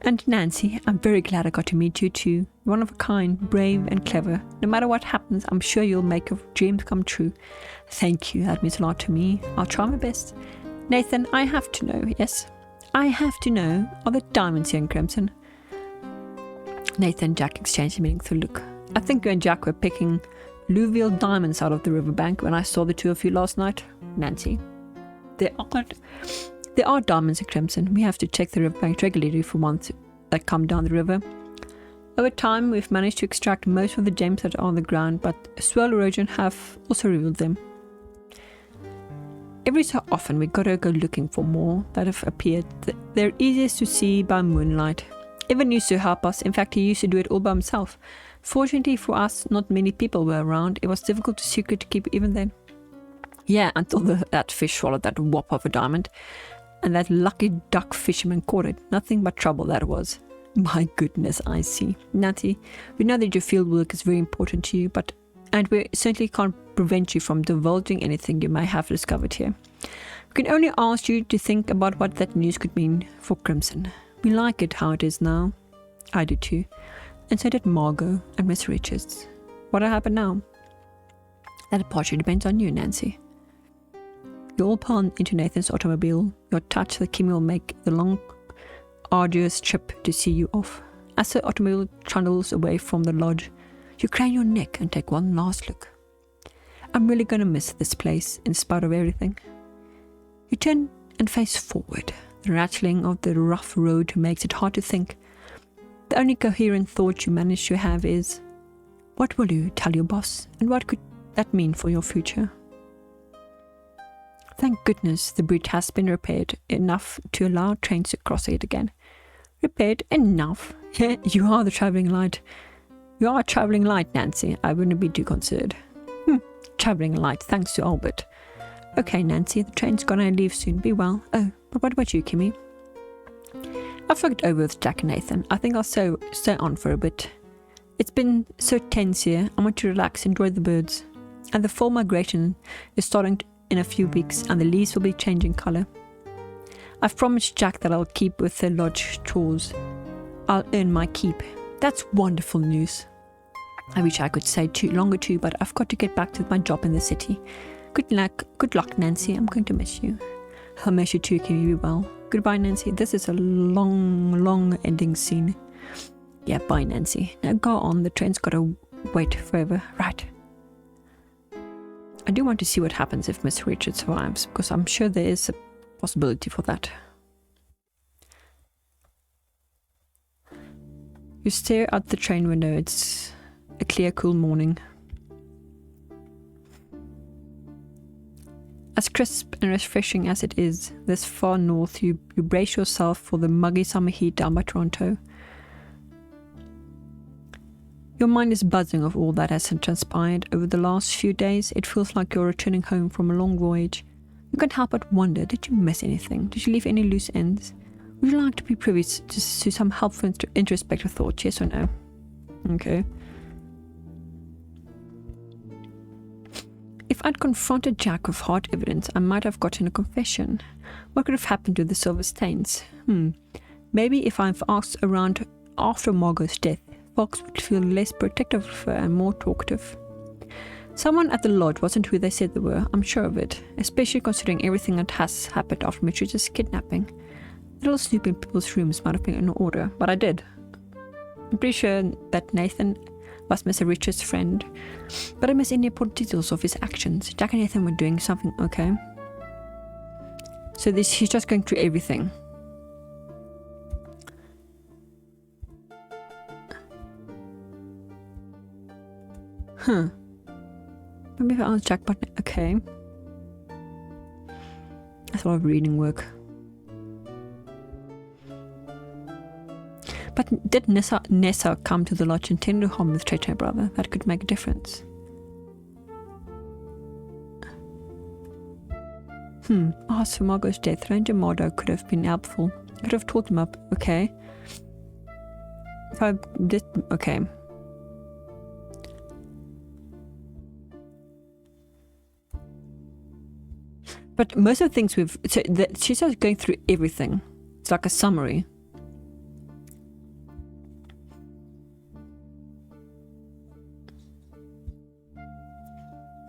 [SPEAKER 1] And Nancy, I'm very glad I got to meet you too. One of a kind, brave and clever. No matter what happens, I'm sure you'll make your dreams come true. Thank you, that means a lot to me. I'll try my best. Nathan, I have to know, yes? I have to know, are the diamonds here in Crimson? Nathan and Jack exchanged a meaningful look. I think you and Jack were picking alluvial diamonds out of the riverbank when I saw the two of you last night. Nancy. There are diamonds in Crimson. We have to check the riverbank regularly for ones that come down the river. Over time, we've managed to extract most of the gems that are on the ground, but swirl erosion have also revealed them. Every so often, we gotta go looking for more that have appeared. They're easiest to see by moonlight. Evan used to help us. In fact, he used to do it all by himself. Fortunately for us, not many people were around. It was difficult to secret to keep even then. Yeah, until that fish swallowed that whop of a diamond. And that lucky duck fisherman caught it. Nothing but trouble that was. My goodness, I see. Nancy, we know that your field work is very important to you, and we certainly can't prevent you from divulging anything you may have discovered here. We can only ask you to think about what that news could mean for Crimson. We like it how it is now. I do too. And so did Margot and Miss Richards. What'll happen now? That partially depends on you, Nancy. You all pile into Nathan's automobile. Your touch that Kimmy will make the long, arduous trip to see you off. As the automobile trundles away from the lodge, you crane your neck and take one last look. I'm really going to miss this place in spite of everything. You turn and face forward. The rattling of the rough road makes it hard to think. The only coherent thought you manage to have is, what will you tell your boss, and what could that mean for your future? Thank goodness the bridge has been repaired enough to allow trains to cross it again. Repaired enough? Yeah, you are the travelling light. You are a travelling light, Nancy. I wouldn't be too concerned. Travelling light, thanks to Albert. Okay, Nancy, the train's gonna leave soon. Be well. Oh, but what about you, Kimmy? I've talked over with Jack and Nathan. I think I'll stay on for a bit. It's been so tense here. I want to relax, enjoy the birds. And the fall migration is starting in a few weeks, and the leaves will be changing colour. I've promised Jack that I'll keep with the lodge chores. I'll earn my keep. That's wonderful news. I wish I could stay longer too, but I've got to get back to my job in the city. Good luck, Nancy. I'm going to miss you. I'll miss you too, Kimmy. Be well. Goodbye, Nancy. This is a long ending scene. Yeah, bye, Nancy. Now go on. The train's got to wait forever. Right. I do want to see what happens if Miss Richards survives, because I'm sure there is a possibility for that. You stare out the train window. It's a clear, cool morning. As crisp and refreshing as it is, this far north, you brace yourself for the muggy summer heat down by Toronto. Your mind is buzzing of all that has transpired over the last few days. It feels like you're returning home from a long voyage. You can't help but wonder, did you miss anything? Did you leave any loose ends? Would you like to be privy to some helpful introspective thoughts, yes or no? Okay. If I'd confronted Jack with hard evidence, I might have gotten a confession. What could have happened to the silver stains? Maybe if I've asked around after Margot's death, Fox would feel less protective of her and more talkative. Someone at the lodge wasn't who they said they were, I'm sure of it, especially considering everything that has happened after Mitchell's kidnapping. A little snoop in people's rooms might have been in order, but I did. I'm pretty sure that Nathan was Mr. Richard's friend, but I miss any important details of his actions. Jack and Nathan were doing something okay. So he's just going through everything. Maybe if I ask Jack, but okay. That's a lot of reading work. But did Nessa come to the lodge intending to harm the traitor brother? That could make a difference. Ask for Margot's death. Ranger Mardo could have been helpful. Could have taught him up. Okay. If I did, okay. But most of the things she's just going through everything. It's like a summary.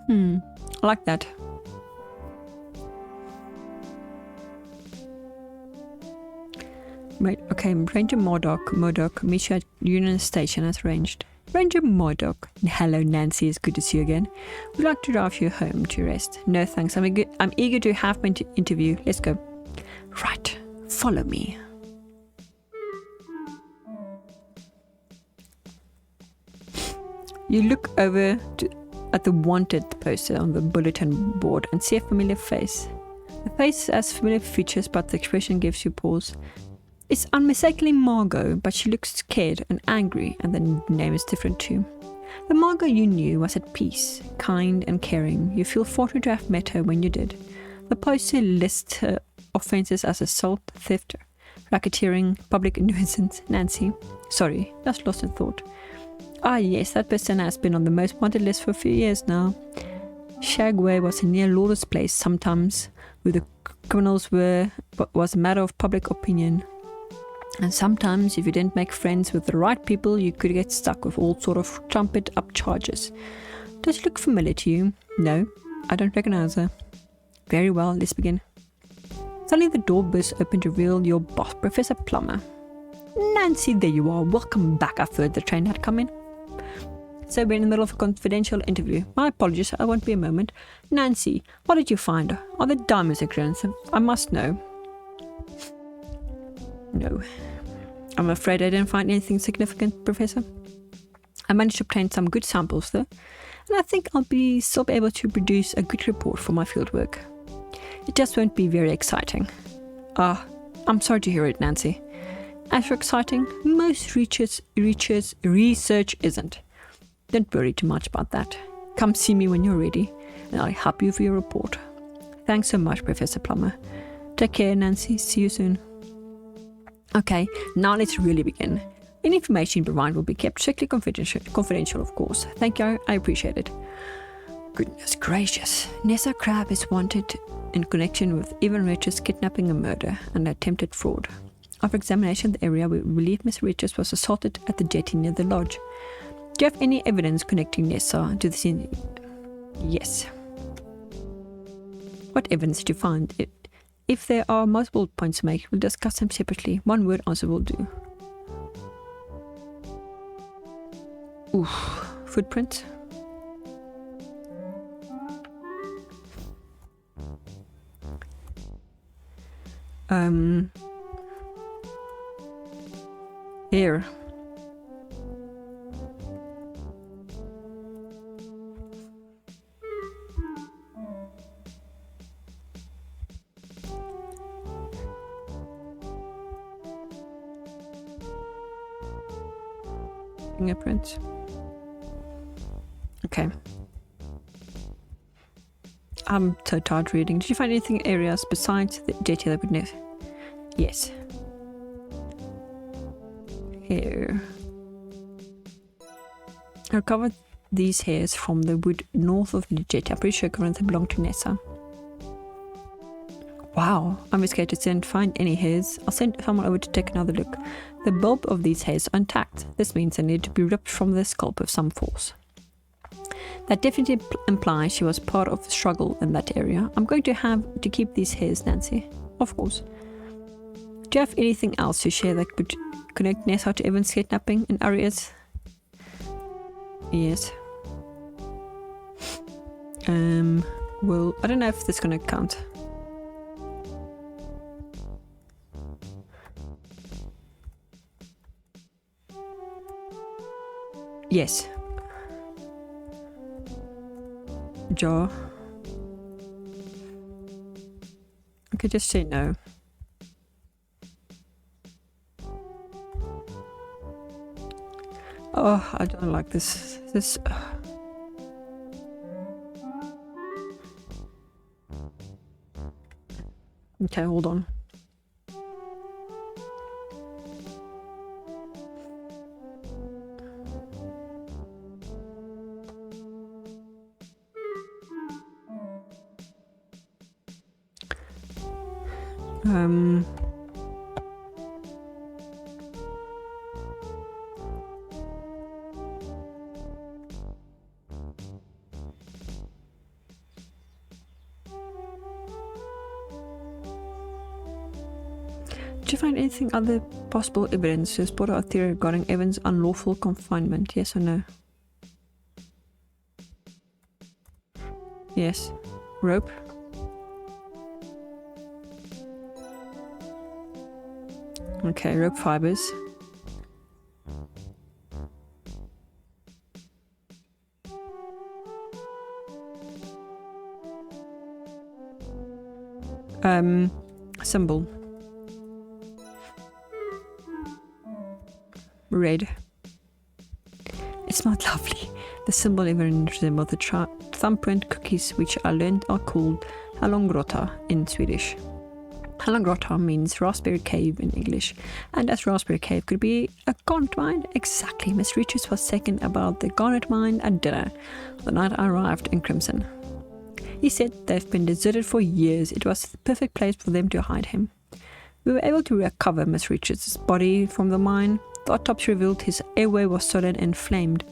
[SPEAKER 1] I like that. Right, okay, Ranger Murdoch, meet you at Union Station as arranged. Ranger Murdoch, hello Nancy, it's good to see you again. Would like to drive you home to rest. No thanks, I'm eager to have my interview. Let's go. Right, follow me. You look over at the wanted poster on the bulletin board and see a familiar face. The face has familiar features, but the expression gives you pause. It's unmistakably Margot, but she looks scared and angry, and the name is different too. The Margot you knew was at peace, kind and caring. You feel fortunate to have met her when you did. The poster lists her offences as assault, theft, racketeering, public nuisance. Nancy. Sorry, just lost in thought. Ah yes, that person has been on the most wanted list for a few years now. Shagway was a near lawless place sometimes, where the criminals was a matter of public opinion. And sometimes, if you didn't make friends with the right people, you could get stuck with all sort of trumpet-up charges. Does she look familiar to you? No, I don't recognize her. Very well, let's begin. Suddenly the door bursts open to reveal your boss, Professor Plummer. Nancy, there you are. Welcome back. I heard the train had come in. So we're in the middle of a confidential interview. My apologies, I won't be a moment. Nancy, what did you find? Are the diamonds expensive? I must know. No. I'm afraid I didn't find anything significant, Professor. I managed to obtain some good samples though, and I think I'll still be able to produce a good report for my fieldwork. It just won't be very exciting. I'm sorry to hear it, Nancy. As for exciting, most research isn't. Don't worry too much about that. Come see me when you're ready, and I'll help you for your report. Thanks so much, Professor Plummer. Take care, Nancy. See you soon. Okay, now let's really begin. Any information provided will be kept strictly confidential, of course. Thank you, I appreciate it. Goodness gracious. Nessa Crab is wanted in connection with Evan Richards' kidnapping and murder and attempted fraud. After examination of the area, we believe Miss Richards was assaulted at the jetty near the lodge. Do you have any evidence connecting Nessa to the scene? Yes. What evidence did you find? If there are multiple points to make, we'll discuss them separately. One word answer will do. Oof. Footprints? Here. Fingerprints. Okay. I'm so tired reading. Did you find anything areas besides the jetty that would know? Yes. Here. I recovered these hairs from the wood north of the jetty. I'm pretty sure they belong to Nessa. Wow, I'm investigated didn't find any hairs. I'll send someone over to take another look. The bulb of these hairs are intact. This means they need to be ripped from the scalp with some force. That definitely implies she was part of the struggle in that area. I'm going to have to keep these hairs, Nancy. Of course. Do you have anything else to share that could connect Nessa to Evan's kidnapping in areas? Yes. Well, I don't know if this is gonna count. Yes. Jaw. I could just say no. Oh, I don't like this. Okay, hold on. Did you find anything other possible evidence to support our theory regarding Evan's unlawful confinement? Yes or no? Yes. Rope. Okay, rope fibers. Symbol. Red. It smelled lovely. The symbol even resembled the thumbprint cookies, which I learned are called hallongrotta in Swedish. Hallongrotta means raspberry cave in English, and as raspberry cave could be a garnet mine, exactly. Miss Richards was second about the garnet mine at dinner the night I arrived in Crimson. He said they've been deserted for years. It was the perfect place for them to hide him. We were able to recover Miss Richards' body from the mine. The autopsy revealed his airway was swollen and inflamed.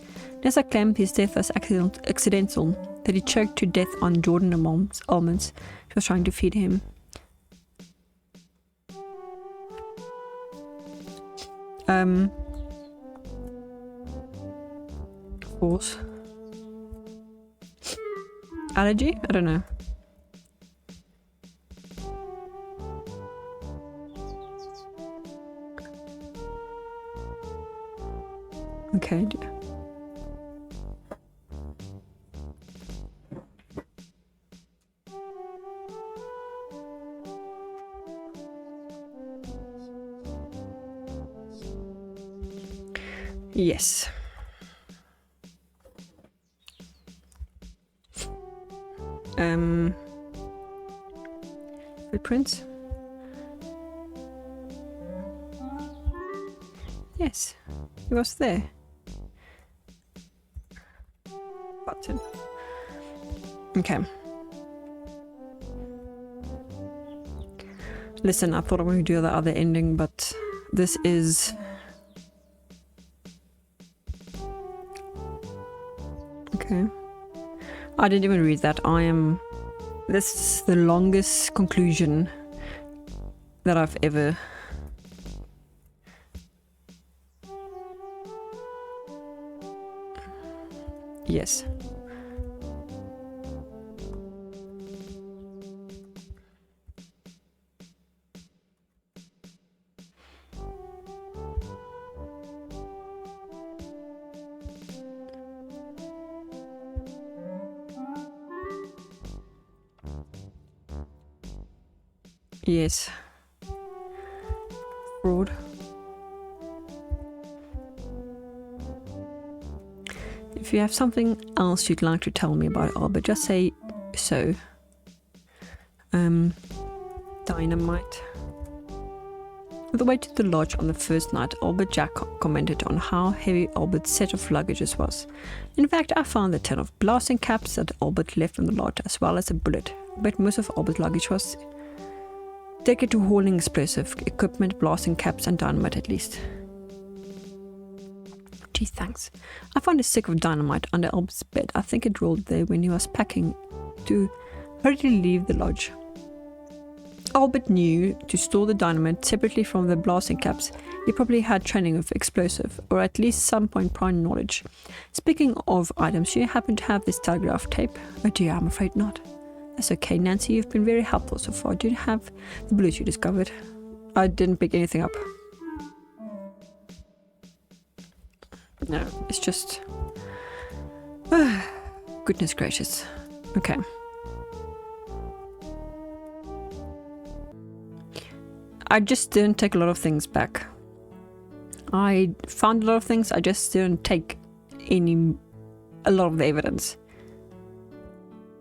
[SPEAKER 1] Nessa claimed his death was accidental, that he choked to death on Jordan almonds she was trying to feed him. Force. Allergy? I don't know. Okay. Yes. Footprints? Yes, he was there. Button. Okay. Listen, I thought I was going to do the other ending, but this is... Okay. I didn't even read that. This is the longest conclusion that I've ever... Yes. Yes. Fraud. If you have something else you'd like to tell me about Albert, just say so. Dynamite. On the way to the lodge on the first night, Albert Jack commented on how heavy Albert's set of luggages was. In fact, I found the tin of blasting caps that Albert left on the lodge, as well as a bullet. But most of Albert's luggage was dedicated to hauling explosive equipment, blasting caps, and dynamite at least. Gee, thanks. I found a stick of dynamite under Albert's bed. I think it rolled there when he was packing to hurriedly leave the lodge. Albert knew to store the dynamite separately from the blasting caps. He probably had training with explosive, or at least some point prior knowledge. Speaking of items, do you happen to have this telegraph tape? Oh dear, I'm afraid not. That's okay, Nancy, you've been very helpful so far. Do you have the bullets you discovered? I didn't pick anything up. No, it's just... goodness gracious. Okay. I just didn't take a lot of things back. I found a lot of things, I just didn't take a lot of the evidence.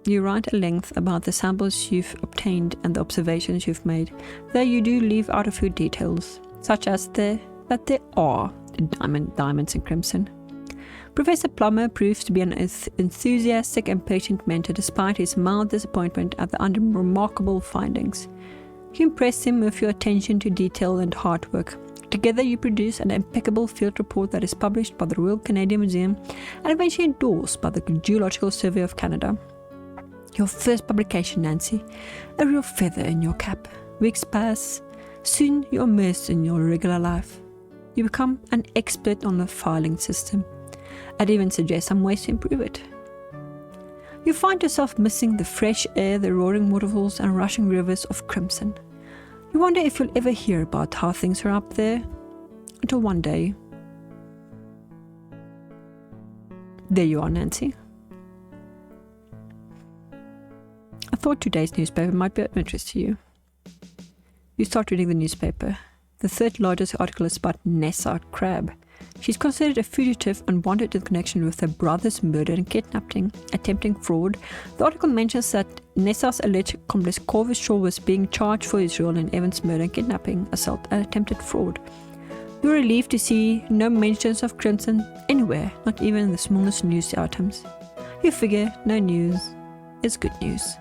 [SPEAKER 1] You write at length about the samples you've obtained and the observations you've made, though you do leave out a few details, such as that there are diamonds in crimson. Professor Plummer proves to be an enthusiastic and patient mentor despite his mild disappointment at the unremarkable findings. You impress him with your attention to detail and hard work. Together you produce an impeccable field report that is published by the Royal Canadian Museum and eventually endorsed by the Geological Survey of Canada. Your first publication, Nancy, a real feather in your cap. Weeks pass. Soon you're immersed in your regular life. You become an expert on the filing system. I'd even suggest some ways to improve it. You find yourself missing the fresh air, the roaring waterfalls and rushing rivers of crimson. You wonder if you'll ever hear about how things are up there, until one day. There you are, Nancy. I thought today's newspaper might be of interest to you. You start reading the newspaper. The third largest article is about Nessa Crab. She's considered a fugitive and wanted in connection with her brother's murder and kidnapping, attempting fraud. The article mentions that Nessa's alleged accomplice Corvus Shaw was being charged for his role in Evan's murder and kidnapping, assault and attempted fraud. You're relieved to see no mentions of crimson anywhere, not even in the smallest news items. You figure no news is good news.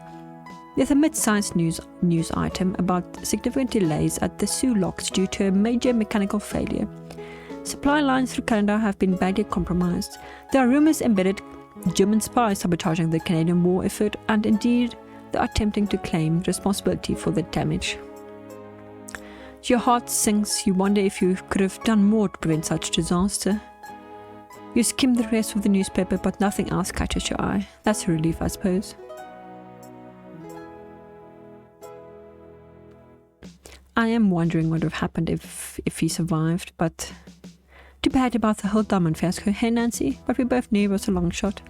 [SPEAKER 1] There's a mid-sized news item about significant delays at the Sioux locks due to a major mechanical failure. Supply lines through Canada have been badly compromised. There are rumours embedded German spies sabotaging the Canadian war effort, and indeed they are attempting to claim responsibility for the damage. Your heart sinks. You wonder if you could have done more to prevent such disaster. You skim the rest of the newspaper, but nothing else catches your eye. That's a relief, I suppose. I am wondering what would have happened if he survived, but too bad about the whole diamond fiasco. Hey, Nancy, but we both knew it was a long shot.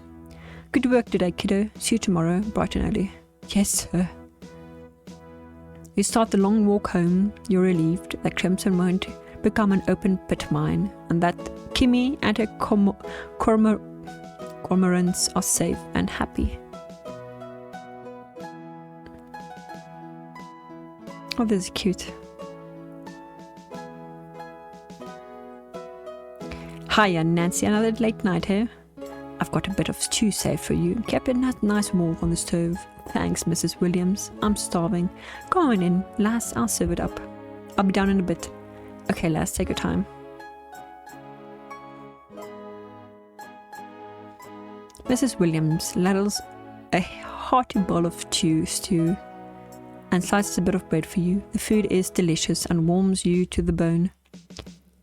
[SPEAKER 1] Good work today, kiddo. See you tomorrow, bright and early. Yes, sir. You start the long walk home. You're relieved that crimson won't become an open pit mine, and that Kimmy and her cormorants are safe and happy. Oh, this is cute. Hiya, Nancy. Another late night here? I've got a bit of stew saved for you. Kept it nice warm on the stove. Thanks, Mrs. Williams. I'm starving. Go on in, lass. I'll serve it up. I'll be down in a bit. Okay, lass, take your time. Mrs. Williams ladles a hearty bowl of stew and slices a bit of bread for you. The food is delicious and warms you to the bone.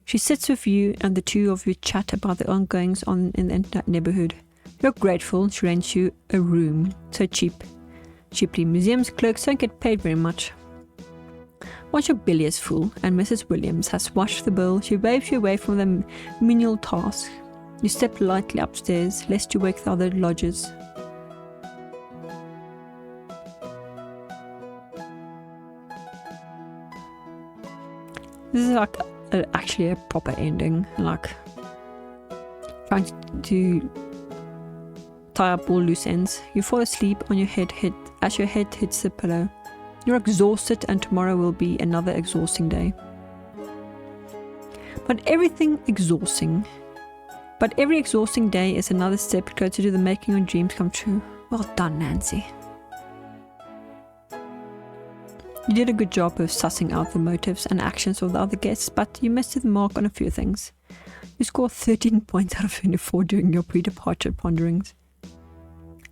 [SPEAKER 1] She sits with you and the two of you chat about the ongoings in the neighborhood. You're grateful she rents you a room so cheaply. Museum's clerks don't get paid very much. Once your belly is full and Mrs. Williams has washed the bowl, she waves you away from the menial task. You step lightly upstairs lest you wake the other lodgers. This is like actually a proper ending, like trying to tie up all loose ends. You fall asleep on your head as your head hits the pillow. You're exhausted and tomorrow will be another exhausting day. But every exhausting day is another step closer to the making your dreams come true. Well done, Nancy. You did a good job of sussing out the motives and actions of the other guests, but you missed the mark on a few things. You scored 13 points out of 24 during your pre-departure ponderings.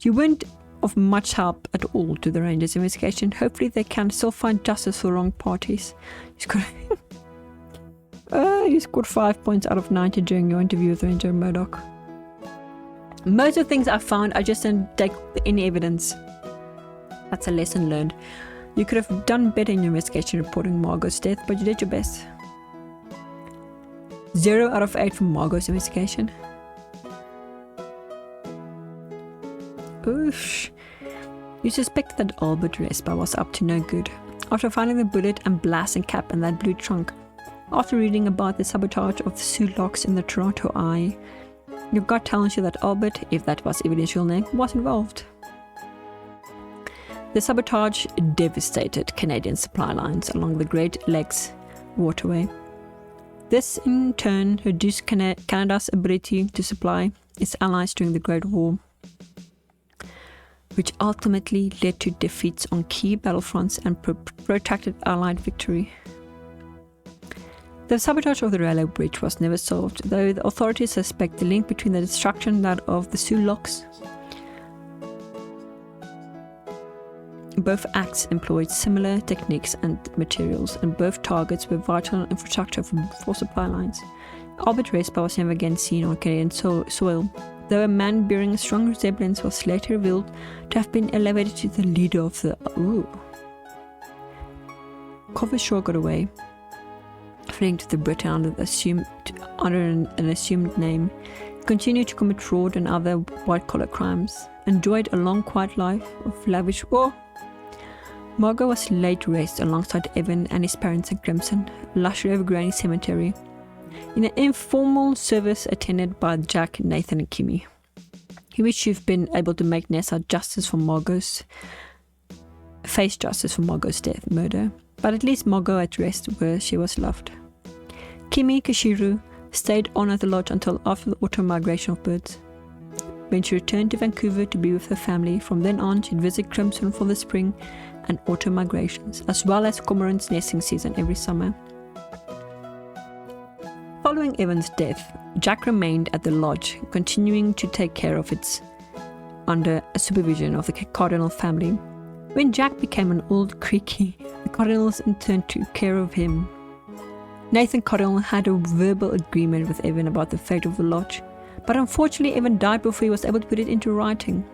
[SPEAKER 1] You weren't of much help at all to the Rangers' investigation. Hopefully they can still find justice for wrong parties. You scored 5 points out of 90 during your interview with Ranger Murdoch. Most of the things I found, I just didn't take any evidence. That's a lesson learned. You could have done better in your investigation reporting Margot's death, but you did your best. 0 out of 8 for Margot's investigation. Oosh. You suspect that Albert Respa was up to no good. After finding the bullet and blasting cap in that blue trunk, after reading about the sabotage of the Sioux locks in the Toronto Eye, your gut tells you that Albert, if that was Evelyn's real name, was involved. The sabotage devastated Canadian supply lines along the Great Lakes waterway. This in turn reduced Canada's ability to supply its allies during the Great War, which ultimately led to defeats on key battlefronts and protracted Allied victory. The sabotage of the railway bridge was never solved, though the authorities suspect the link between the destruction and that of the Sioux locks. Both acts employed similar techniques and materials, and both targets were vital infrastructure for supply lines. Albert Respa was never again seen on Canadian soil, though a man bearing a strong resemblance was later revealed to have been elevated to the leader of the... Covershaw got away, fleeing to the Britain under an assumed name. He continued to commit fraud and other white-collar crimes, enjoyed a long quiet life of lavish war. Margot was laid to rest alongside Evan and his parents in Crimson, lush overgrown cemetery, in an informal service attended by Jack, Nathan and Kimmy. He wished you've been able to make Nessa face justice for Margot's murder, but at least Margot at rest where she was loved. Kimmy Kashiru stayed on at the lodge until after the autumn migration of birds. When she returned to Vancouver to be with her family, from then on she'd visit Crimson for the spring and autumn migrations, as well as cormorant's nesting season every summer. Following Evan's death, Jack remained at the lodge, continuing to take care of it under supervision of the Cardinal family. When Jack became an old creaky, the Cardinals in turn took care of him. Nathan Cardinal had a verbal agreement with Evan about the fate of the lodge, but unfortunately Evan died before he was able to put it into writing.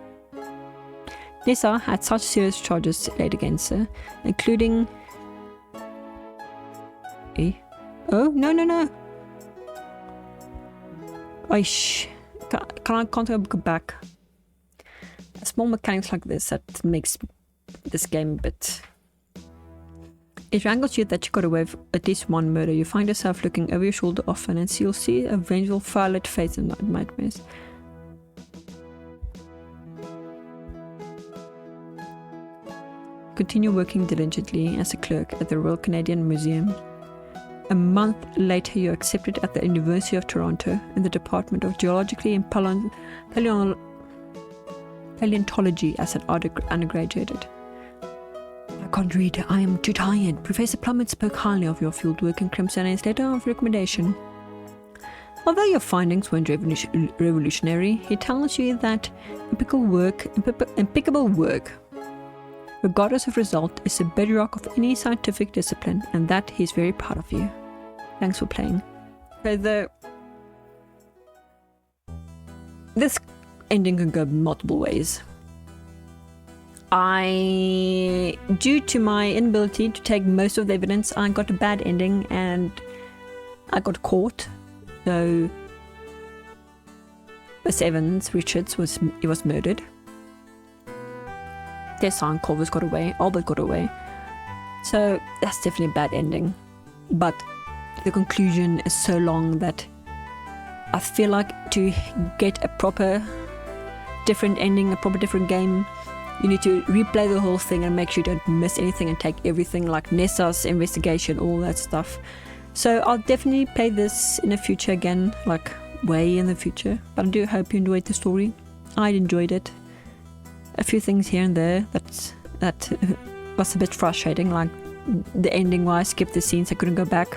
[SPEAKER 1] Nessa had such serious charges laid against her, including... Oh, no. Can't I go back? Small mechanics like this that makes this game a bit... It wrangles you that you got away with at least one murder. You find yourself looking over your shoulder often, and so you'll see a vengeful, fire-lit face in nightmares. Continue working diligently as a clerk at the Royal Canadian Museum. A month later, you're accepted at the University of Toronto in the Department of Geology and Paleontology as an undergraduate. I can't read, I am too tired. Professor Plummet spoke highly of your fieldwork in Crimson in his letter of recommendation. Although your findings weren't revolutionary, he tells you that impeccable work, regardless of result, is the bedrock of any scientific discipline, and that he's very proud of you. Thanks for playing. So this ending can go multiple ways. Due to my inability to take most of the evidence, I got a bad ending and I got caught. So Miss Evans Richards was murdered. Their son Corvus got away, Albert got away. So that's definitely a bad ending. But the conclusion is so long that I feel like to get a proper different ending, a proper different game, you need to replay the whole thing and make sure you don't miss anything and take everything, like Nessa's investigation, all that stuff. So I'll definitely play this in the future again, like way in the future. But I do hope you enjoyed the story. I enjoyed it. A few things here and there that was a bit frustrating, like the ending where I skipped the scenes, I couldn't go back.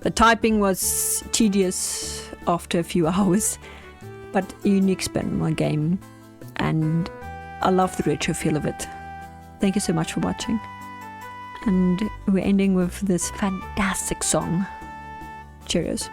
[SPEAKER 1] The typing was tedious after a few hours, but a unique spin on my game, and I love the retro feel of it. Thank you so much for watching. And we're ending with this fantastic song. Cheers.